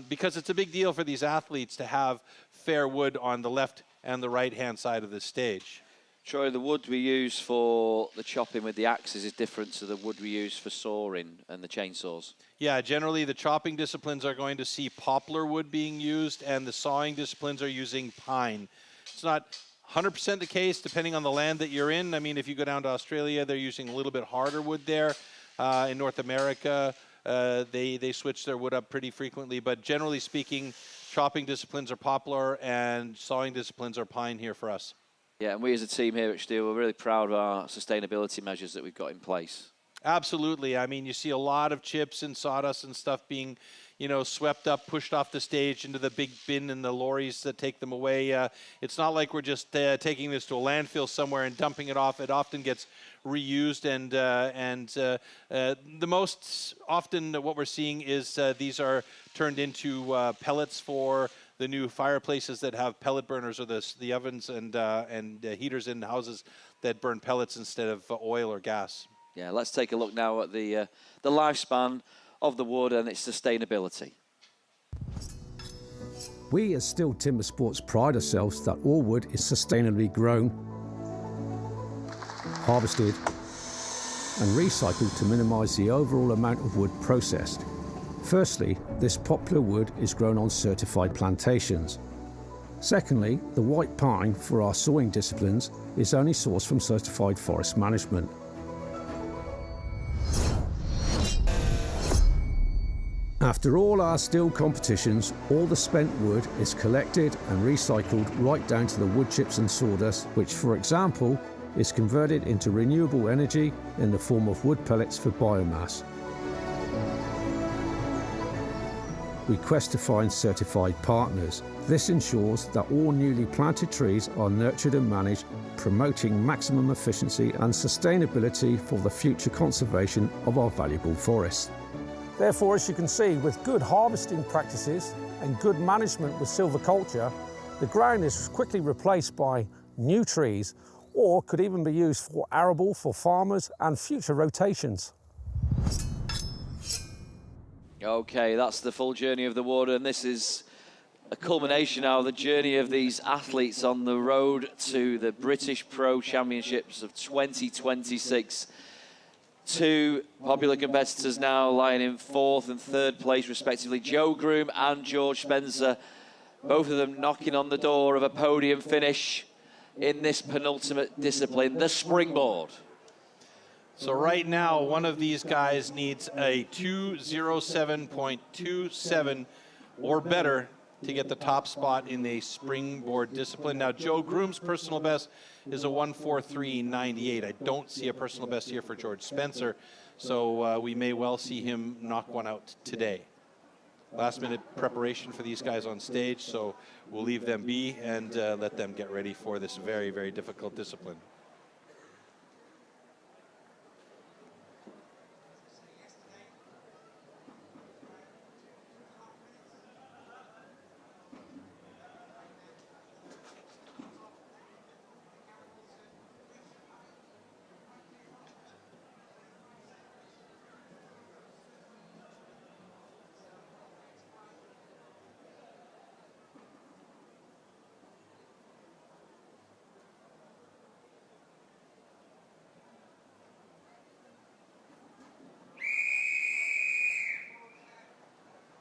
because it's a big deal for these athletes to have fair wood on the left and the right hand side of the stage. Troy, the wood we use for the chopping with the axes is different to the wood we use for sawing and the chainsaws. Yeah, generally the chopping disciplines are going to see poplar wood being used, and the sawing disciplines are using pine. It's not 100% the case depending on the land that you're in. I mean, if you go down to Australia, they're using a little bit harder wood there. In North America, they switch their wood up pretty frequently, but generally speaking, chopping disciplines are poplar and sawing disciplines are pine here for us. Yeah, and we as a team here at STIHL, we're really proud of our sustainability measures that we've got in place. Absolutely. I mean, you see a lot of chips and sawdust and stuff being, you know, swept up, pushed off the stage into the big bin and the lorries that take them away. It's not like we're just taking this to a landfill somewhere and dumping it off. It often gets reused, and the most often what we're seeing is these are turned into pellets for the new fireplaces that have pellet burners, or the ovens and heaters in houses that burn pellets instead of oil or gas. Yeah, let's take a look now at the lifespan of the wood and its sustainability. We as STIHL Timbersports pride ourselves that all wood is sustainably grown, harvested and recycled to minimise the overall amount of wood processed. Firstly, this poplar wood is grown on certified plantations. Secondly, the white pine for our sawing disciplines is only sourced from certified forest management. After all our STIHL competitions, all the spent wood is collected and recycled right down to the wood chips and sawdust, which, for example, is converted into renewable energy in the form of wood pellets for biomass. We quest to find certified partners. This ensures that all newly planted trees are nurtured and managed, promoting maximum efficiency and sustainability for the future conservation of our valuable forests. Therefore, as you can see, with good harvesting practices and good management with silviculture, the ground is quickly replaced by new trees, or could even be used for arable for farmers and future rotations. Okay, that's the full journey of the wood, and this is a culmination now of the journey of these athletes on the road to the British Pro Championships of 2026. Two popular competitors now lying in 4th and 3rd place respectively, Joe Groom and George Spencer, both of them knocking on the door of a podium finish in this penultimate discipline, the springboard. So right now, one of these guys needs a 2:07.27 or better to get the top spot in the springboard discipline. Now, Joe Groom's personal best is a 1:43.98. I don't see a personal best here for George Spencer, so we may well see him knock one out today. Last minute preparation for these guys on stage, so we'll leave them be and let them get ready for this very, very difficult discipline.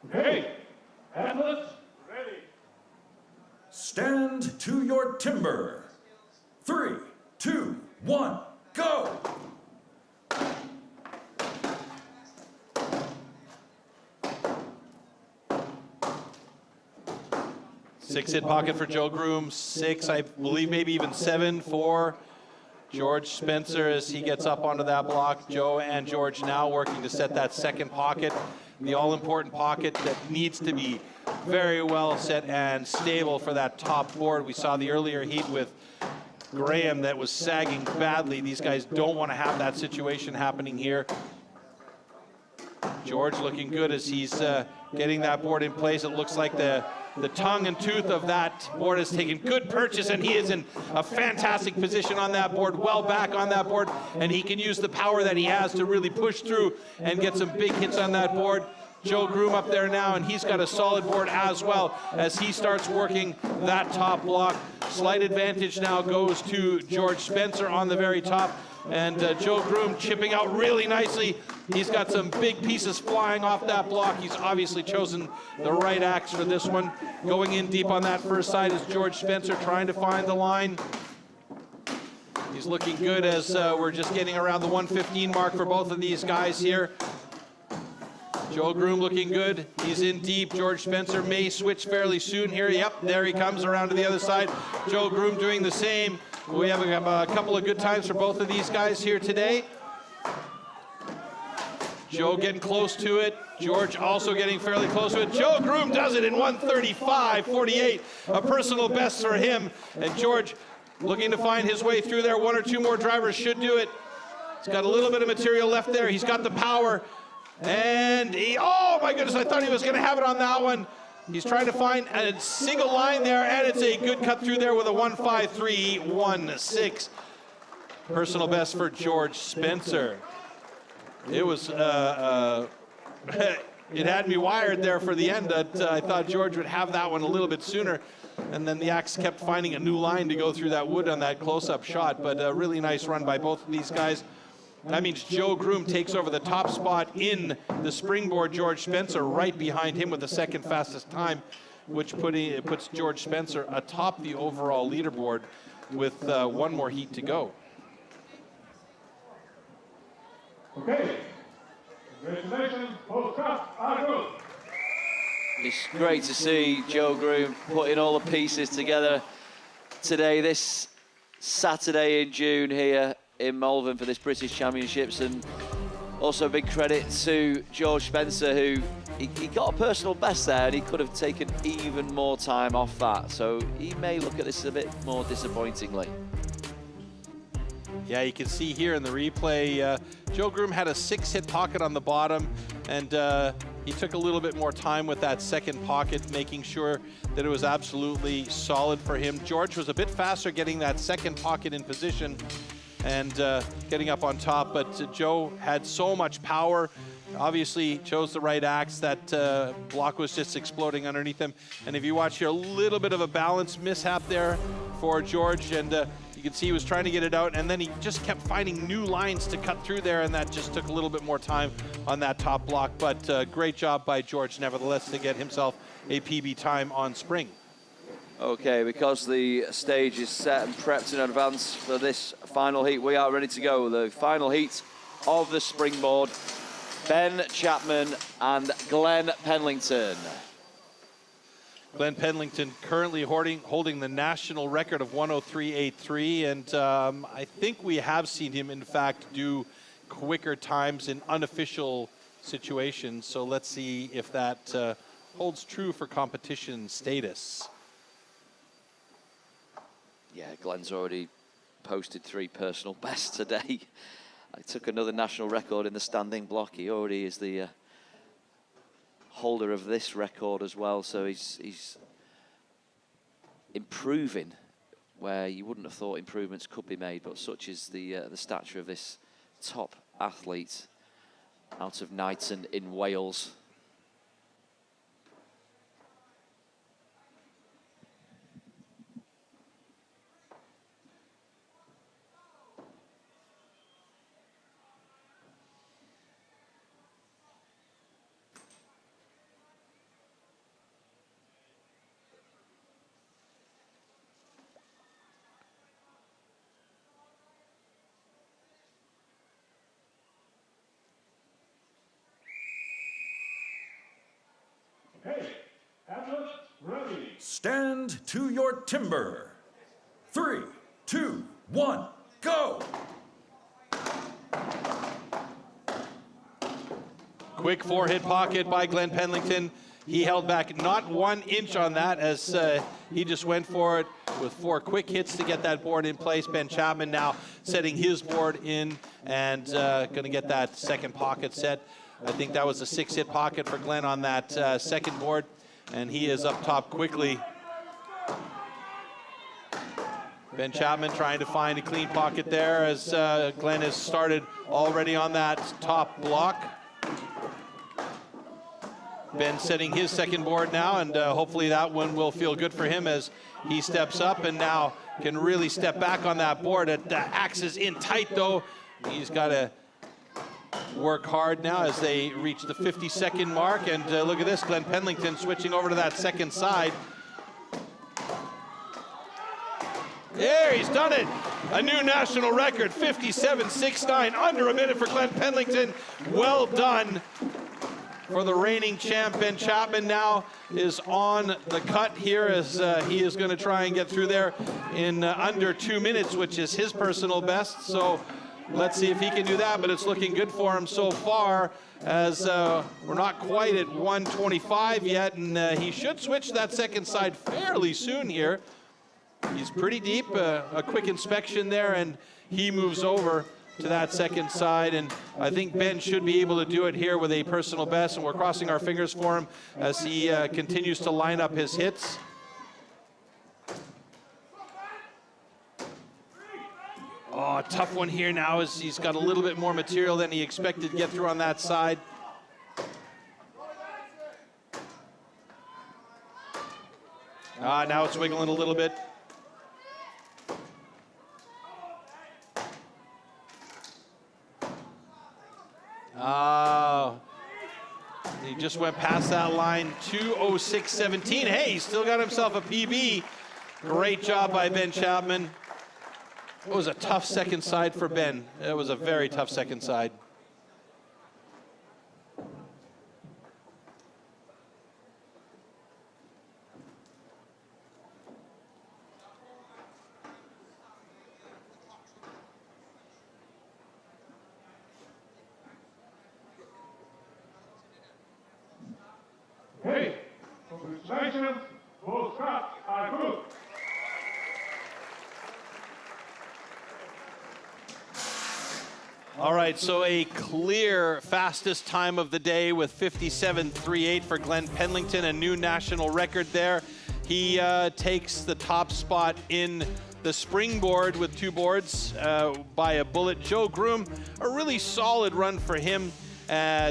Okay, athletes, ready. Stand to your timber. 3, 2, 1, go! Six hit pocket for Joe Groom, 6, I believe maybe even 7 for George Spencer as he gets up onto that block. Joe and George now working to set that second pocket, the all-important pocket that needs to be very well set and stable for that top board. We saw the earlier heat with Graham that was sagging badly. These guys don't want to have that situation happening here. George looking good as he's getting that board in place. It looks like the tongue and tooth of that board has taken good purchase, and he is in a fantastic position on that board, well back on that board, and he can use the power that he has to really push through and get some big hits on that board. Joe Groom up there now, and he's got a solid board as well as he starts working that top block. Slight advantage now goes to George Spencer on the very top, and Joe Groom chipping out really nicely. He's got some big pieces flying off that block. He's obviously chosen the right axe for this one. Going in deep on that first side is George Spencer trying to find the line. He's looking good as we're just getting around the 115 mark for both of these guys here. Joe Groom looking good. He's in deep. George Spencer may switch fairly soon here. Yep, there he comes around to the other side. Joe Groom doing the same. We have a couple of good times for both of these guys here today. Joe getting close to it. George also getting fairly close to it. Joe Groom does it in 1:35.48, a personal best for him. And George looking to find his way through there. One or two more drivers should do it. He's got a little bit of material left there. He's got the power. And oh my goodness, I thought he was going to have it on that one. He's trying to find a single line there, and it's a good cut through there with a 1:53.16. Personal best for George Spencer. It was, it had me wired there for the end. I thought George would have that one a little bit sooner, and then the axe kept finding a new line to go through that wood on that close-up shot, but a really nice run by both of these guys. That means Joe Groom takes over the top spot in the springboard. George Spencer right behind him with the second fastest time, which puts George Spencer atop the overall leaderboard with one more heat to go. Okay, congratulations, both cups are good. It's great to see Joe Groom putting all the pieces together today, this Saturday in June here in Malvern for this British Championships, and also big credit to George Spencer, who he got a personal best there, and he could have taken even more time off that, so he may look at this a bit more disappointingly. Yeah, you can see here in the replay, Joe Groom had a 6-hit pocket on the bottom, and he took a little bit more time with that second pocket, making sure that it was absolutely solid for him. George was a bit faster getting that second pocket in position and getting up on top, but Joe had so much power. Obviously chose the right axe. That block was just exploding underneath him, and if you watch here, a little bit of a balance mishap there for George, and you can see he was trying to get it out, and then he just kept finding new lines to cut through there, and that just took a little bit more time on that top block, but great job by George nevertheless to get himself a PB time on spring. Okay, because the stage is set and prepped in advance for this final heat, we are ready to go. The final heat of the springboard, Ben Chapman and Glen Penlington. Glen Penlington currently holding the national record of 1:03.83, and I think we have seen him, in fact, do quicker times in unofficial situations. So let's see if that holds true for competition status. Yeah, Glen's already posted 3 personal bests today. I took another national record in the standing block. He already is the holder of this record as well, so he's improving where you wouldn't have thought improvements could be made, but such is the stature of this top athlete out of Knighton in Wales. Okay, athlete ready. Stand to your timber. 3, 2, 1, go! Quick four-hit pocket by Glen Penlington. He held back not 1 inch on that as he just went for it with 4 quick hits to get that board in place. Ben Chapman now setting his board in and going to get that second pocket set. I think that was a 6-hit pocket for Glen on that second board, and he is up top quickly. Ben Chapman trying to find a clean pocket there as Glen has started already on that top block. Ben setting his second board now, and hopefully that one will feel good for him as he steps up and now can really step back on that board. Axe is in tight though. He's got to work hard now as they reach the 50-second mark, and look at this, Glen Penlington switching over to that second side. There, he's done it. A new national record, 57.69, under a minute for Glen Penlington. Well done for the reigning champ. Ben Chapman now is on the cut here as he is going to try and get through there in under 2 minutes, which is his personal best. So let's see if he can do that, but it's looking good for him so far as we're not quite at 125 yet, and he should switch that second side fairly soon here. He's pretty deep, a quick inspection there, and he moves over to that second side, and I think Ben should be able to do it here with a personal best, and we're crossing our fingers for him as he continues to line up his hits. Oh, tough one here now as he's got a little bit more material than he expected to get through on that side. Now it's wiggling a little bit. He just went past that line, 2:06.17. Hey, he still got himself a PB. Great job by Ben Chapman. It was a tough second side for Ben. It was a very tough second side. Hey, congratulations, both shots are good. All right, so a clear fastest time of the day with 57.38 for Glen Penlington, a new national record there. He takes the top spot in the springboard with 2 boards by a bullet. Joe Groom, a really solid run for him.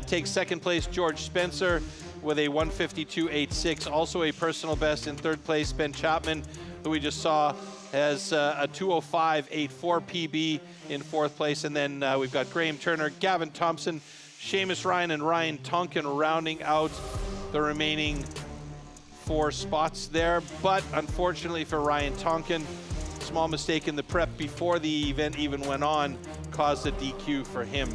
Takes second place George Spencer with a 152.86, also a personal best in third place. Ben Chapman, who we just saw, has a 205.84 PB in fourth place. And then we've got Graham Turner, Gavin Thompson, Seamus Ryan, and Ryan Tonkin rounding out the remaining 4 spots there. But unfortunately for Ryan Tonkin, small mistake in the prep before the event even went on caused a DQ for him.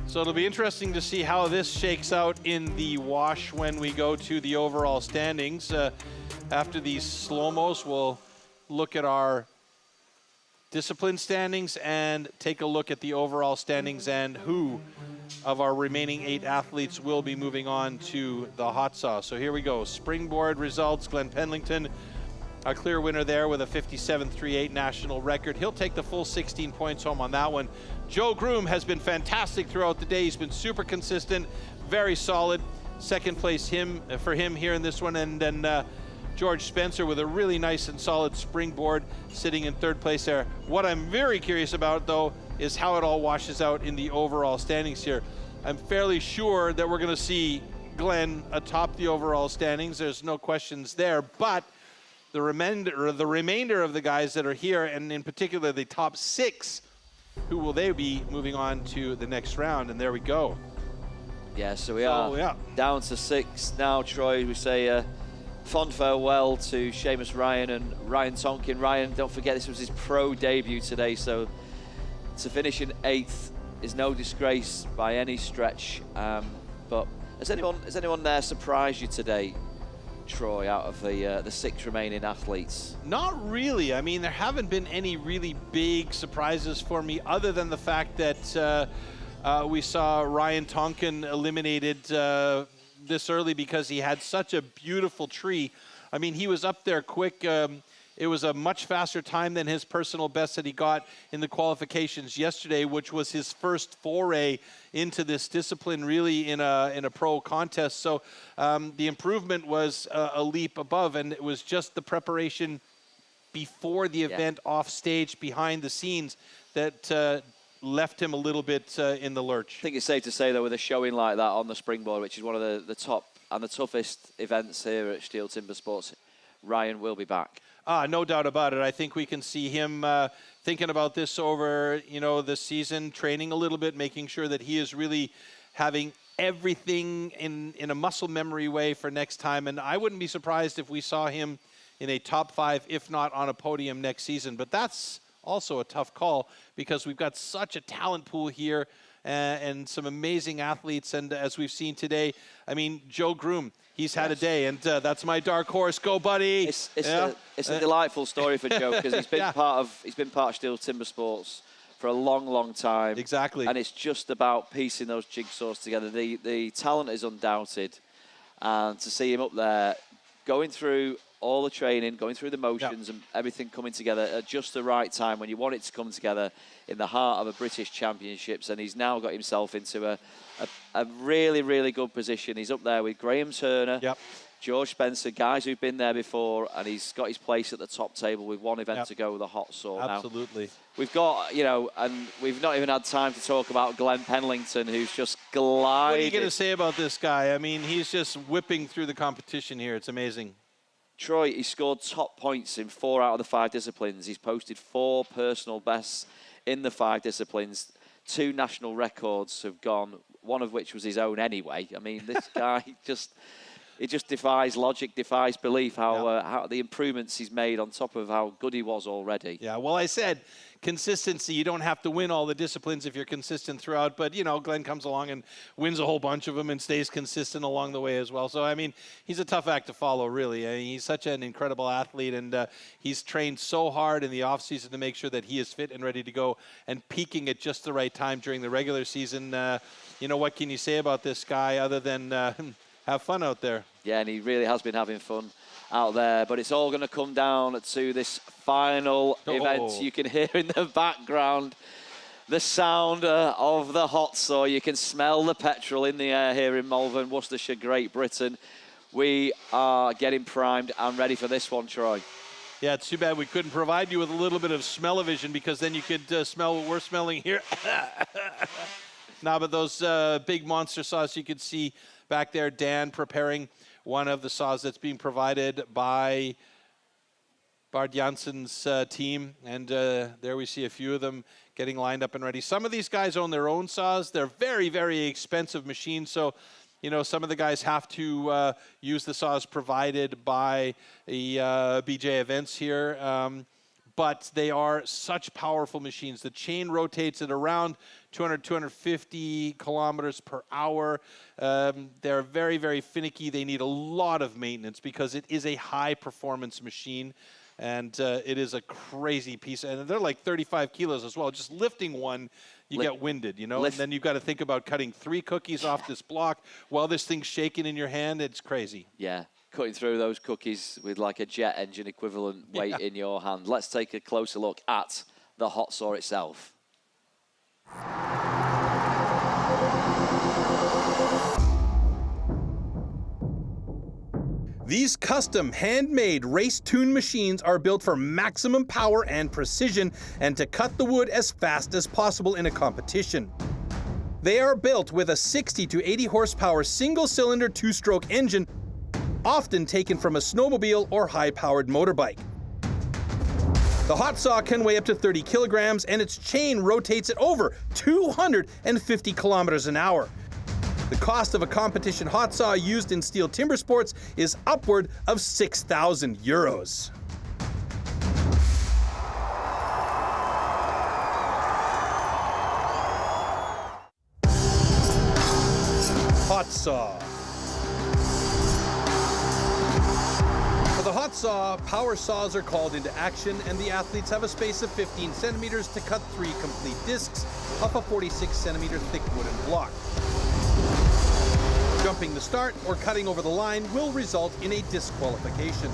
So it'll be interesting to see how this shakes out in the wash when we go to the overall standings. After these slow-mos, we'll look at our discipline standings and take a look at the overall standings and who of our remaining 8 athletes will be moving on to the hot sauce. So here we go. Springboard results, Glen Penlington, a clear winner there with a 57.38 national record. He'll take the full 16 points home on that one. Joe Groom has been fantastic throughout the day. He's been super consistent, very solid. Second place for him here in this one. And then George Spencer with a really nice and solid springboard sitting in third place there. What I'm very curious about, though, is how it all washes out in the overall standings here. I'm fairly sure that we're going to see Glen atop the overall standings. There's no questions there. But the remainder of the guys that are here, and in particular the top 6, who will they be moving on to the next round? And there we go. Yeah, so we are down to 6 now, Troy. We say fond farewell to Seamus Ryan and Ryan Tonkin. Ryan, don't forget this was his pro debut today, so to finish in 8th is no disgrace by any stretch. But has anyone there surprised you today, Troy, out of the 6 remaining athletes? Not really. I mean, there haven't been any really big surprises for me, other than the fact that we saw Ryan Tonkin eliminated this early because he had such a beautiful tree. I mean, he was up there quick. It was a much faster time than his personal best that he got in the qualifications yesterday, which was his first foray into this discipline, really in a pro contest. So the improvement was a leap above, and it was just the preparation before the event, off stage, behind the scenes, that left him a little bit in the lurch. I think it's safe to say, though, with a showing like that on the springboard, which is one of the top and the toughest events here at STIHL Timbersports, Ryan will be back. No doubt about it. I think we can see him thinking about this over, the season, training a little bit, making sure that he is really having everything in a muscle memory way for next time. And I wouldn't be surprised if we saw him in a top 5, if not on a podium next season. But that's also a tough call because we've got such a talent pool here and some amazing athletes. And as we've seen today, I mean, Joe Groom, he's had a day, and that's my dark horse. Go, buddy! It's a delightful story for Joe because he's been part of STIHL Timbersports for a long, long time. Exactly. And it's just about piecing those jigsaws together. The talent is undoubted, and to see him up there going through all the training, going through the motions and everything coming together at just the right time when you want it to come together in the heart of a British Championships. And he's now got himself into a really, really good position. He's up there with Graham Turner, George Spencer, guys who've been there before, and he's got his place at the top table with one event to go with the hot saw. Absolutely. Now, we've got, and we've not even had time to talk about Glen Penlington, who's just glided. What are you going to say about this guy? I mean, he's just whipping through the competition here. It's amazing. Troy, he scored top points in 4 out of the 5 disciplines. He's posted 4 personal bests in the 5 disciplines. 2 national records have gone, one of which was his own anyway. I mean, this guy it just defies logic, defies belief how the improvements he's made on top of how good he was already. Yeah, well, I said consistency. You don't have to win all the disciplines if you're consistent throughout, but, Glenn comes along and wins a whole bunch of them and stays consistent along the way as well. So, I mean, he's a tough act to follow, really. I mean, he's such an incredible athlete, and he's trained so hard in the offseason to make sure that he is fit and ready to go and peaking at just the right time during the regular season. What can you say about this guy other than have fun out there? Yeah, and he really has been having fun out there, but it's all going to come down to this final event. You can hear in the background the sound of the hot saw. You can smell the petrol in the air here in Malvern, Worcestershire, Great Britain. We are getting primed and ready for this one, Troy. Yeah, it's too bad we couldn't provide you with a little bit of smell-o-vision, because then you could smell what we're smelling here. Now, but those big monster saws you could see back there, Dan preparing one of the saws that's being provided by Bart Jansen's team. And there we see a few of them getting lined up and ready. Some of these guys own their own saws. They're very, very expensive machines. So, some of the guys have to use the saws provided by the BJ events here. But they are such powerful machines. The chain rotates at around 200, 250 kilometers per hour. They're very, very finicky. They need a lot of maintenance because it is a high-performance machine, and it is a crazy piece. And they're like 35 kilos as well. Just lifting one, you get winded, And then you've got to think about cutting 3 cookies off this block while this thing's shaking in your hand. It's crazy. Yeah. Cutting through those cookies with like a jet engine equivalent weight in your hand. Let's take a closer look at the hot saw itself. These custom, handmade, race-tuned machines are built for maximum power and precision and to cut the wood as fast as possible in a competition. They are built with a 60 to 80 horsepower single-cylinder 2-stroke engine, often taken from a snowmobile or high-powered motorbike. The hot saw can weigh up to 30 kilograms and its chain rotates at over 250 kilometers an hour. The cost of a competition hot saw used in STIHL Timbersports is upward of 6,000 euros. Hot saw. For the hot saw, power saws are called into action and the athletes have a space of 15 centimeters to cut 3 complete discs off a 46 centimeter thick wooden block. Jumping the start or cutting over the line will result in a disqualification.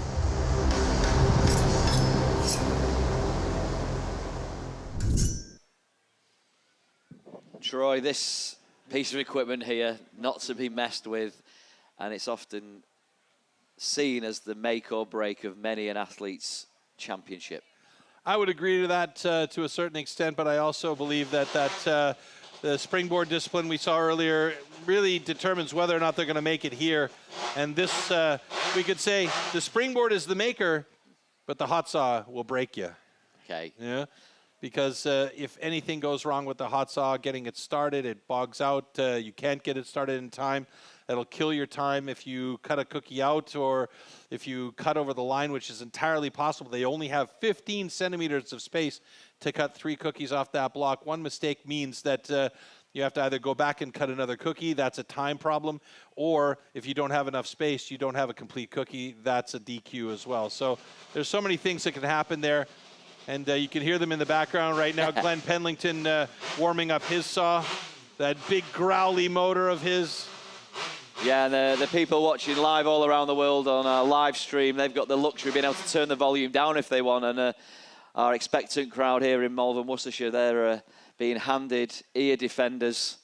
Troy, this piece of equipment here, not to be messed with, and it's often seen as the make or break of many an athlete's championship. I would agree to that to a certain extent, but I also believe that the springboard discipline we saw earlier really determines whether or not they're going to make it here. And this, we could say, the springboard is the maker, but the hot saw will break you. Okay. Yeah. Because if anything goes wrong with the hot saw, getting it started, it bogs out. You can't get it started in time. That'll kill your time if you cut a cookie out or if you cut over the line, which is entirely possible. They only have 15 centimeters of space to cut 3 cookies off that block. One mistake means that you have to either go back and cut another cookie. That's a time problem. Or if you don't have enough space, you don't have a complete cookie. That's a DQ as well. So there's so many things that can happen there. And you can hear them in the background right now. Glen Penlington warming up his saw. That big growly motor of his. Yeah, the people watching live all around the world on our live stream, they've got the luxury of being able to turn the volume down if they want. And our expectant crowd here in Malvern, Worcestershire, they're being handed ear defenders,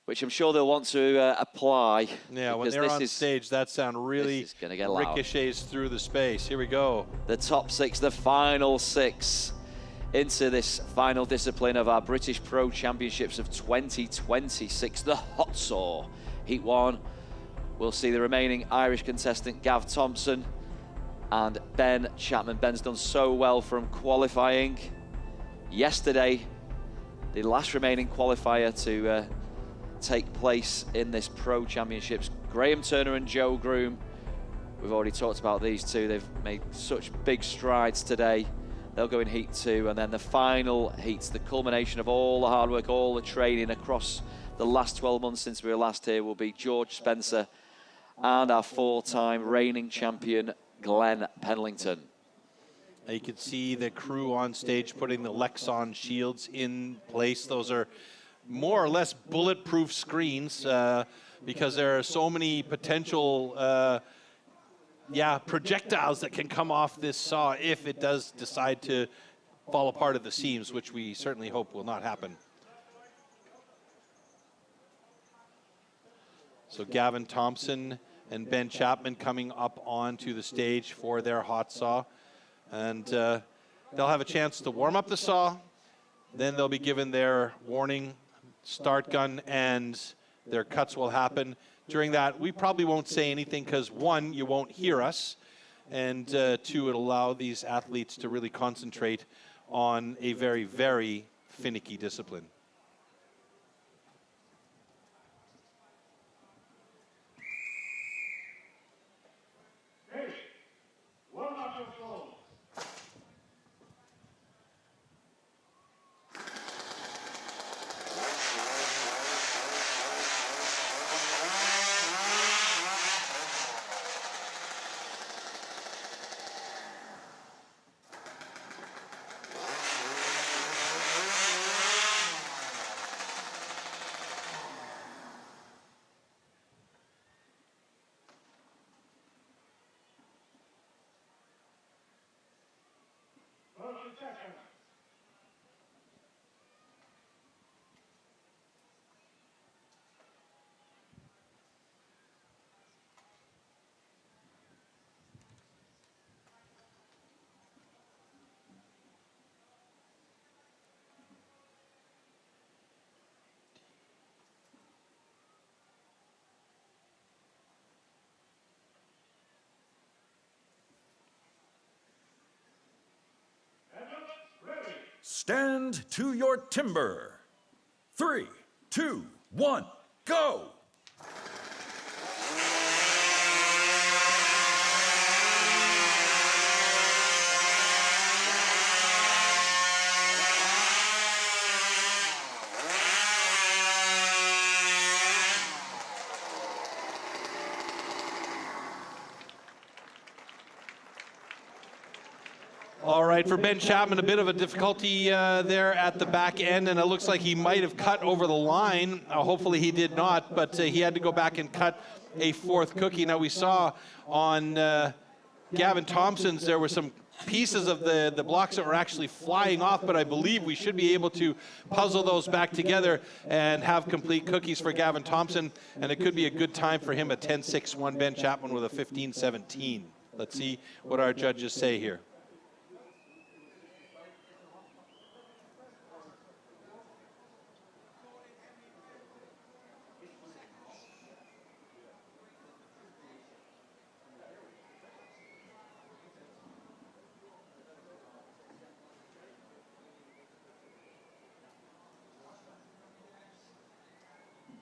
which I'm sure they'll want to apply. Yeah, when they're on stage, that sound really ricochets through the space. Here we go. The top 6, the final 6 into this final discipline of our British Pro Championships of 2026, the hot saw. Heat 1, we'll see the remaining Irish contestant, Gav Thompson and Ben Chapman. Ben's done so well from qualifying yesterday, the last remaining qualifier to take place in this Pro Championships. Graham Turner and Joe Groom, we've already talked about these two. They've made such big strides today. They'll go in Heat 2, and then the final heats, the culmination of all the hard work, all the training across the last 12 months since we were last here, will be George Spencer and our 4-time reigning champion, Glen Penlington. You can see the crew on stage putting the Lexon shields in place. Those are more or less bulletproof screens because there are so many potential projectiles that can come off this saw if it does decide to fall apart at the seams, which we certainly hope will not happen. So Gavin Thompson and Ben Chapman coming up onto the stage for their hot saw. And they'll have a chance to warm up the saw. Then they'll be given their warning start gun and their cuts will happen. During that, we probably won't say anything because 1, you won't hear us. And 2, it'll allow these athletes to really concentrate on a very, very finicky discipline. stand to your timber. 3, 2, 1, go! All right, for Ben Chapman, a bit of a difficulty there at the back end, and it looks like he might have cut over the line. Hopefully he did not, but he had to go back and cut a fourth cookie. Now we saw on Gavin Thompson's, there were some pieces of the blocks that were actually flying off, but I believe we should be able to puzzle those back together and have complete cookies for Gavin Thompson, and it could be a good time for him, a 10-6-1 Ben Chapman with a 15-17. Let's see what our judges say here.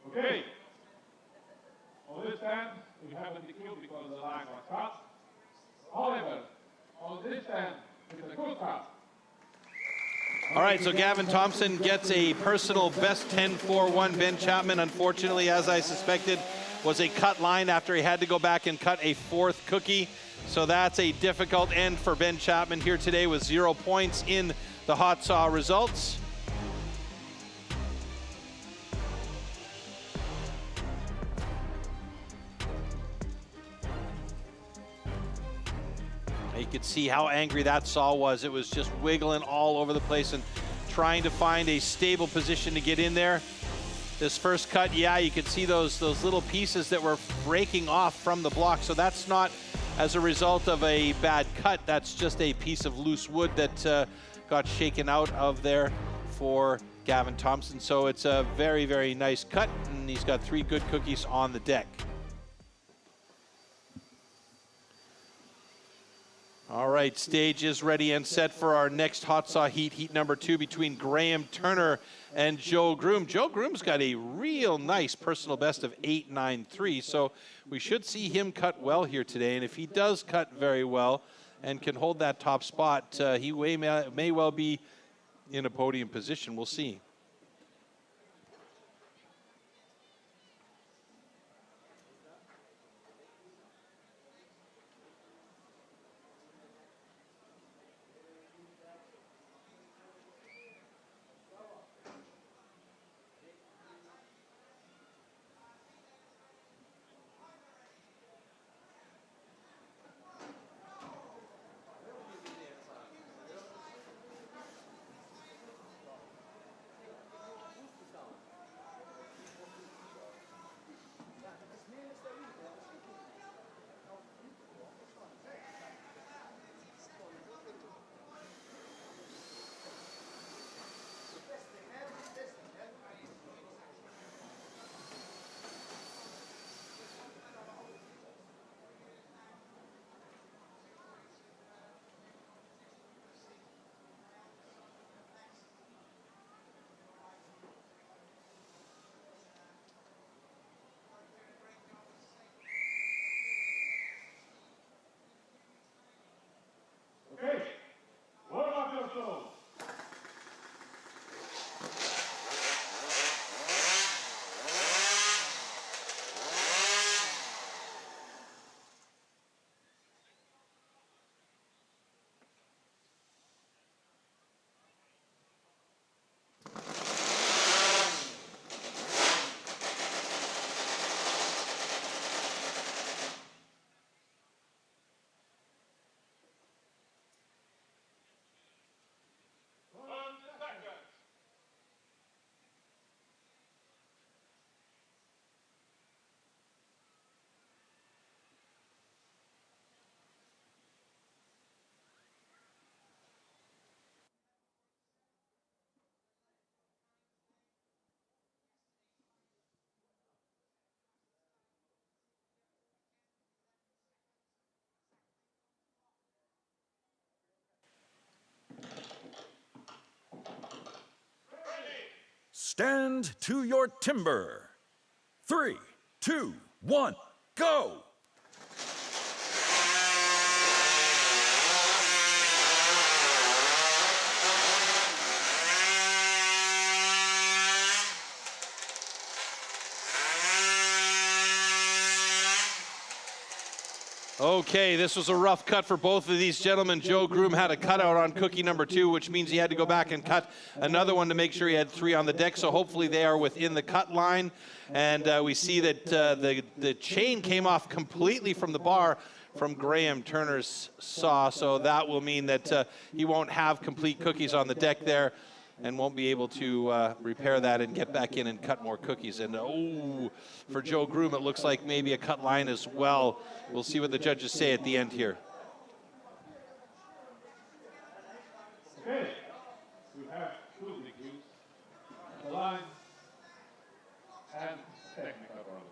Okay. On this stand, we haven't DQ'd because the line was cut. However, on this stand, it's a good cut. All right, so Gavin Thompson gets a personal best 10-4-1. Ben Chapman, unfortunately, as I suspected, was a cut line after he had to go back and cut a fourth cookie. So that's a difficult end for Ben Chapman here today with 0 points in the hot saw results. You could see how angry that saw was. It was just wiggling all over the place and trying to find a stable position to get in there. This first cut, yeah, you could see those little pieces that were breaking off from the block. So that's not as a result of a bad cut. That's just a piece of loose wood that got shaken out of there for Gavin Thompson. So it's a very, very nice cut, and he's got 3 good cookies on the deck. All right, stage is ready and set for our next hot saw heat, heat number 2 between Graham Turner and Joe Groom. Joe Groom's got a real nice personal best of 8.93, so we should see him cut well here today. And if he does cut very well and can hold that top spot, he may well be in a podium position. We'll see. stand to your timber. 3, 2, 1, go! Okay, this was a rough cut for both of these gentlemen. Joe Groom had a cutout on cookie number 2, which means he had to go back and cut another one to make sure he had 3 on the deck. So hopefully they are within the cut line. And we see that the chain came off completely from the bar from Graham Turner's saw. So that will mean that he won't have complete cookies on the deck there and won't be able to repair that and get back in and cut more cookies. And oh, for Joe Groom, it looks like maybe a cut line as well. We'll see what the judges say at the end here. Okay, we have 2 DQs, line and technical problem.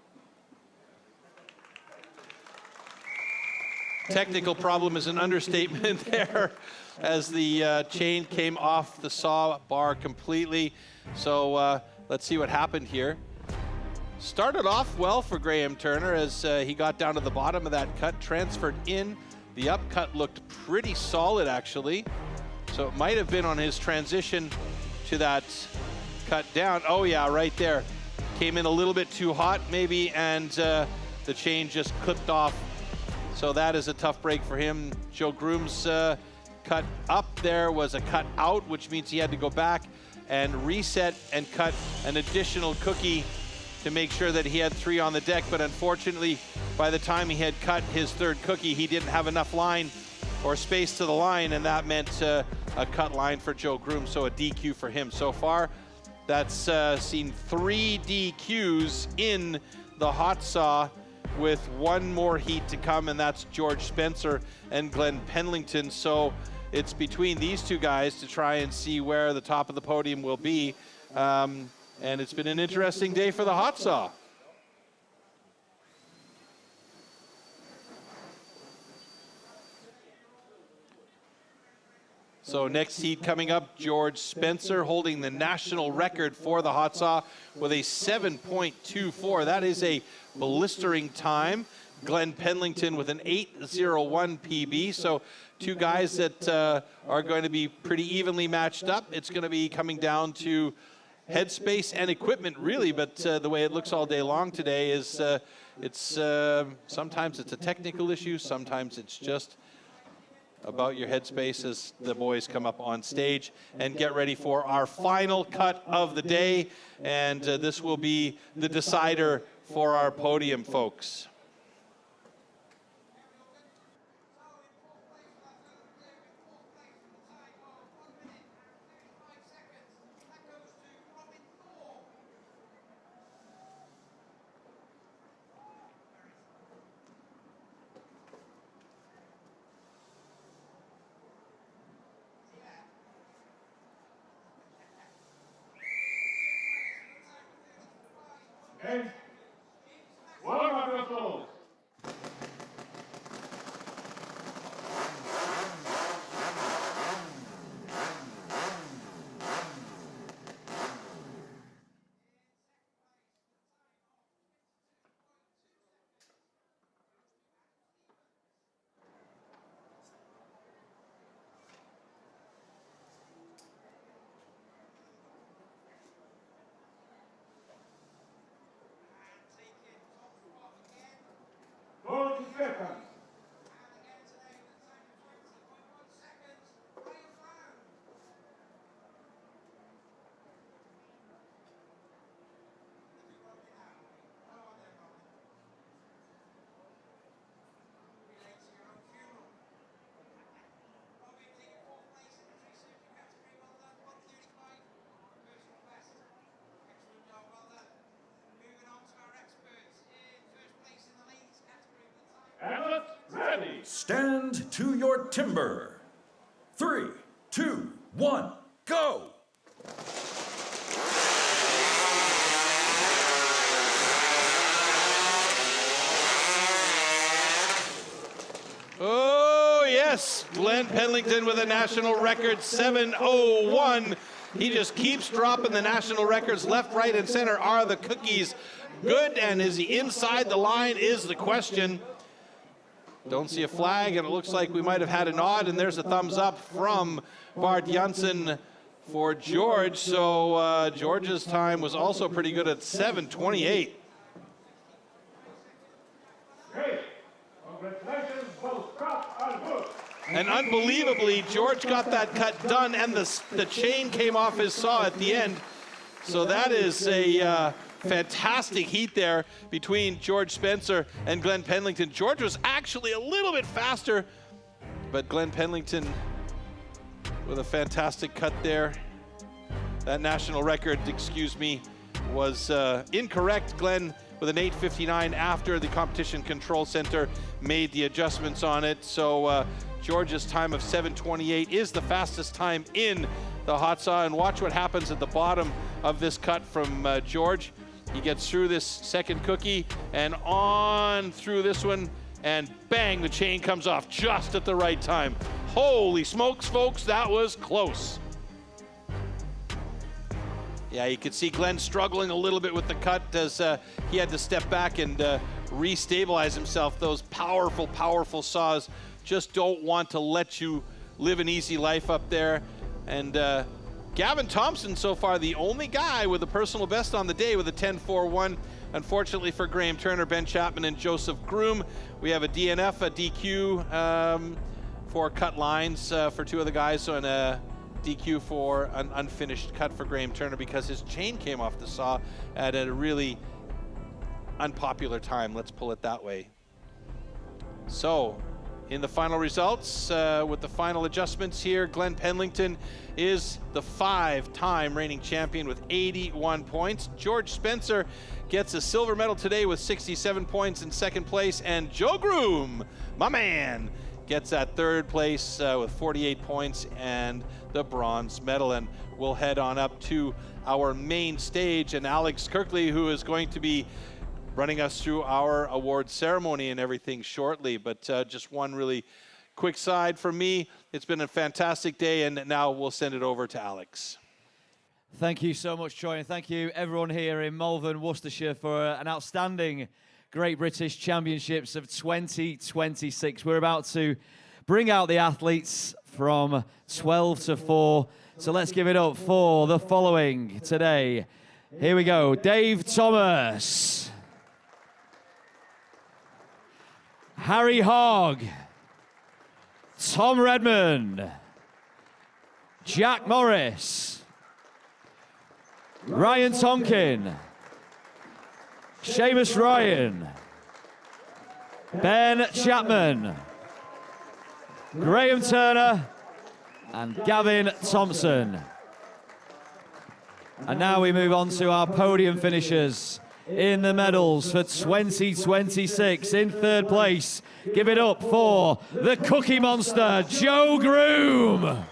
Technical problem is an understatement there, as the chain came off the saw bar completely. So let's see what happened here. Started off well for Graham Turner as he got down to the bottom of that cut, transferred in. The upcut looked pretty solid actually. So it might have been on his transition to that cut down. Oh yeah, right there. Came in a little bit too hot maybe, and the chain just clipped off. So that is a tough break for him. Joe Groom's cut up there was a cut out, which means he had to go back and reset and cut an additional cookie to make sure that he had 3 on the deck. But unfortunately, by the time he had cut his 3rd cookie, he didn't have enough line or space to the line, and that meant a cut line for Joe Groom, so a DQ for him. So far, that's seen 3 DQs in the hot saw, with 1 more heat to come, and that's George Spencer and Glen Penlington. So it's between these 2 guys to try and see where the top of the podium will be. And it's been an interesting day for the hot saw. So next heat coming up, George Spencer holding the national record for the hot saw with a 7.24. That is a blistering time. Glen Penlington with an 8.01 PB. So 2 guys that are going to be pretty evenly matched up. It's going to be coming down to headspace and equipment really, but the way it looks all day long today is sometimes it's a technical issue, sometimes it's just about your headspace as the boys come up on stage and get ready for our final cut of the day. And this will be the decider for our podium, folks. Okay. One of the goals. Ready. Stand to your timber. 3, 2, 1, go! Oh yes, Glen Penlington with a national record 7.01. He just keeps dropping the national records left, right, and center. Are the cookies good? And is he inside the line is the question. Don't see a flag, and it looks like we might have had a nod, and there's a thumbs up from Bart Janssen for George. So George's time was also pretty good at 7:28. Great. Congratulations, both cuts are good. And unbelievably, George got that cut done, and the chain came off his saw at the end. So that is a fantastic heat there between George Spencer and Glen Penlington. George was actually a little bit faster, but Glen Penlington with a fantastic cut there. That national record, excuse me, was incorrect. Glen with an 8:59 after the Competition Control Center made the adjustments on it. So George's time of 7:28 is the fastest time in the hot saw. And watch what happens at the bottom of this cut from George. He gets through this second cookie and on through this one, and bang, the chain comes off just at the right time. Holy smokes, folks, that was close. Yeah, you could see Glen struggling a little bit with the cut as he had to step back and re-stabilize himself. Those powerful, powerful saws just don't want to let you live an easy life up there. And Gavin Thompson, so far the only guy with a personal best on the day with a 10.41. Unfortunately for Graham Turner, Ben Chapman, and Joseph Groom, we have a DNF, a DQ for cut lines for two of the guys, so and a DQ for an unfinished cut for Graham Turner because his chain came off the saw at a really unpopular time. Let's pull it that way. So, in the final results, with the final adjustments here, Glen Penlington is the 5-time reigning champion with 81 points. George Spencer gets a silver medal today with 67 points in second place. And Joe Groom, my man, gets that third place with 48 points and the bronze medal. And we'll head on up to our main stage. And Alex Kirkley, who is going to be running us through our award ceremony and everything shortly. But just one really quick side from me. It's been a fantastic day, and now we'll send it over to Alex. Thank you so much, Troy, and thank you everyone here in Malvern, Worcestershire for an outstanding Great British Championships of 2026. We're about to bring out the athletes from 12 to 4. So let's give it up for the following today. Here we go. Dave Thomas, Harry Hogg, Tom Redmond, Jack Morris, Ryan Tonkin, Seamus Ryan, Ben Chapman, Graham Turner, and Gavin Thompson. And now we move on to our podium finishers in the medals for 2026. In third place, give it up for the Cookie Monster, Joe Groom.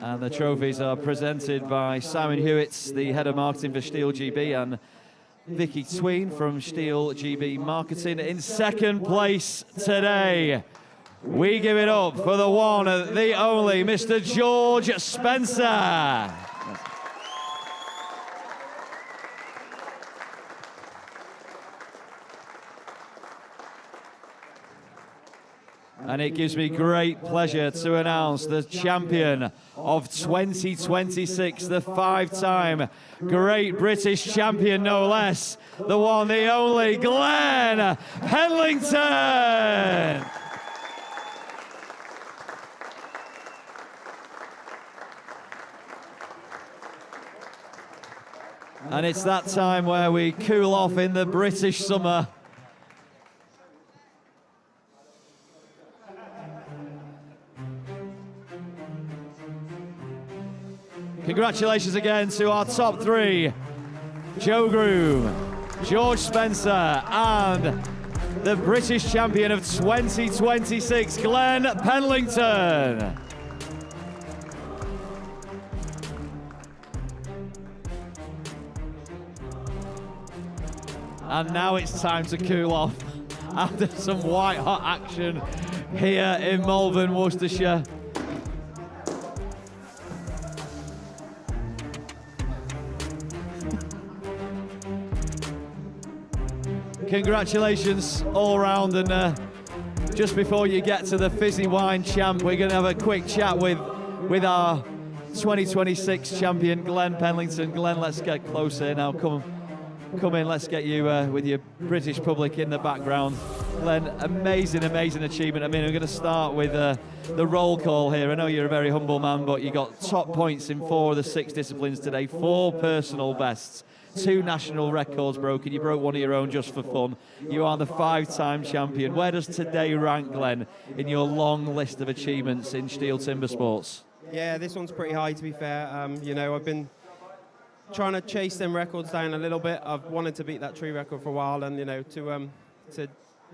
And the trophies are presented by Simon Hewitt, the head of marketing for STIHL GB, and Vicky Tween from STIHL GB Marketing. In second place today, we give it up for the one, the only, Mr. George Spencer. And it gives me great pleasure to announce the champion of 2026, the 5-time Great British Champion, no less, the one, the only, Glen Penlington. And it's that time where we cool off in the British summer. Congratulations again to our top three, Joe Groom, George Spencer, and the British champion of 2026, Glen Penlington. And now it's time to cool off. after some white-hot action here in Malvern, Worcestershire. Congratulations all round, and just before you get to the fizzy wine champ, we're going to have a quick chat with our 2026 champion, Glen Penlington. Glen, let's get closer now. Come in, let's get you with your British public in the background. Glen, amazing achievement. I mean, we're going to start with the roll call here. I know you're a very humble man, but you got top points in 4 of the 6 disciplines today, 4 personal bests. 2 national records broken. You broke one of your own just for fun. You are the 5-time champion. Where does today rank, Glen, in your long list of achievements in STIHL Timber Sports? Yeah, this one's pretty high, to be fair. You know, I've been trying to chase them records down a little bit. I've wanted to beat that tree record for a while, and you know, to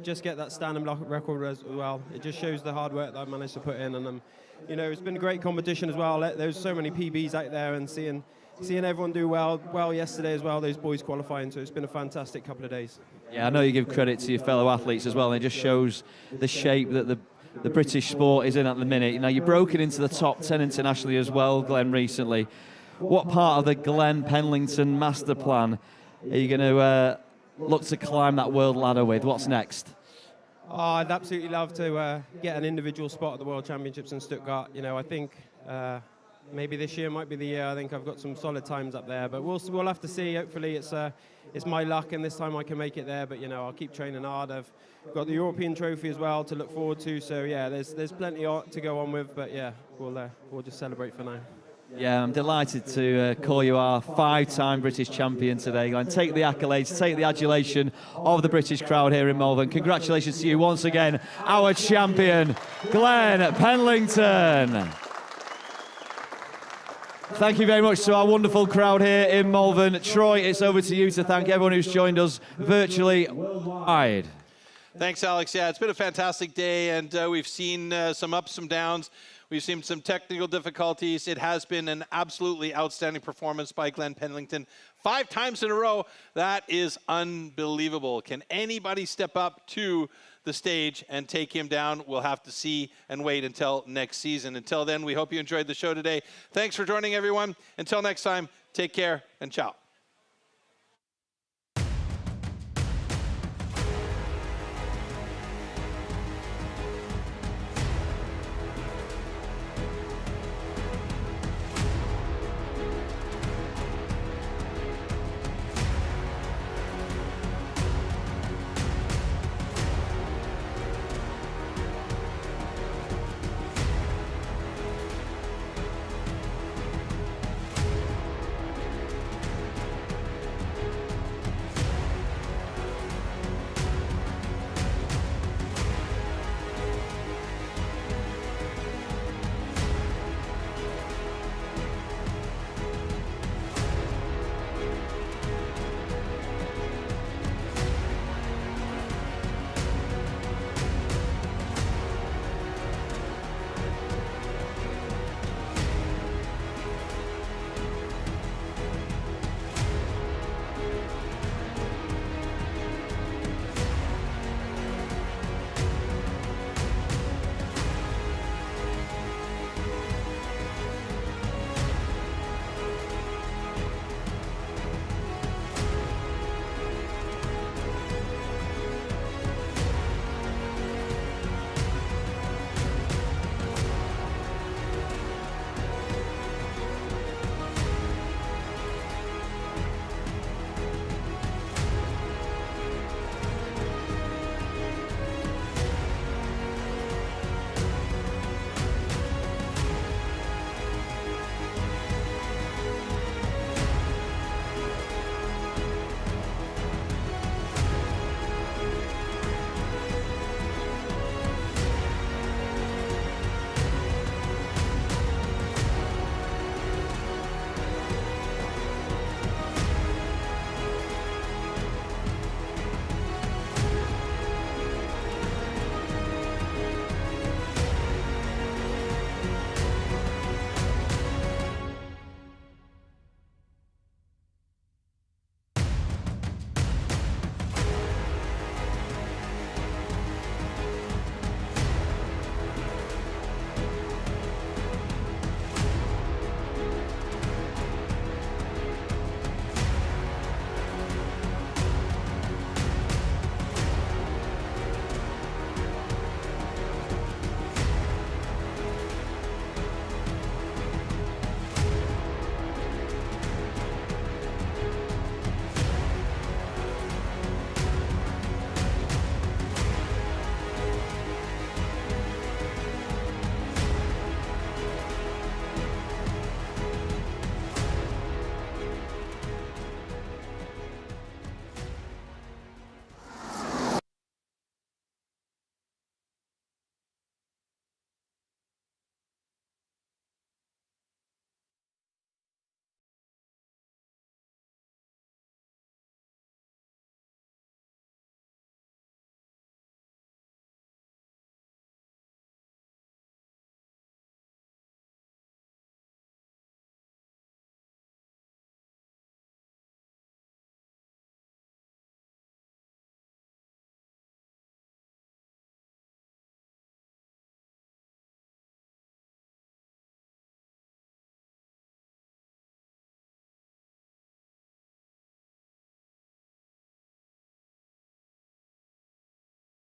just get that standing block record as well. It just shows the hard work that I've managed to put in, and you know, it's been a great competition as well. There's so many PBs out there, and seeing everyone do well yesterday as well, those boys qualifying, so it's been a fantastic couple of days. Yeah, I know you give credit to your fellow athletes as well, and it just shows the shape that the British sport is in at the minute. Now, you've broken into the top 10 internationally as well, Glen, recently. What part of the Glen Penlington master plan are you going to look to climb that world ladder with? What's next? Oh, I'd absolutely love to get an individual spot at the World Championships in Stuttgart. You know, I think maybe this year might be the year. I think I've got some solid times up there, but we'll have to see. Hopefully it's my luck, and this time I can make it there. But you know, I'll keep training hard. I've got the European trophy as well to look forward to. So yeah, there's plenty to go on with. But yeah, we'll just celebrate for now. Yeah, I'm delighted to call you our 5-time British champion today. And take the accolades, take the adulation of the British crowd here in Malvern. Congratulations to you once again, our champion, Glen Penlington. Thank you very much to our wonderful crowd here in Malvern. Troy, it's over to you to thank everyone who's joined us virtually worldwide. Thanks, Alex. Yeah, it's been a fantastic day, and we've seen some ups, some downs. We've seen some technical difficulties. It has been an absolutely outstanding performance by Glen Penlington. 5 times in a row. That is unbelievable. Can anybody step up to the stage and take him down? We'll have to see and wait until next season. Until then, we hope you enjoyed the show today. Thanks for joining, everyone. Until next time, take care and ciao.